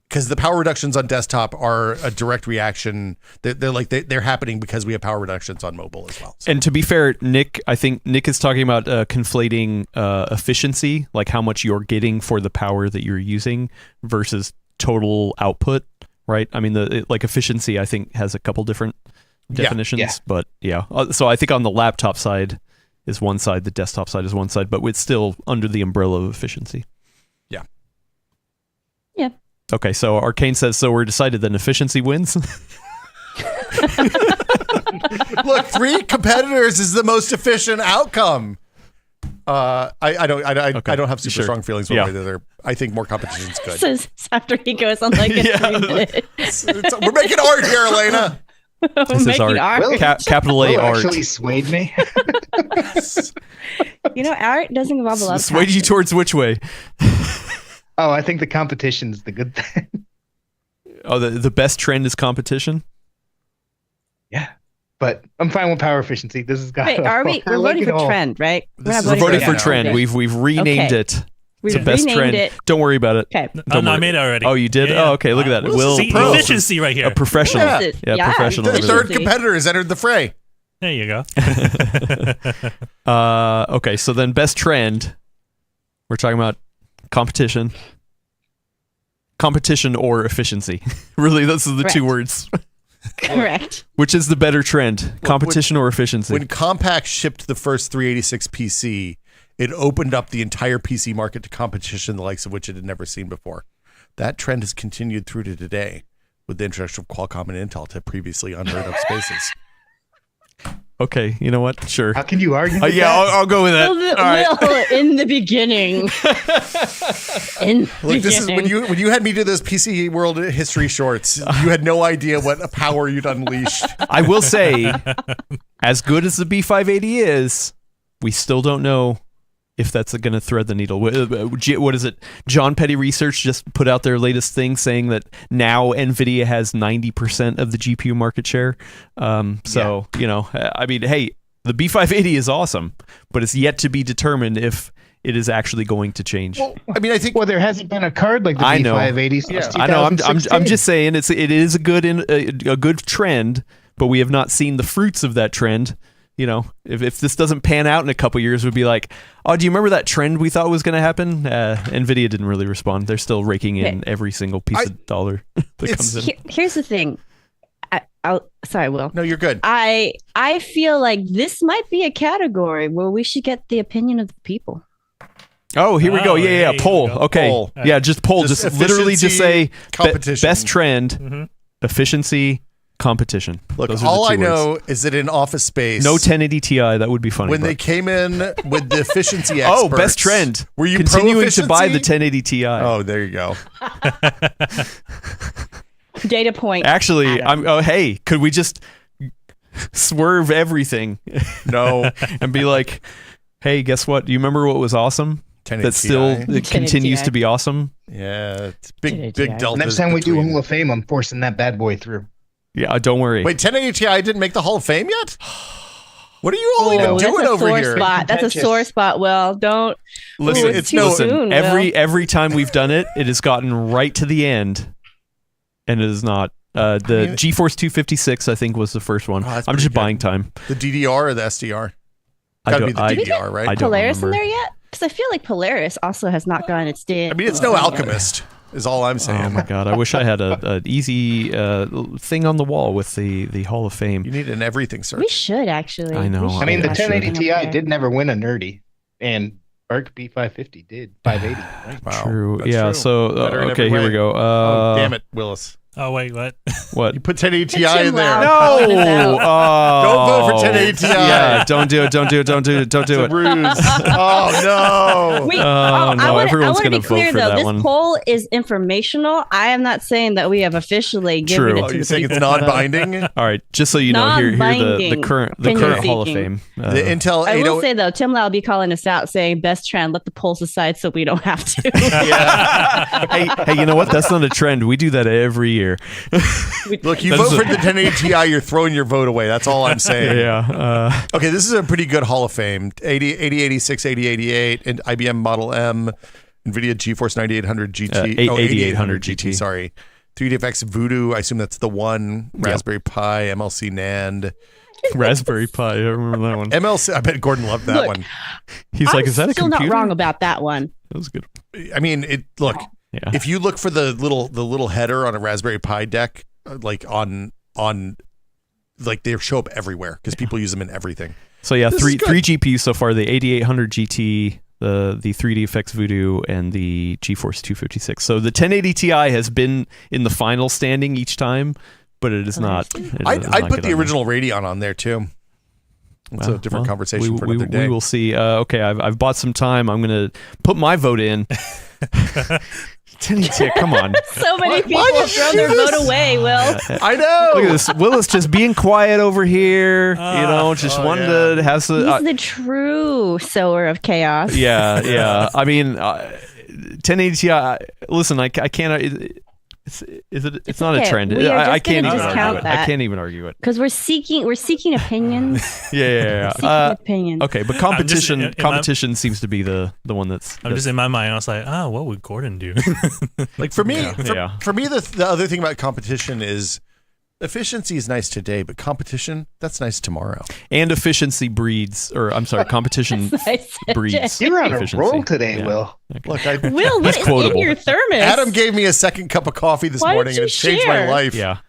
Because the power reductions on desktop are a direct reaction. They're happening because we have power reductions on mobile as well. So. And to be fair, I think Nick is talking about conflating efficiency, like how much you're getting for the power that you're using versus total output, right? I mean, efficiency, I think, has a couple different definitions, but yeah. So I think on the laptop side is one side, the desktop side is one side, but it's still under the umbrella of efficiency. Yeah. Okay, so Arcane says, so we're decided that efficiency wins. Look, 3 competitors is the most efficient outcome. I don't have super strong feelings one way or the other. I think more competition is good. So after he goes on like a 3 minutes. We're making art here, Elena. This is art. Well, Capital A art. Actually swayed me. Art doesn't involve a lot of Swayed you passion. towards which way? Oh, I think the competition's the good thing. Oh, the best trend is competition? Yeah. But I'm fine with power efficiency. This is Wait, are we? We're voting for trend, right? This We're voting for Yeah, trend. okay. We've renamed Okay. it. We It's the best renamed trend. it. Don't worry about it. Okay. Don't I worry. made it already. Oh, you did? Yeah. Oh, okay. Look at that. Will See, pro. efficiency right here. a professional. Yeah. Yeah, professional. The over third there. competitor has entered the fray. There you go. Okay, so then best trend. We're talking about competition. Competition or efficiency. Really, those are the two Correct. words. Correct. Which is the better trend? Competition or efficiency? When Compaq shipped the first 386 PC, it opened up the entire PC market to competition, the likes of which it had never seen before. That trend has continued through to today with the introduction of Qualcomm and Intel to previously unheard of spaces. Okay, you know what? Sure. How can you argue with Yeah, that? I'll go with that. All right. In the beginning. Look, this is when you had me do those PC World history shorts. You had no idea what power you'd unleashed. I will say, as good as the B580 is, we still don't know if that's going to thread the needle. What is it? John Petty Research just put out their latest thing saying that now NVIDIA has 90% of the GPU market share. So, I mean, hey, the B580 is awesome, but it's yet to be determined if it is actually going to change. Well, I mean, I think Well, there hasn't been a card like the I know. B580 since I know. I'm 2016. just saying it is a good trend, but we have not seen the fruits of that trend. If this doesn't pan out in a couple years, we'd be like, oh, do you remember that trend we thought was going to happen? NVIDIA didn't really respond. They're still raking in every single piece of dollar that comes in. Here's the thing. Sorry, Will. no, you're good. I feel like this might be a category where we should get the opinion of the people. Oh, here we go. Oh, Yeah. there you Poll. go. Okay. Poll. Yeah, just poll. Just Just literally just say competition. best trend, efficiency, competition. Look, Those are all the I two words. know is that in Office Space, No 1080 Ti. That would be funny. when they but- came in with the efficiency experts. Oh, best trend. Were you continuing to buy the pro-efficiency? 1080 Ti? Oh, there you go. Data point. Actually, Adam. hey, could we just swerve everything No. and be like, hey, guess what? Do you remember what was awesome? 1080 That still Ti. it continues to be awesome. Yeah, it's big 1080 Ti. delta. Next time we do Hall of Fame, I'm forcing that bad boy through. Yeah, don't worry. Wait, 1080 Ti didn't make the Hall of Fame yet? What are you all even that's doing a over sore here? spot. That's a Contentious. sore spot. Well, don't. Listen, Ooh, it's too soon, Will. every time we've done it, it has gotten right to the end, and it is not. The mean- GeForce 256, I think, was the first one. Oh, that's I'm pretty just good. buying time. The DDR or the SDR? I Gotta be don't, the I, DDR, right? I don't Polaris in remember. there yet? Because I feel like Polaris also has not gotten its day. I mean, it's no Alchemist, is all I'm saying. Oh my god! I wish I had an easy thing on the wall with the Hall of Fame. You need an everything search. We should actually. I know. We should I mean, the Yeah, 1080 actually. Ti did never win a Nerdy, and Arc B550 did 580. Right? Wow, True. that's Yeah. true. So Better in okay, every here we way. go. Oh, damn it, Willis. Oh, wait, what? What? You put 1080 Ti Tim in there. Lau. No. Calling us out. Don't vote for 1080 Ti. Yeah. Don't do it. Don't do it. Don't do it. Don't do It's a it. ruse. Oh, no. Wait, Oh, I no, wanna- everyone's I wanna gonna be vote clear, for though. that This one. poll is informational. I am not saying that we have officially given True. it Oh, to you're the saying it's people to vote. non-binding? All right. Just so you know, here the Non-binding. current Opinion Hall of seeking. Fame. The Intel I 80 will say though, Tim Lau will be calling us out, saying "best trend." Let the polls aside, so we don't have to. hey, you know what? That's not a trend. We do that every year. Look, you That is vote a- for the 1080 Ti, you're throwing your vote away. That's all I'm saying. Yeah. Okay, this is a pretty good Hall of Fame. 8086, 8088, and IBM Model M, NVIDIA GeForce 9800 GT. 8800 GT. Sorry. 3DFX Voodoo, I assume that's the one. Raspberry Pi, MLC NAND. Raspberry Pi. I remember that one. MLC, I bet Gordon loved that Look, one. He's I'm like, is that a still computer? not wrong about that one. That was good. I mean, look, Yeah. if you look for the little header on a Raspberry Pi deck, like on like they show up everywhere because people use them in everything. So yeah, This three is good. GPUs so far. The 8800 GT, the 3D effects Voodoo, and the GeForce 256. So the 1080 Ti has been in the final standing each time, but it is not. I'd put the original Radeon on there too. It's a different conversation for another day. We will see. Okay, I've bought some time. I'm going to put my vote in. 1080, come on. So many people throw their vote away, Will. I know. Look at this. Will is just being quiet over here. Just wanted to have some. He's the true sower of chaos. Yeah. I mean, 1080 Ti. Listen, I can't. It's not okay. a trend. I can't even argue it. I can't even argue it because we're seeking opinions. Yeah. Seeking opinions. Okay, but competition seems to be the one that's. I'm just in my mind. I was like, what would Gordon do? Like for me, for me, the other thing about competition is efficiency is nice today, but competition, that's nice tomorrow. And efficiency breeds, or I'm sorry, competition breeds. You're on efficiency. a roll today, Will. Okay. Look, Will, what is in your thermos? Adam gave me a second cup of coffee this morning, and it changed my life. Yeah.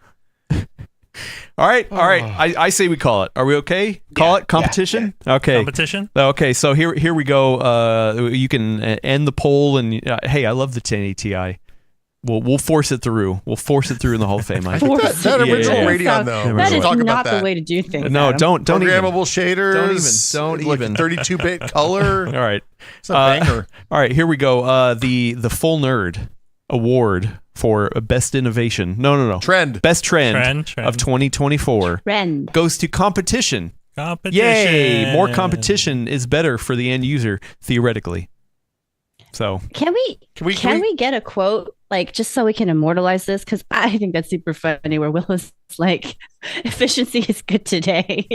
All right. I say we call it. Are we okay? Call it competition. Yeah. Okay. Competition. Okay. So here we go. You can end the poll, and hey, I love the 1080 Ti. We'll force it through. We'll force it through in the Hall of Fame. I think that original Radeon though. That is not the way to do things. No, Adam. don't programmable shaders. Don't even. 32-bit color. All right. It's a banger. All right, here we go. The Full Nerd Award for Best Innovation. No. Trend. Best trend of 2024 goes to competition. Yay! More competition is better for the end user theoretically. So can we get a quote, like, just so we can immortalize this, because I think that's super funny, where Will is like, efficiency is good today,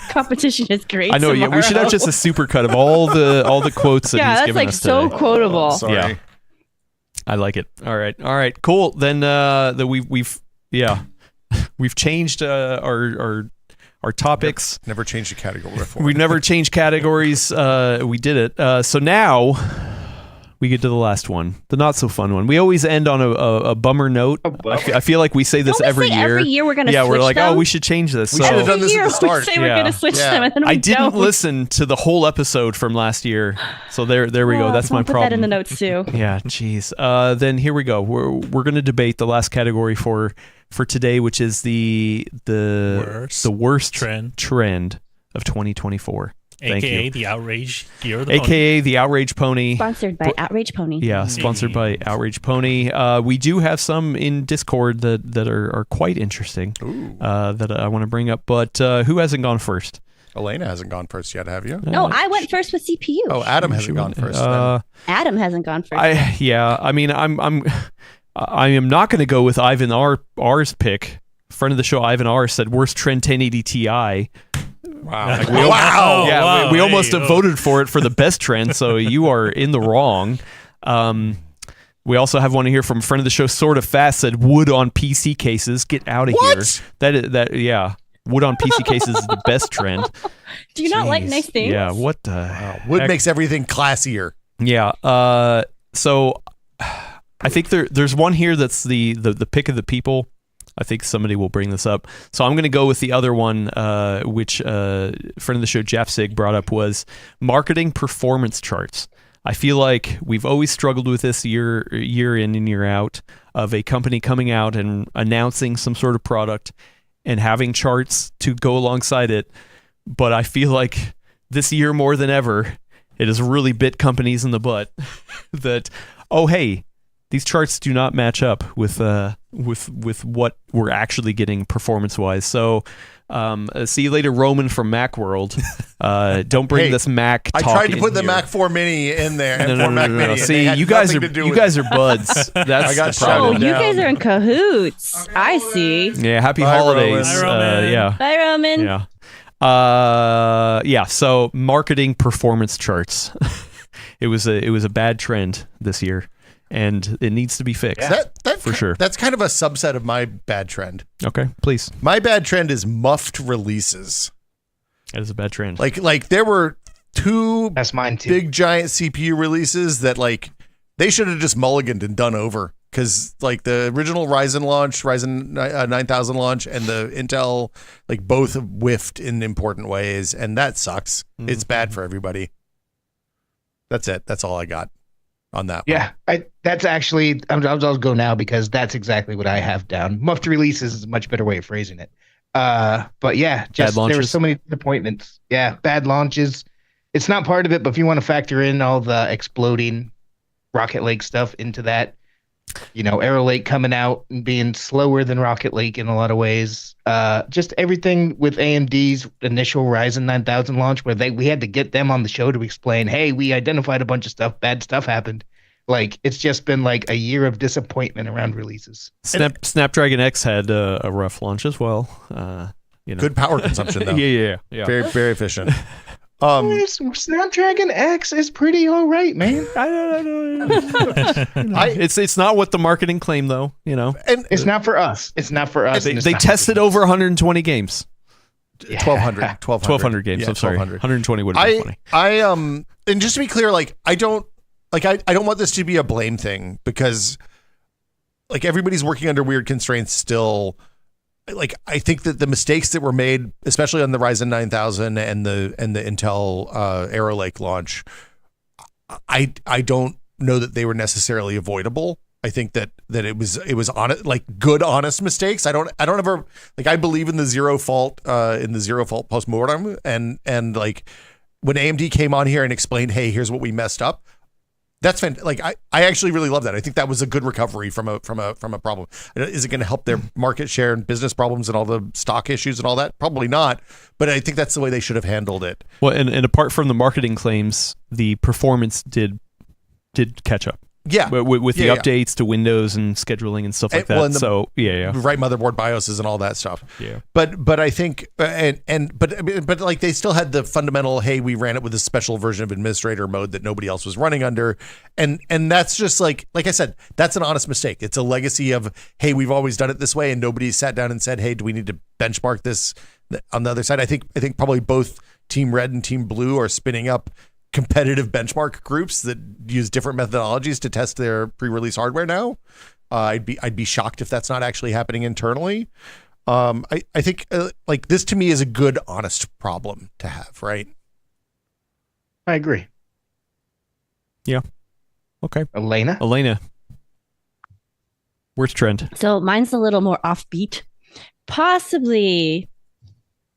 competition is great. I know. Tomorrow. Yeah, we should have just a super cut of all the quotes that he's given us today. Yeah, that's like so quotable. Sorry. Yeah, I like it. All right, cool. Then we've changed our topics. Never changed a category before. We've never changed categories. We did it. So now we get to the last one, the not so fun one. We always end on a bummer note. I feel like we say this every year. Every year we're going to switch we're like, them? we should change this. We should have done this at the start. We say we're going to switch them, and then I didn't listen to the whole episode from last year, so there we go. That's my problem. Put that in the notes too. Yeah, jeez. Then here we go. We're going to debate the last category for today, which is the worst trend of 2024. AKA the Outrage Gear of the Pony. AKA the Outrage Pony. Sponsored by Outrage Pony. Yeah, sponsored by Outrage Pony. We do have some in Discord that are quite interesting that I want to bring up. But who hasn't gone first? Elena hasn't gone first yet, have you? No, I went first with CPU. Oh, Adam hasn't gone first. Adam hasn't gone first. I mean, I am not going to go with Ivan R's pick. Friend of the show, Ivan R, said worst trend 1080 Ti. Wow. We almost have voted for it for the best trend, so you are in the wrong. We also have one here from friend of the show, Sort of Fast, said wood on PC cases. Get out of here. That wood on PC cases is the best trend. Do you not like nice things? Yeah, what the hell? Wood makes everything classier. Yeah. So I think there's one here that's the pick of the people. I think somebody will bring this up. So I'm going to go with the other one, which friend of the show, Jeff Sig, brought up, was marketing performance charts. I feel like we've always struggled with this year in and year out, of a company coming out and announcing some sort of product and having charts to go alongside it. But I feel like this year more than ever, it has really bit companies in the butt that, oh, hey, these charts do not match up with what we're actually getting performance-wise. So, see you later, Roman from Macworld. Don't bring this Mac talk. I tried to put the here. Mac 4 Mini in there. No. See, you guys are buds. That's the problem. You guys are in cahoots. I see. Yeah, happy holidays. Roman. Bye, Roman. Yeah. So marketing performance charts. It was a bad trend this year. And it needs to be fixed. That for sure. That's kind of a subset of my bad trend. Okay, please. My bad trend is muffed releases. That is a bad trend. Like there were two That's mine too. big giant CPU releases that they should have just mulliganed and done over. Because the original Ryzen 9000 launch, and the Intel, both whiffed in important ways, and that sucks. Mm-hmm. It's bad for everybody. That's it. That's all I got on that. Yeah, that's actually, I'll go now because that's exactly what I have down. Muffed releases is a much better way of phrasing it. But yeah, just there were so many disappointments. Yeah, bad launches. It's not part of it, but if you want to factor in all the exploding Rocket Lake stuff into that, Arrow Lake coming out and being slower than Rocket Lake in a lot of ways. Just everything with AMD's initial Ryzen 9000 launch, where we had to get them on the show to explain, hey, we identified a bunch of stuff, bad stuff happened. Like, it's just been like a year of disappointment around releases. Snapdragon X had a rough launch as well. Good power consumption though. Yeah. Very, very efficient. Snapdragon X is pretty all right, man. I don't know. It's not what the marketing claimed, though. And it's not for us. It's not for us. They tested over 120 games. 1,200 games. Yeah, I'm sorry. 120 would have been funny. And just to be clear, I don't want this to be a blame thing because everybody's working under weird constraints still. I think that the mistakes that were made, especially on the Ryzen 9000 and the Intel Arrow Lake launch, I don't know that they were necessarily avoidable. I think that it was honest, good, honest mistakes. I don't ever I believe in the zero fault postmortem and when AMD came on here and explained, hey, here's what we messed up. That's fantastic. I actually really love that. I think that was a good recovery from a problem. Is it going to help their market share and business problems and all the stock issues and all that? Probably not. But I think that's the way they should have handled it. Well, and apart from the marketing claims, the performance did catch up. Yeah, with the updates to Windows and scheduling and stuff like that. So right motherboard BIOSes and all that stuff. Yeah, but I think but they still had the fundamental. Hey, we ran it with a special version of administrator mode that nobody else was running under, and that's just like I said, that's an honest mistake. It's a legacy of, hey, we've always done it this way, and nobody sat down and said, hey, do we need to benchmark this on the other side? I think probably both Team Red and Team Blue are spinning up competitive benchmark groups that use different methodologies to test their pre-release hardware now. I'd be shocked if that's not actually happening internally. I think this to me is a good, honest problem to have, right? I agree. Yeah. Okay. Elena. Where's trend? So mine's a little more offbeat, possibly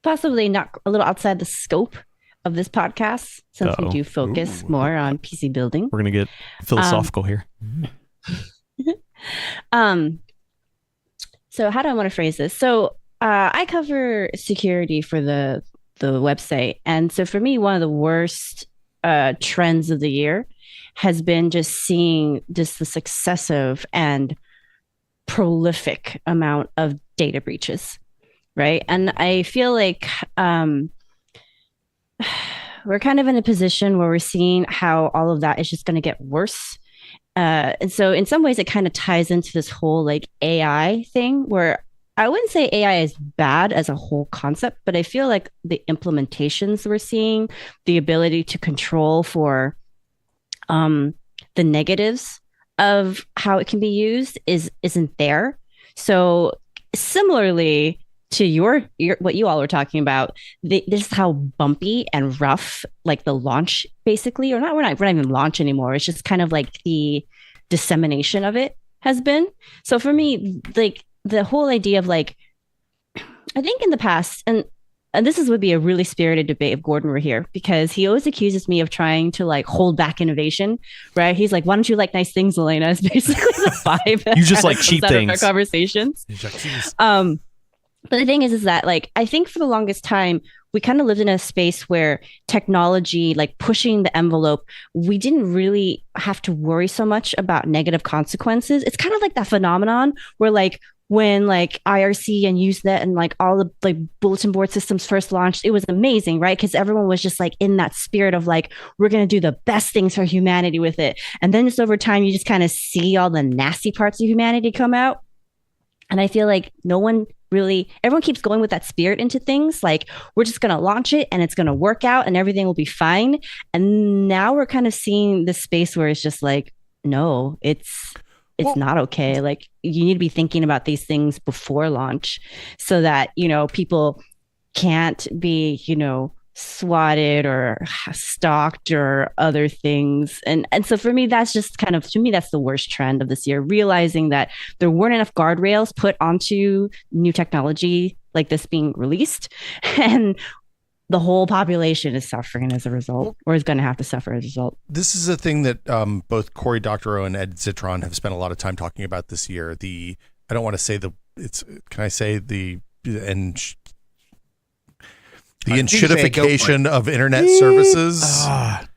not a little outside the scope of this podcast, since we do focus more on PC building. We're gonna get philosophical here. So how do I want to phrase this? So I cover security for the website, and so for me, one of the worst trends of the year has been just seeing just the successive and prolific amount of data breaches, right? And I feel like we're kind of in a position where we're seeing how all of that is just going to get worse. And so in some ways, it kind of ties into this whole AI thing, where I wouldn't say AI is bad as a whole concept, but I feel like the implementations we're seeing, the ability to control for the negatives of how it can be used isn't there. So similarly to your what you all were talking about, this is how bumpy and rough the launch basically, or not. We're not even launch anymore. It's just kind of the dissemination of it has been. So for me, the whole idea of I think in the past, and this would be a really spirited debate if Gordon were here, because he always accuses me of trying to hold back innovation, right? He's like, why don't you like nice things, Elena? It's basically the vibe. You just like cheap things. Our conversations. But the thing is that I think for the longest time, we kind of lived in a space where technology, pushing the envelope, we didn't really have to worry so much about negative consequences. It's kind of like that phenomenon where when IRC and Usenet and all the bulletin board systems first launched, it was amazing, right? Because everyone was just in that spirit of we're going to do the best things for humanity with it. And then just over time, you just kind of see all the nasty parts of humanity come out. And I feel like everyone keeps going with that spirit into things. We're just going to launch it and it's going to work out and everything will be fine. And now we're kind of seeing this space where it's just no, it's not okay. You need to be thinking about these things before launch so that, people can't be, swatted or stalked or other things. And so for me, that's just kind of, to me, that's the worst trend of this year, realizing that there weren't enough guardrails put onto new technology like this being released. And the whole population is suffering as a result, or is going to have to suffer as a result. This is a thing that both Cory Doctorow and Ed Zitron have spent a lot of time talking about this year. I don't want to say can I say the enshittification of internet services?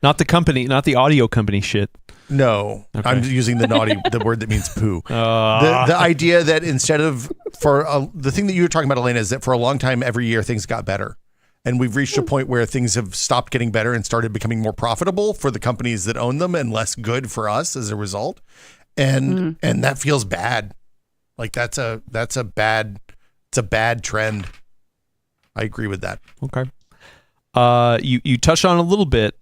Not the company, not the audio company shit. No, okay. I'm using the word that means poo. The idea that instead of the thing that you were talking about, Elena, is that for a long time, every year things got better. And we've reached a point where things have stopped getting better and started becoming more profitable for the companies that own them and less good for us as a result. And that feels bad. Like that's a bad trend. I agree with that. Okay. You touched on it a little bit,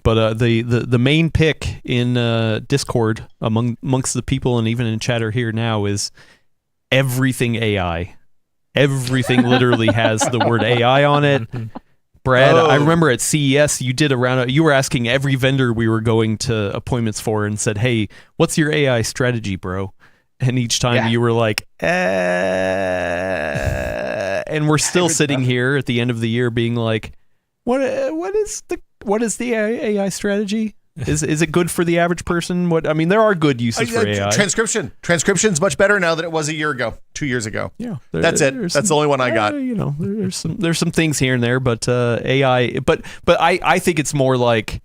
but the main pick in Discord amongst the people and even in chatter here now is everything AI. Everything literally has the word AI on it. Brad, I remember at CES you did a round. You were asking every vendor we were going to appointments for and said, "Hey, what's your AI strategy, bro?" And each time you were like, and we're still sitting here at the end of the year being like, what is the AI strategy? Is it good for the average person? There are good uses for AI. Transcription's much better now than it was a year ago, 2 years ago. Yeah, that's it. That's the only one I got. There's some things here and there, but AI. But I think it's more like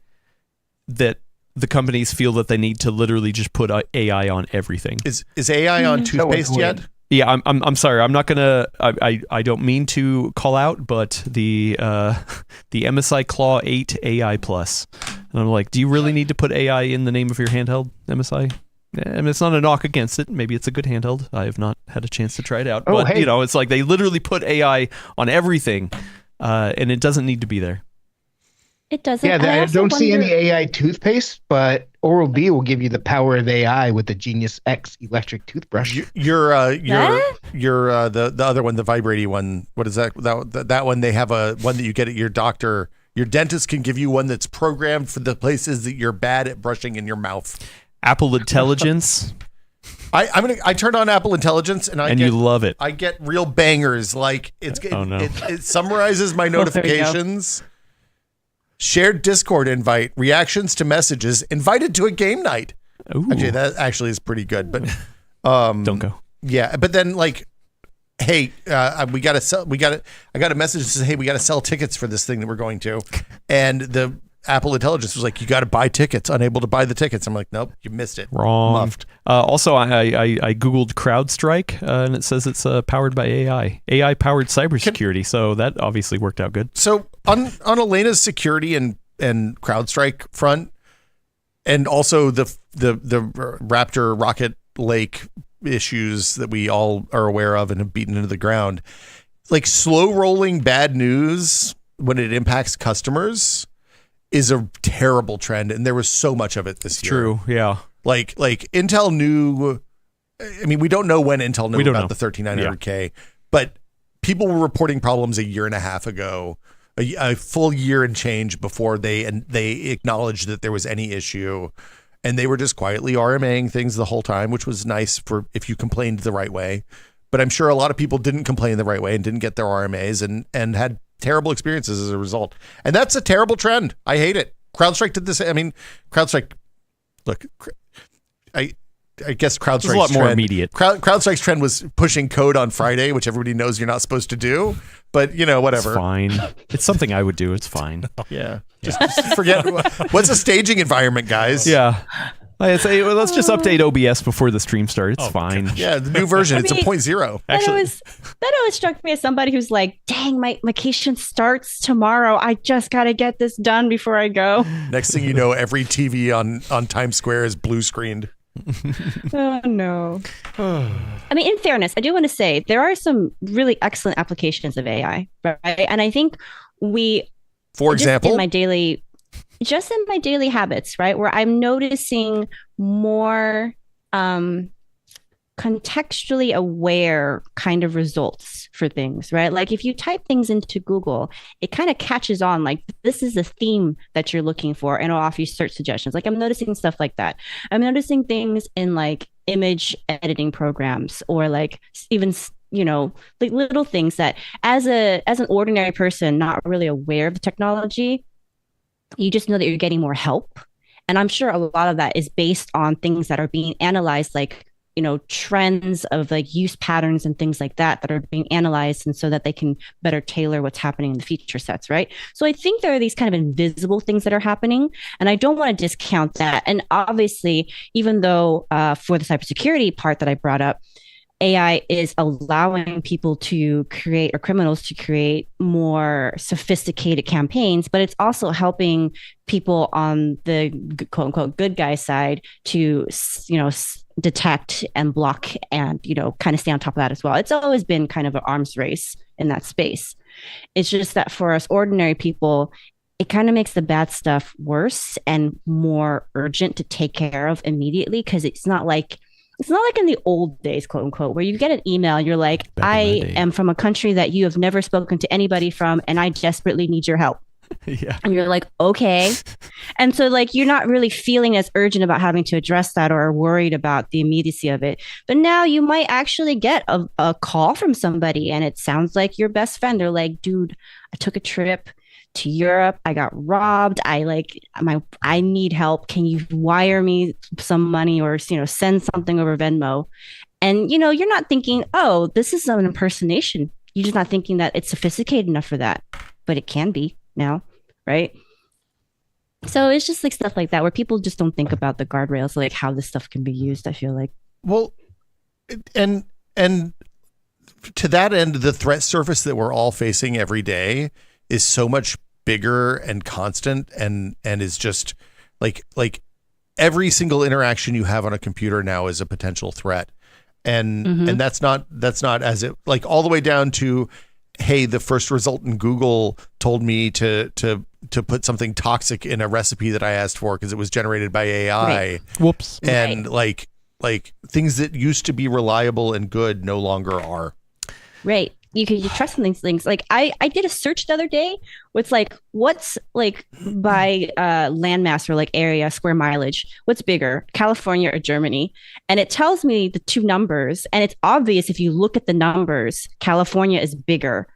that. The companies feel that they need to literally just put AI on everything. Is AI on toothpaste yet? Yeah, I'm sorry. I'm not gonna. I don't mean to call out, but the MSI Claw 8 AI Plus, and I'm like, do you really need to put AI in the name of your handheld, MSI? And it's not a knock against it. Maybe it's a good handheld. I have not had a chance to try it out, but it's like they literally put AI on everything, and it doesn't need to be there. It doesn't. Yeah, I don't see any AI toothpaste, but Oral-B will give you the power of AI with the Genius X electric toothbrush. The other one, the vibrating one. What is that? That one, they have a one that you get at your doctor. Your dentist can give you one that's programmed for the places that you're bad at brushing in your mouth. Apple Intelligence. I turned on Apple Intelligence and you love it. I get real bangers. Like it summarizes my notifications. Shared Discord invite, reactions to messages, invited to a game night. Ooh. Actually, that actually is pretty good, but don't go. Yeah, but then like, hey, I got a message that says, hey, we got to sell tickets for this thing that we're going to, and the Apple Intelligence was like, you got to buy tickets. Unable to buy the tickets. I'm like, nope, you missed it. Wrong. Muffed. Also, I googled CrowdStrike, and it says it's powered by AI powered cybersecurity. So that obviously worked out good. So on Elena's security and CrowdStrike front, and also the Raptor Rocket Lake issues that we all are aware of and have beaten into the ground, like slow rolling bad news when it impacts customers is a terrible trend, and there was so much of it this year. True, yeah. Like Intel knew. I mean, we don't know when Intel knew about the 13900K, but people were reporting problems a year and a half ago, a full year and change before they acknowledged that there was any issue, and they were just quietly RMAing things the whole time, which was nice for if you complained the right way. But I'm sure a lot of people didn't complain the right way and didn't get their RMAs and had terrible experiences as a result. And that's a terrible trend. I hate it. CrowdStrike did this. I mean, CrowdStrike, look, I guess CrowdStrike's a lot more immediate. CrowdStrike's trend was pushing code on Friday, which everybody knows you're not supposed to do. But, whatever. It's fine. It's something I would do. It's fine. Yeah. Just forget. What's a staging environment, guys? Yeah. I'd say, let's just update OBS before the stream starts. It's fine. Yeah, the new version. It's a 0.0. Actually, that always struck me as somebody who's like, dang, my vacation starts tomorrow. I just got to get this done before I go. Next thing you know, every TV on Times Square is blue screened. Oh, no. I mean, in fairness, I do want to say there are some really excellent applications of AI, right? And I think for example, in my daily habits, right, where I'm noticing more contextually aware kind of results for things, right? Like if you type things into Google, it kind of catches on like this is a theme that you're looking for and it'll offer you search suggestions. Like I'm noticing stuff like that. I'm noticing things in like image editing programs or like even like little things that as an ordinary person not really aware of the technology, you just know that you're getting more help. And I'm sure a lot of that is based on things that are being analyzed, like trends of like use patterns and things like that are being analyzed, and so that they can better tailor what's happening in the feature sets, right? So I think there are these kind of invisible things that are happening, and I don't want to discount that. And obviously, even though for the cybersecurity part that I brought up, AI is allowing people to create, or criminals to create, more sophisticated campaigns, but it's also helping people on the quote unquote good guy side to, detect and block and, kind of stay on top of that as well. It's always been kind of an arms race in that space. It's just that for us ordinary people, it kind of makes the bad stuff worse and more urgent to take care of immediately, because it's not like in the old days, quote unquote, where you get an email, you're like, I am from a country that you have never spoken to anybody from, and I desperately need your help. Yeah. And you're like, okay. And so like, you're not really feeling as urgent about having to address that or worried about the immediacy of it. But now you might actually get a call from somebody and it sounds like your best friend. They're like, dude, I took a trip to Europe. I got robbed. I need help. Can you wire me some money or, send something over Venmo? And, you're not thinking, oh, this is an impersonation. You're just not thinking that it's sophisticated enough for that, but it can be now, right? So it's just like stuff like that where people just don't think about the guardrails, like how this stuff can be used, I feel like. Well, and to that end, the threat surface that we're all facing every day is so much bigger and constant and is just like every single interaction you have on a computer now is a potential threat. And and that's not as it, like, all the way down to, hey, the first result in Google told me to put something toxic in a recipe that I asked for because it was generated by AI. Right. Whoops. And like things that used to be reliable and good no longer are. Right. You trust in these things. Like I did a search the other day with like, what's like by landmass or like area, square mileage, what's bigger, California or Germany? And it tells me the two numbers, and it's obvious if you look at the numbers, California is bigger.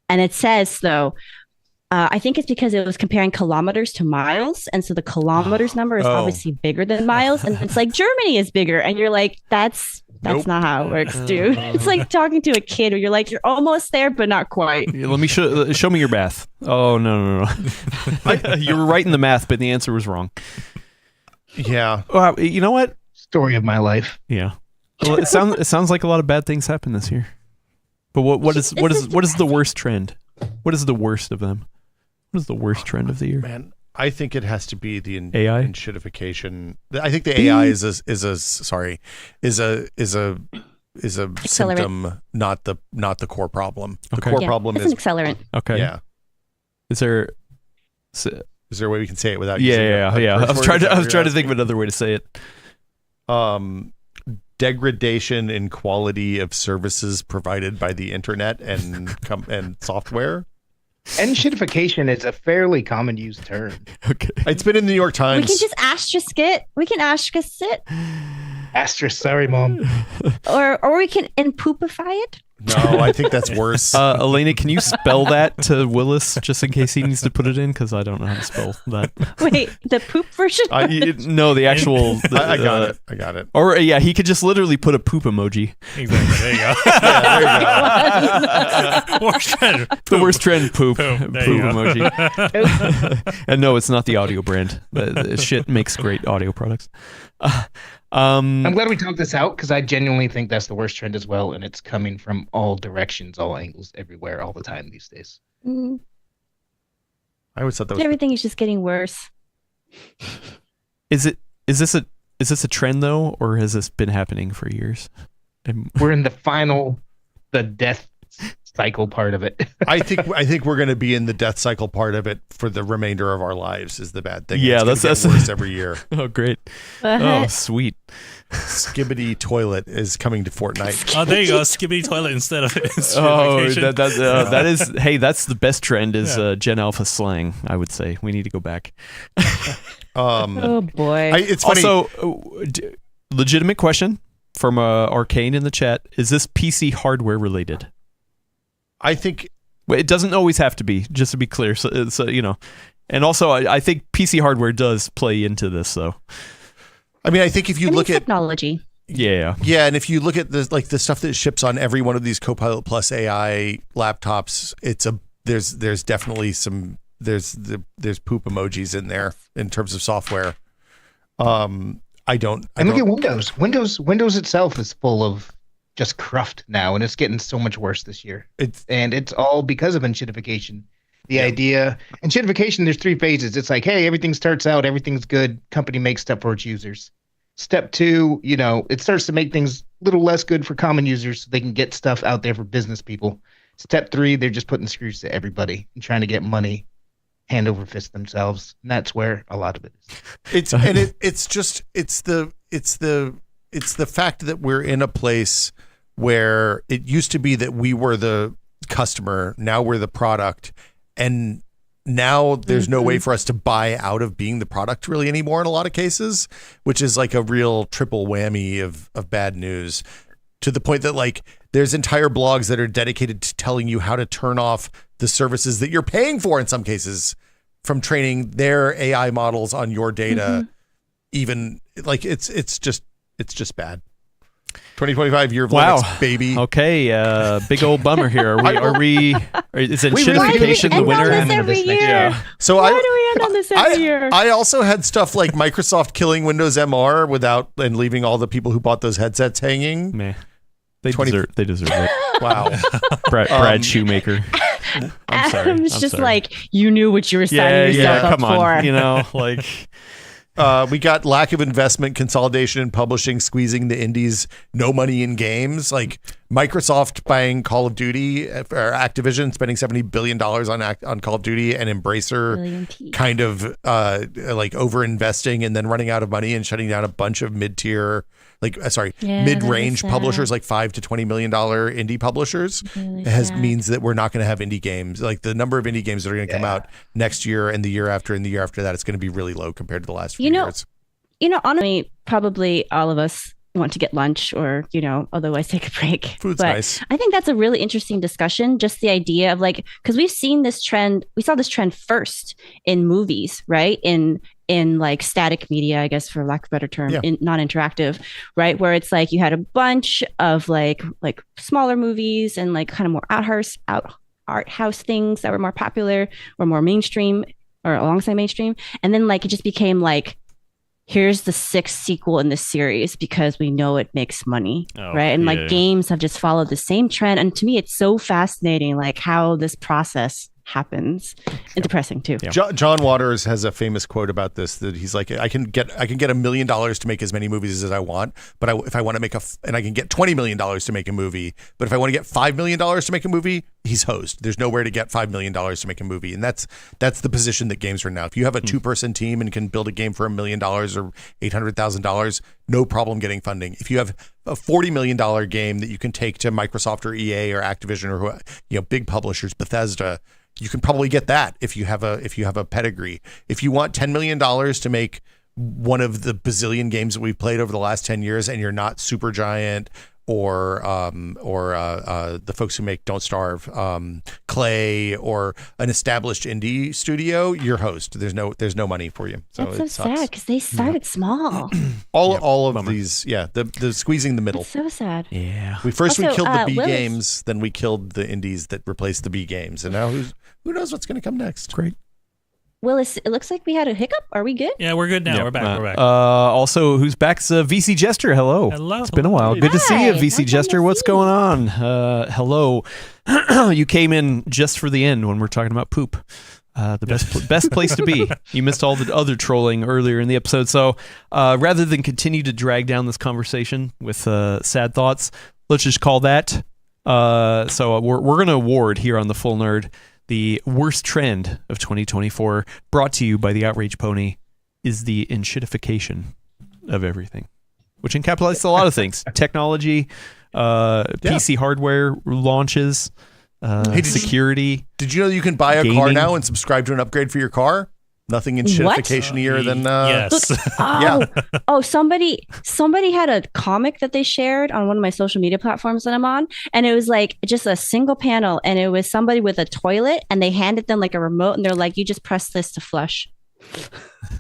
And it says, though, I think it's because it was comparing kilometers to miles. And so the kilometers number is obviously bigger than miles. And it's like Germany is bigger. And you're like, that's not how it works, dude. It's like talking to a kid where you're like, you're almost there, but not quite. Yeah, let me show me your math. Oh, no. You were right in the math, but the answer was wrong. Yeah. You know what? Story of my life. Yeah. Well, it sounds like a lot of bad things happened this year. But what is the worst trend? What is the worst of them? What is the worst trend of the year? Man, I think it has to be the AI enshittification. I think the AI is a symptom, not the core problem. The core problem is an accelerant. Okay. Yeah. Is there a way we can say it without? Yeah. I was trying to think of another way to say it. Degradation in quality of services provided by the internet and software. Enshittification is a fairly common used term. Okay. It's been in the New York Times. We can just asterisk it. We can asterisk it. Asterisk, sorry, Mom. Or we can poopify it. No, I think that's worse. Elena, can you spell that to Willis just in case he needs to put it in? Because I don't know how to spell that. Wait, the poop version? No, the actual. I got it. Or he could just literally put a poop emoji. Exactly. There you go. Yeah, there you go. Worst trend. The worst trend, poop Emoji. emoji. And no, it's not the audio brand. Shit makes great audio products. I'm glad we talked this out because I genuinely think that's the worst trend as well, and it's coming from all directions, all angles, everywhere, all the time these days. Mm. I always thought that was Everything is just getting worse. Is this a trend though, or has this been happening for years? We're in the death cycle part of it. I think we're going to be in the death cycle part of it for the remainder of our lives. Is the bad thing? Yeah, it's that's worse every year. Oh, great. What? Oh, sweet. Skibbity toilet is coming to Fortnite. Oh, there you go. Skibbity toilet instead of Oh, vacation. that is. Hey, that's the best trend is Gen Alpha slang. I would say we need to go back. Oh boy. It's funny. Also, legitimate question from Arcane in the chat: is this PC hardware related? I think It doesn't always have to be. Just to be clear, so and also I think PC hardware does play into this, though. I think if you look at technology. Yeah, and if you look at the stuff that ships on every one of these Copilot Plus AI laptops, there's definitely some there's poop emojis in there in terms of software. And look at Windows. Windows itself is full of just cruft now, and it's getting so much worse this year. It's all because of enshittification. The idea, enshittification, there's 3 phases. It's like, hey, everything starts out, everything's good. Company makes stuff for its users. Step 2, it starts to make things a little less good for common users so they can get stuff out there for business people. Step 3, they're just putting screws to everybody and trying to get money hand over fist themselves. And that's where a lot of it is. It's the fact that we're in a place where it used to be that we were the customer, now we're the product, and now there's no way for us to buy out of being the product really anymore in a lot of cases, which is like a real triple whammy of bad news, to the point that like there's entire blogs that are dedicated to telling you how to turn off the services that you're paying for in some cases from training their AI models on your data. Even like it's just bad. 2025 year of Linux, baby. Okay, big old bummer here. Is enshittification the winner? Every year? Yeah. So Why do we end on this every year? I also had stuff like Microsoft killing Windows MR and leaving all the people who bought those headsets hanging. Meh. They deserve it. Wow. Brad Shoemaker. I'm sorry. Adam's just like, you knew what you were signing yourself up come on. for. Like... we got lack of investment, consolidation in publishing, squeezing the indies, no money in games. Like Microsoft buying Call of Duty, or Activision spending $70 billion on Call of Duty, and Embracer kind of like over investing and then running out of money and shutting down a bunch of mid-tier, mid-range publishers, like $5 to $20 million indie publishers. Really means that we're not going to have indie games. Like the number of indie games that are going to come out next year and the year after and the year after that, it's going to be really low compared to the last few years. Honestly, probably all of us want to get lunch or, otherwise take a break. Food's nice. I think that's a really interesting discussion. Just the idea of because we saw this trend first in movies, right? In like static media, I guess, for lack of a better term, in non-interactive, right? Where it's like you had a bunch of like smaller movies and like kind of more art house things that were more popular or more mainstream or alongside mainstream. And then like it just became like, here's the 6th sequel in this series because we know it makes money, right? And like games have just followed the same trend. And to me, it's so fascinating, like how this process happens, and depressing too. John Waters has a famous quote about this, that he's like, I can get $1 million to make as many movies as I want, but if I want to make and I can get $20 million to make a movie, but if I want to get $5 million to make a movie, he's hosed. There's nowhere to get $5 million to make a movie, and that's the position that games are now. If you have a 2-person team and can build a game for $1 million or $800,000, no problem getting funding. If you have a $40 million game that you can take to Microsoft or EA or Activision or big publishers, Bethesda, you can probably get that if you have a pedigree. If you want $10 million to make one of the bazillion games that we've played over the last 10 years, and you're not Supergiant or the folks who make Don't Starve, Clay, or an established indie studio, you're host. There's no money for you. So that's so sad because they started small. all of these, the squeezing the middle. It's so sad. Yeah. We killed the B Willis. games, then we killed the indies that replaced the B games, and now who knows what's going to come next? Great. Willis, it looks like we had a hiccup. Are we good? Yeah, we're good now. We're back. Also, who's back is VC Jester. Hello. It's been a while. Good to see you, VC Jester. What's going on? Hello. You came in just for the end when we're talking about poop. The best place to be. You missed all the other trolling earlier in the episode. So rather than continue to drag down this conversation with sad thoughts, let's just call that So we're going to award here on the Full Nerd the worst trend of 2024, brought to you by the Outrage Pony, is the enshittification of everything, which encapsulates a lot of things: technology, PC hardware launches, security. Did you know you can buy a car now and subscribe to an upgrade for your car? Nothing in shittification-ier than yes. Somebody had a comic that they shared on one of my social media platforms that I'm on, and it was like just a single panel, and it was somebody with a toilet, and they handed them like a remote, and they're like, "You just press this to flush."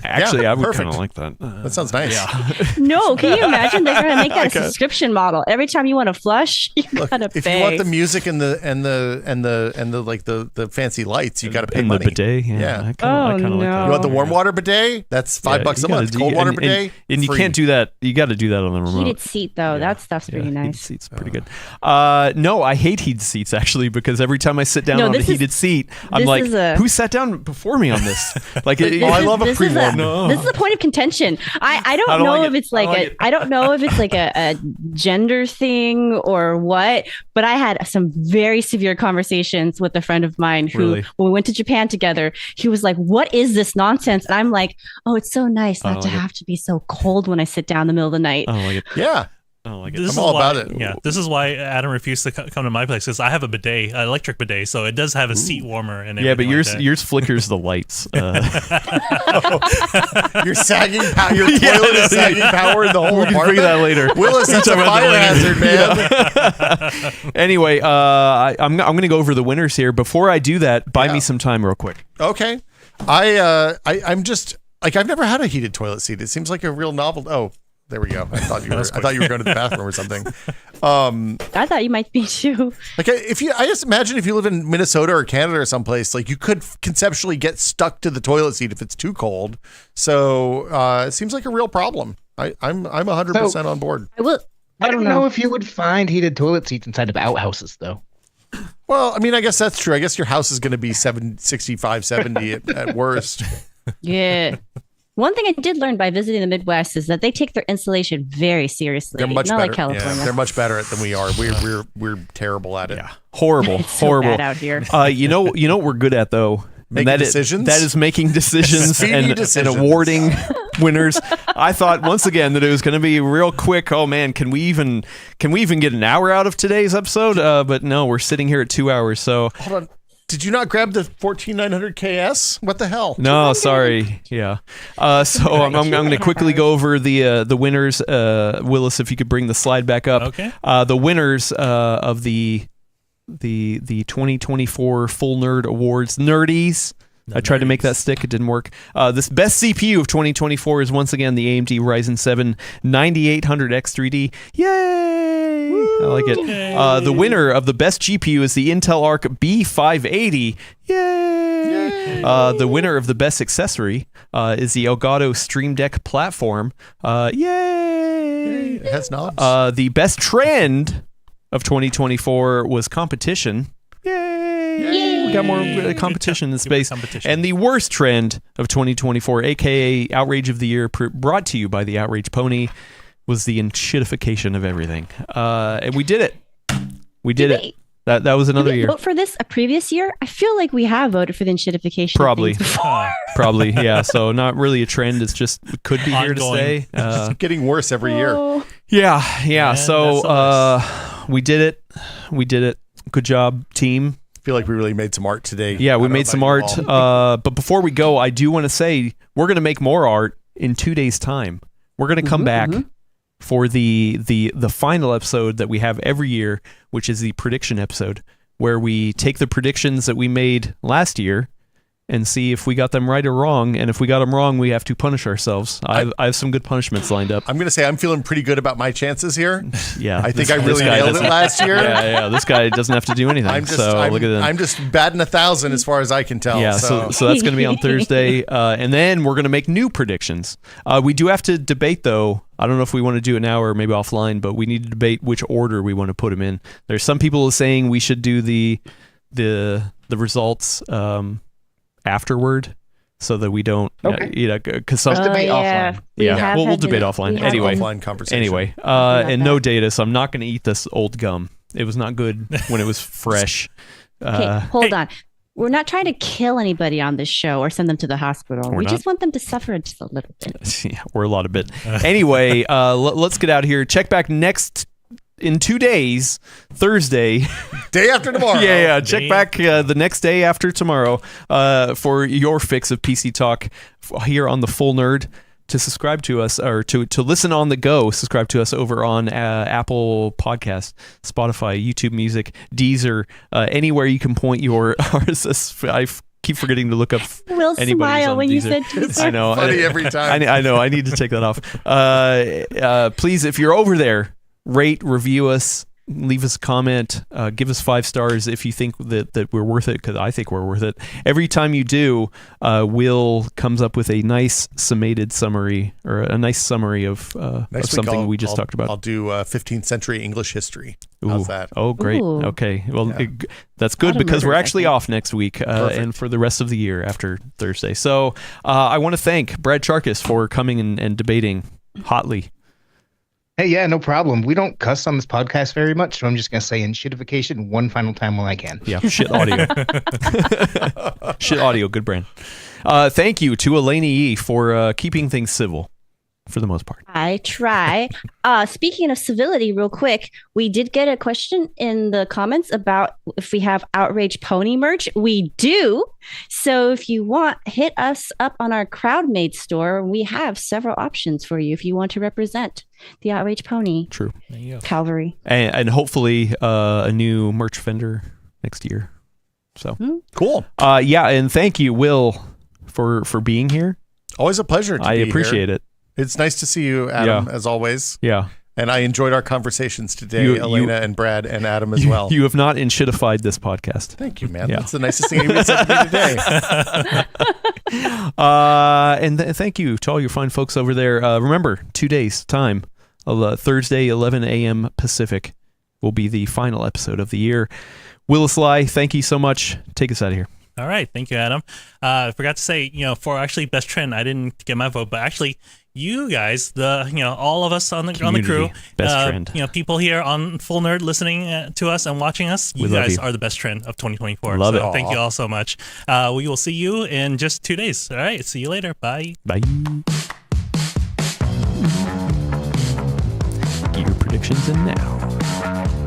Actually, I would kind of like that. That sounds nice. Yeah. No, can you imagine? They're going to make that a subscription model. Every time you want to flush, you gotta pay. If you want the music and the like the fancy lights, you got to pay money. The bidet, yeah. I kinda like that. You want the warm water bidet? That's $5 a month. Cold water bidet, and you can't do that. You got to do that on the remote. Heated seat though, that stuff's pretty nice. Heated seat's pretty good. No, I hate heated seats actually, because every time I sit down on a heated seat, I'm like, who sat down before me on this? Like, I love a pre-warm. This is a point of contention. I don't know if it's like I don't know if it's like a gender thing or what, but I had some very severe conversations with a friend of mine who, when we went to Japan together, he was like, "What is this nonsense?" And I'm like, "Oh, it's so nice not to have to be so cold when I sit down in the middle of the night." I don't like it. Yeah. I'm all about it. Yeah, this is why Adam refused to come to my place, because I have a bidet, an electric bidet, so it does have a seat warmer and everything. Yeah, but yours flickers the lights. Your sagging power, your toilet is sagging power in the whole apartment. Bring that later. Willis, that's a fire hazard, man. Anyway, I'm going to go over the winners here. Before I do that, buy me some time real quick. Okay. I'm just like, I've never had a heated toilet seat. It seems like a real novel. Oh. There we go. I thought you were going to the bathroom or something. I thought you might be too. Like I just imagine if you live in Minnesota or Canada or someplace, like you could conceptually get stuck to the toilet seat if it's too cold. So it seems like a real problem. I'm 100% on board. I don't know if you would find heated toilet seats inside of outhouses though. Well, I mean, I guess that's true. I guess your house is going to be 65, 70 at worst. Yeah. One thing I did learn by visiting the Midwest is that they take their insulation very seriously. They're much not better. Like California. Yeah, they're much better at it than we are. We're terrible at it. Yeah, horrible, it's so horrible bad out here. You know what we're good at though. Making decisions. That is making decisions and awarding winners. I thought once again that it was going to be real quick. Oh man, can we even get an hour out of today's episode? But no, we're sitting here at 2 hours. So hold on. Did you not grab the 14900 KS? What the hell? No, sorry. Yeah. So I'm going to quickly go over the winners. Willis, if you could bring the slide back up. Okay. The winners of the 2024 Full Nerd Awards, Nerdies. I tried to make that stick. It didn't work. This best CPU of 2024 is once again the AMD Ryzen 7 9800X3D. Yay! Woo! I like it. The winner of the best GPU is the Intel Arc B580. Yay! The winner of the best accessory is the Elgato Stream Deck platform. Yay! It has knobs. The best trend of 2024 was competition. Yay! We got more competition in space. And the worst trend of 2024, aka Outrage of the Year, brought to you by the Outrage Pony, was the enshittification of everything. And we did it. We did it. That was another year. Vote for this a previous year? I feel like we have voted for the enshittification. Probably. Probably, yeah. So not really a trend. It's just it could be here to stay. It's getting worse every year. Yeah. So we did it. We did it. Good job, team. I feel like we really made some art today. Yeah, we made some art. But before we go, I do want to say we're going to make more art in 2 days' time. We're going to come back for the final episode that we have every year, which is the prediction episode, where we take the predictions that we made last year and see if we got them right or wrong. And if we got them wrong, we have to punish ourselves. I have some good punishments lined up. I'm going to say I'm feeling pretty good about my chances here. Yeah. I think I really nailed it last year. Yeah. This guy doesn't have to do anything. Look at that. I'm just batting 1,000 as far as I can tell. Yeah, so that's going to be on Thursday. And then we're going to make new predictions. We do have to debate, though. I don't know if we want to do it now or maybe offline, but we need to debate which order we want to put them in. There's some people saying we should do the results afterward, so that we don't, because some debate offline. We'll debate offline. Anyway, offline conversation. and no data, so I'm not going to eat this old gum. It was not good when it was fresh. Okay, hold on. We're not trying to kill anybody on this show or send them to the hospital. We just want them to suffer just a little bit. Yeah, we're a lot of bit. Anyway, let's get out of here. Check back in 2 days, Thursday. Day after tomorrow. Yeah. Check back the next day after tomorrow for your fix of PC Talk here on The Full Nerd. To subscribe to us or to listen on the go, subscribe to us over on Apple Podcast, Spotify, YouTube Music, Deezer, anywhere you can point your RSS. I keep forgetting to look up. Will smile when you said Deezer. I know. Funny every time. I know. I need to take that off. Please, if you're over there, rate, review us. Leave us a comment. Give us 5 stars if you think that we're worth it, because I think we're worth it. Every time you do, Will comes up with a nice summated summary or a nice summary of something we just talked about. I'll do 15th century English history. How's that? Oh, great. Ooh. Okay. Well, that's good because we're actually off next week and for the rest of the year after Thursday. So I want to thank Brad Charkis for coming and debating hotly. Hey, yeah, no problem. We don't cuss on this podcast very much, so I'm just going to say in shitification one final time while I can. Yeah, shit audio. Shit audio, good brand. Thank you to Elena E for keeping things civil for the most part. I try. Speaking of civility, real quick, we did get a question in the comments about if we have Outrage Pony merch. We do. So if you want, hit us up on our CrowdMade store. We have several options for you if you want to represent the Outrage Pony. True. There you go. Calvary. And hopefully a new merch vendor next year. So Cool. Yeah, and thank you, Will, for being here. Always a pleasure to I be appreciate here. it. It's nice to see you, Adam, Yeah. as always. Yeah. And I enjoyed our conversations today, You- Elena and Brad and Adam as well. You have not enshittified this podcast. Thank you, man. Yeah. That's the nicest thing you said to me today. And thank you to all your fine folks over there. Remember, 2 days time, Thursday, 11 a.m. Pacific, will be the final episode of the year. Willis Lai, thank you so much. Take us out of here. All right, thank you, Adam. I forgot to say, for actually best trend, I didn't get my vote, but actually, you guys, all of us on the crew, best trend. People here on Full Nerd listening to us and watching us, you guys are the best trend of 2024. Love it. Thank you all so much. We will see you in just 2 days. All right, see you later. Bye. Bye. Gear predictions and now.